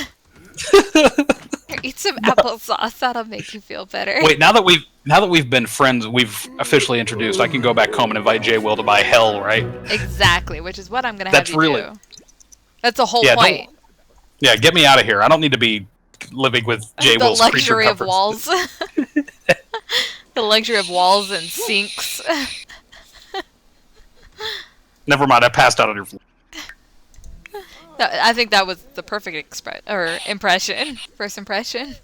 Here, eat some applesauce. That'll make you feel better. Wait, now that we've been friends, we've officially introduced. I can go back home and invite J Will to buy hell, right? Exactly, which is what I'm gonna have That's you really do. That's the whole yeah. point. Yeah, get me out of here. I don't need to be living with J The Will's creature luxury of comforts. walls. The luxury of walls and sinks. Never mind, I passed out on your floor. I think that was the perfect impression. First impression.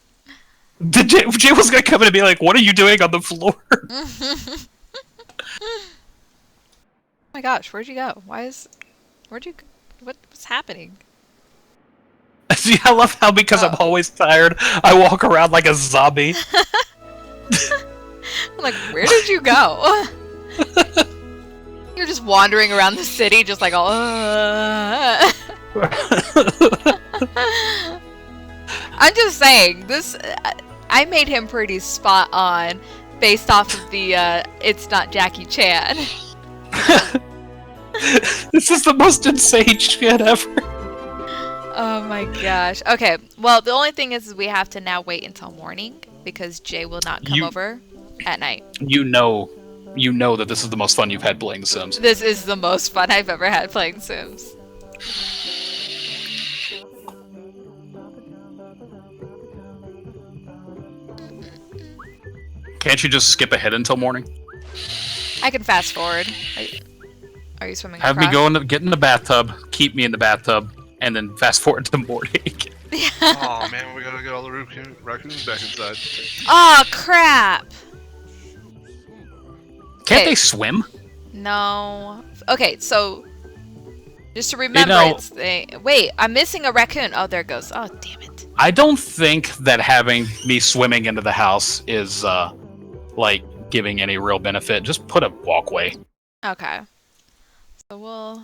Jay was gonna come in and be like, "What are you doing on the floor?" Oh my gosh, where'd you go? What's happening? See, I love how because I'm always tired, I walk around like a zombie. I'm like, where did you go? You're just wandering around the city, just like, I'm just saying, I made him pretty spot on based off of the, it's not Jackie Chan. This is the most insane shit ever. Oh my gosh. Okay, well, the only thing is we have to now wait until morning because Jay will not come over at night. You know that this is the most fun you've had playing The Sims. This is the most fun I've ever had playing Sims. Can't you just skip ahead until morning? I can fast forward. Are you swimming Have across? me get in the bathtub, keep me in the bathtub, and then fast forward to morning. Oh man, we gotta get all the raccoons back inside. Oh crap! Can't Okay. they swim? No. Okay, so just to remember, wait, I'm missing a raccoon. Oh, there it goes. Oh, damn it. I don't think that having me swimming into the house is like giving any real benefit. Just put a walkway. Okay. So we'll.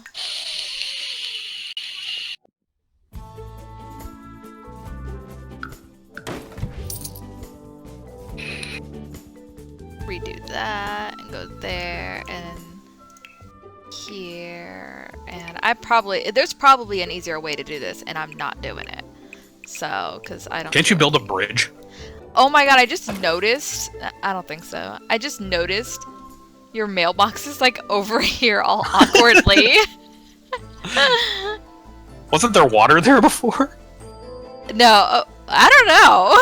Redo that and go there and here, and there's probably an easier way to do this, and I'm not doing it. So, because I don't. Can't you build a bridge? Oh my god! I just noticed. I don't think so. I just noticed your mailbox is like over here, all awkwardly. Wasn't there water there before? No, I don't know.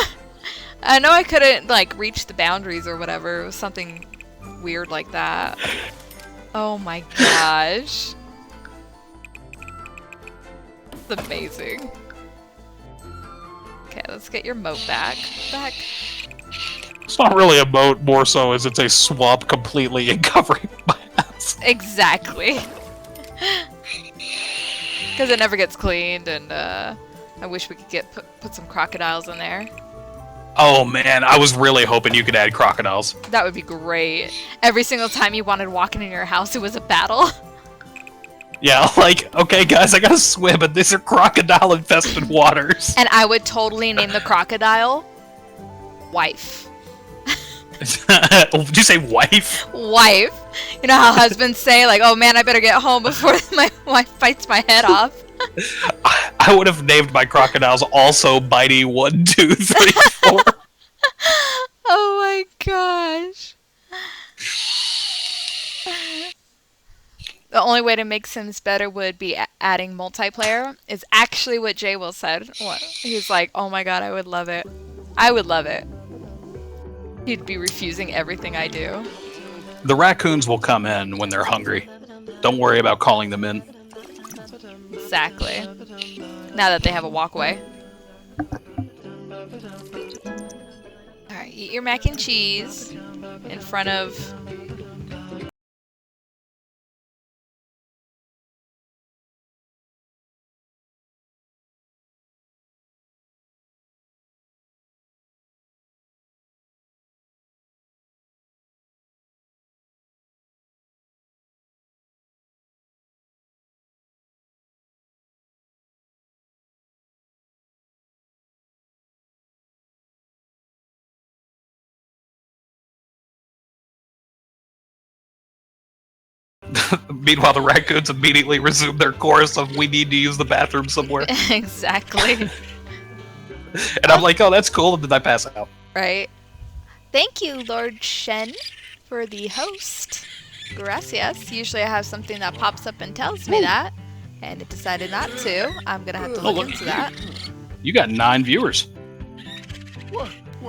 I know I couldn't like reach the boundaries or whatever. It was something weird like that. Oh my gosh. That's amazing. Okay, let's get your moat back. It's not really a moat, more so as it's a swamp completely and covering my house. Exactly. Because it never gets cleaned, and I wish we could put some crocodiles in there. Oh man, I was really hoping you could add crocodiles. That would be great. Every single time you wanted walking in your house, it was a battle. Yeah, like, okay guys, I gotta swim, and these are crocodile-infested waters. And I would totally name the crocodile Wife. Did you say wife? Wife. You know how husbands say, like, oh man, I better get home before my wife bites my head off. I would have named my crocodiles also Bitey 1, 2, 3, 4. Oh my gosh. The only way to make Sims better would be adding multiplayer. Is actually what Jay Will said. He's like, oh my god, I would love it. I would love it. He'd be refusing everything I do. The raccoons will come in when they're hungry. Don't worry about calling them in. Exactly. Now that they have a walkway. Alright, eat your mac and cheese in front of Meanwhile, the raccoons immediately resume their course of we need to use the bathroom somewhere. Exactly. And I'm like, oh, that's cool. And then I pass out. Right. Thank you, Lord Shen, for the host. Gracias. Usually I have something that pops up and tells me that, and it decided not to. I'm gonna have to Oh, look look. into that. You got 9 viewers.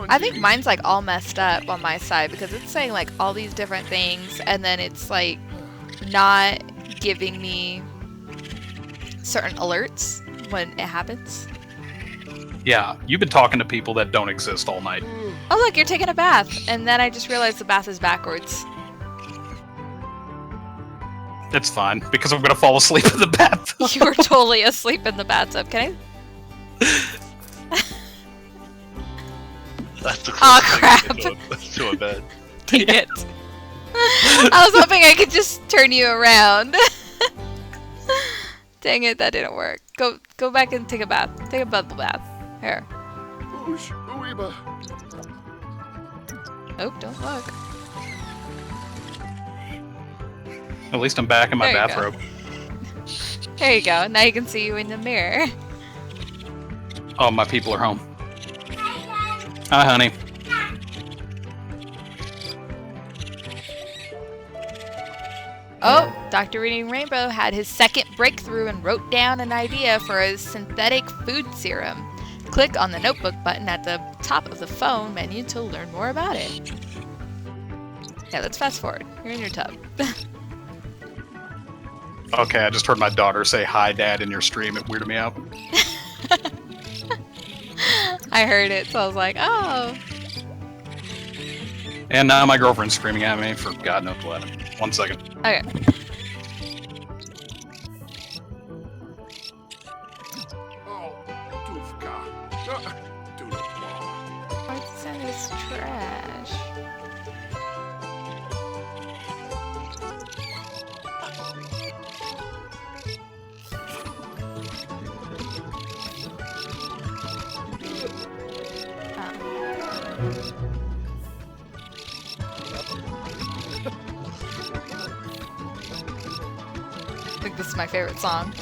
I think mine's like all messed up on my side because it's saying like all these different things, and then it's like not giving me certain alerts when it happens. Yeah, you've been talking to people that don't exist all night. Oh look, you're taking a bath, and then I just realized the bath is backwards. It's fine, because I'm going to fall asleep in the bathtub. You were totally asleep in the bathtub. Can That's the Aw, closest thing crap. to a bed. I dang it? I was hoping I could just turn you around. Dang it, that didn't work. Go back and take a bath. Take a bubble bath. Here. Whoosh, ooeba. Oh, don't look. At least I'm back in my There you go. bathrobe. There you go. Now you can see you in the mirror. Oh, my people are home. Hi, honey. Oh, Dr. Reading Rainbow had his second breakthrough and wrote down an idea for a synthetic food serum. Click on the notebook button at the top of the phone menu to learn more about it. Yeah, let's fast forward. You're in your tub. Okay, I just heard my daughter say hi, Dad, in your stream. It weirded me out. I heard it, so I was like, oh. And now my girlfriend's screaming at me for God knows what. 1 second. Okay. Oh, Dufka. What's in this trash? I think this is my favorite song.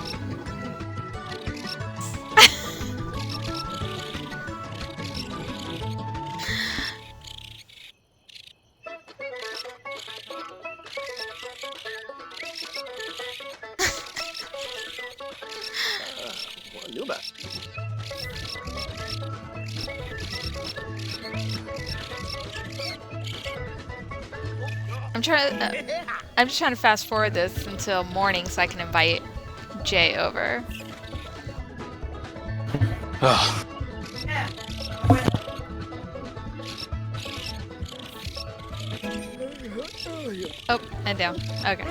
I'm just trying to fast forward this until morning so I can invite Jay over. Ugh. Oh, and down. Okay.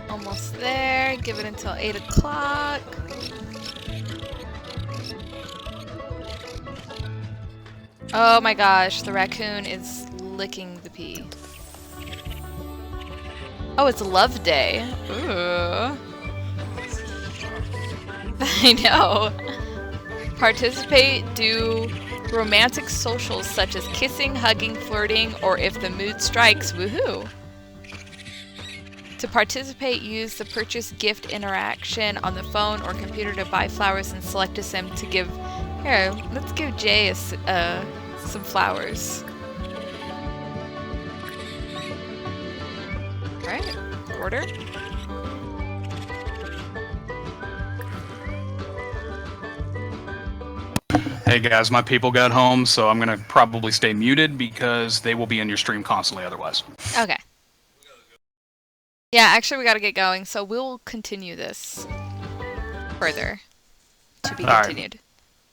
Almost there. Give it until 8 o'clock. Oh my gosh, the raccoon is licking the pee. Oh, it's Love Day. Ooh. I know. Participate, do romantic socials such as kissing, hugging, flirting, or if the mood strikes, woohoo. To participate, use the purchase gift interaction on the phone or computer to buy flowers and select a sim to give. Here, let's give Jay some flowers. Right? Order? Hey guys, my people got home, so I'm gonna probably stay muted because they will be in your stream constantly otherwise. Okay. Yeah, actually we gotta get going, so we'll continue this further. To be All right. continued.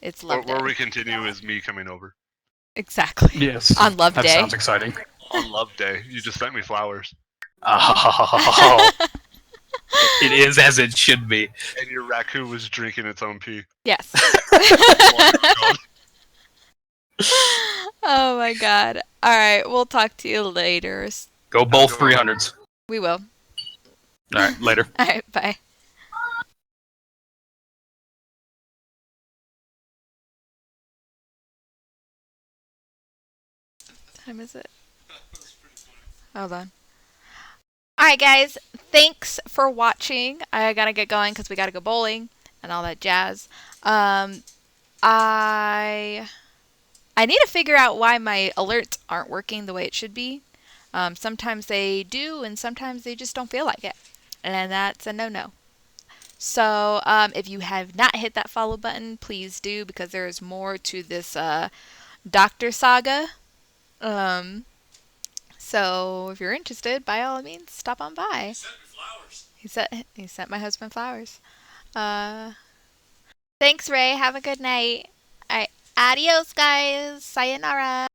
It's Love Day. Where we continue is me coming over. Exactly. Yes. On Love That Day. sounds exciting. On Love Day. You just sent me flowers. Oh, it is as it should be. And your raccoon was drinking its own pee. Yes. Oh my god. Alright, we'll talk to you later. Go both 300s. We will. Alright, later. Alright, bye. Did I miss it? That was pretty funny. Hold on. Alright, guys. Thanks for watching. I gotta get going because we gotta go bowling and all that jazz. I need to figure out why my alerts aren't working the way it should be. Sometimes they do, and sometimes they just don't feel like it. And that's a no-no. So if you have not hit that follow button, please do, because there is more to this Doctor Saga. So if you're interested, by all means, stop on by. He sent me flowers. He sent my husband flowers. Thanks, Ray. Have a good night. All right. Adios, guys. Sayonara.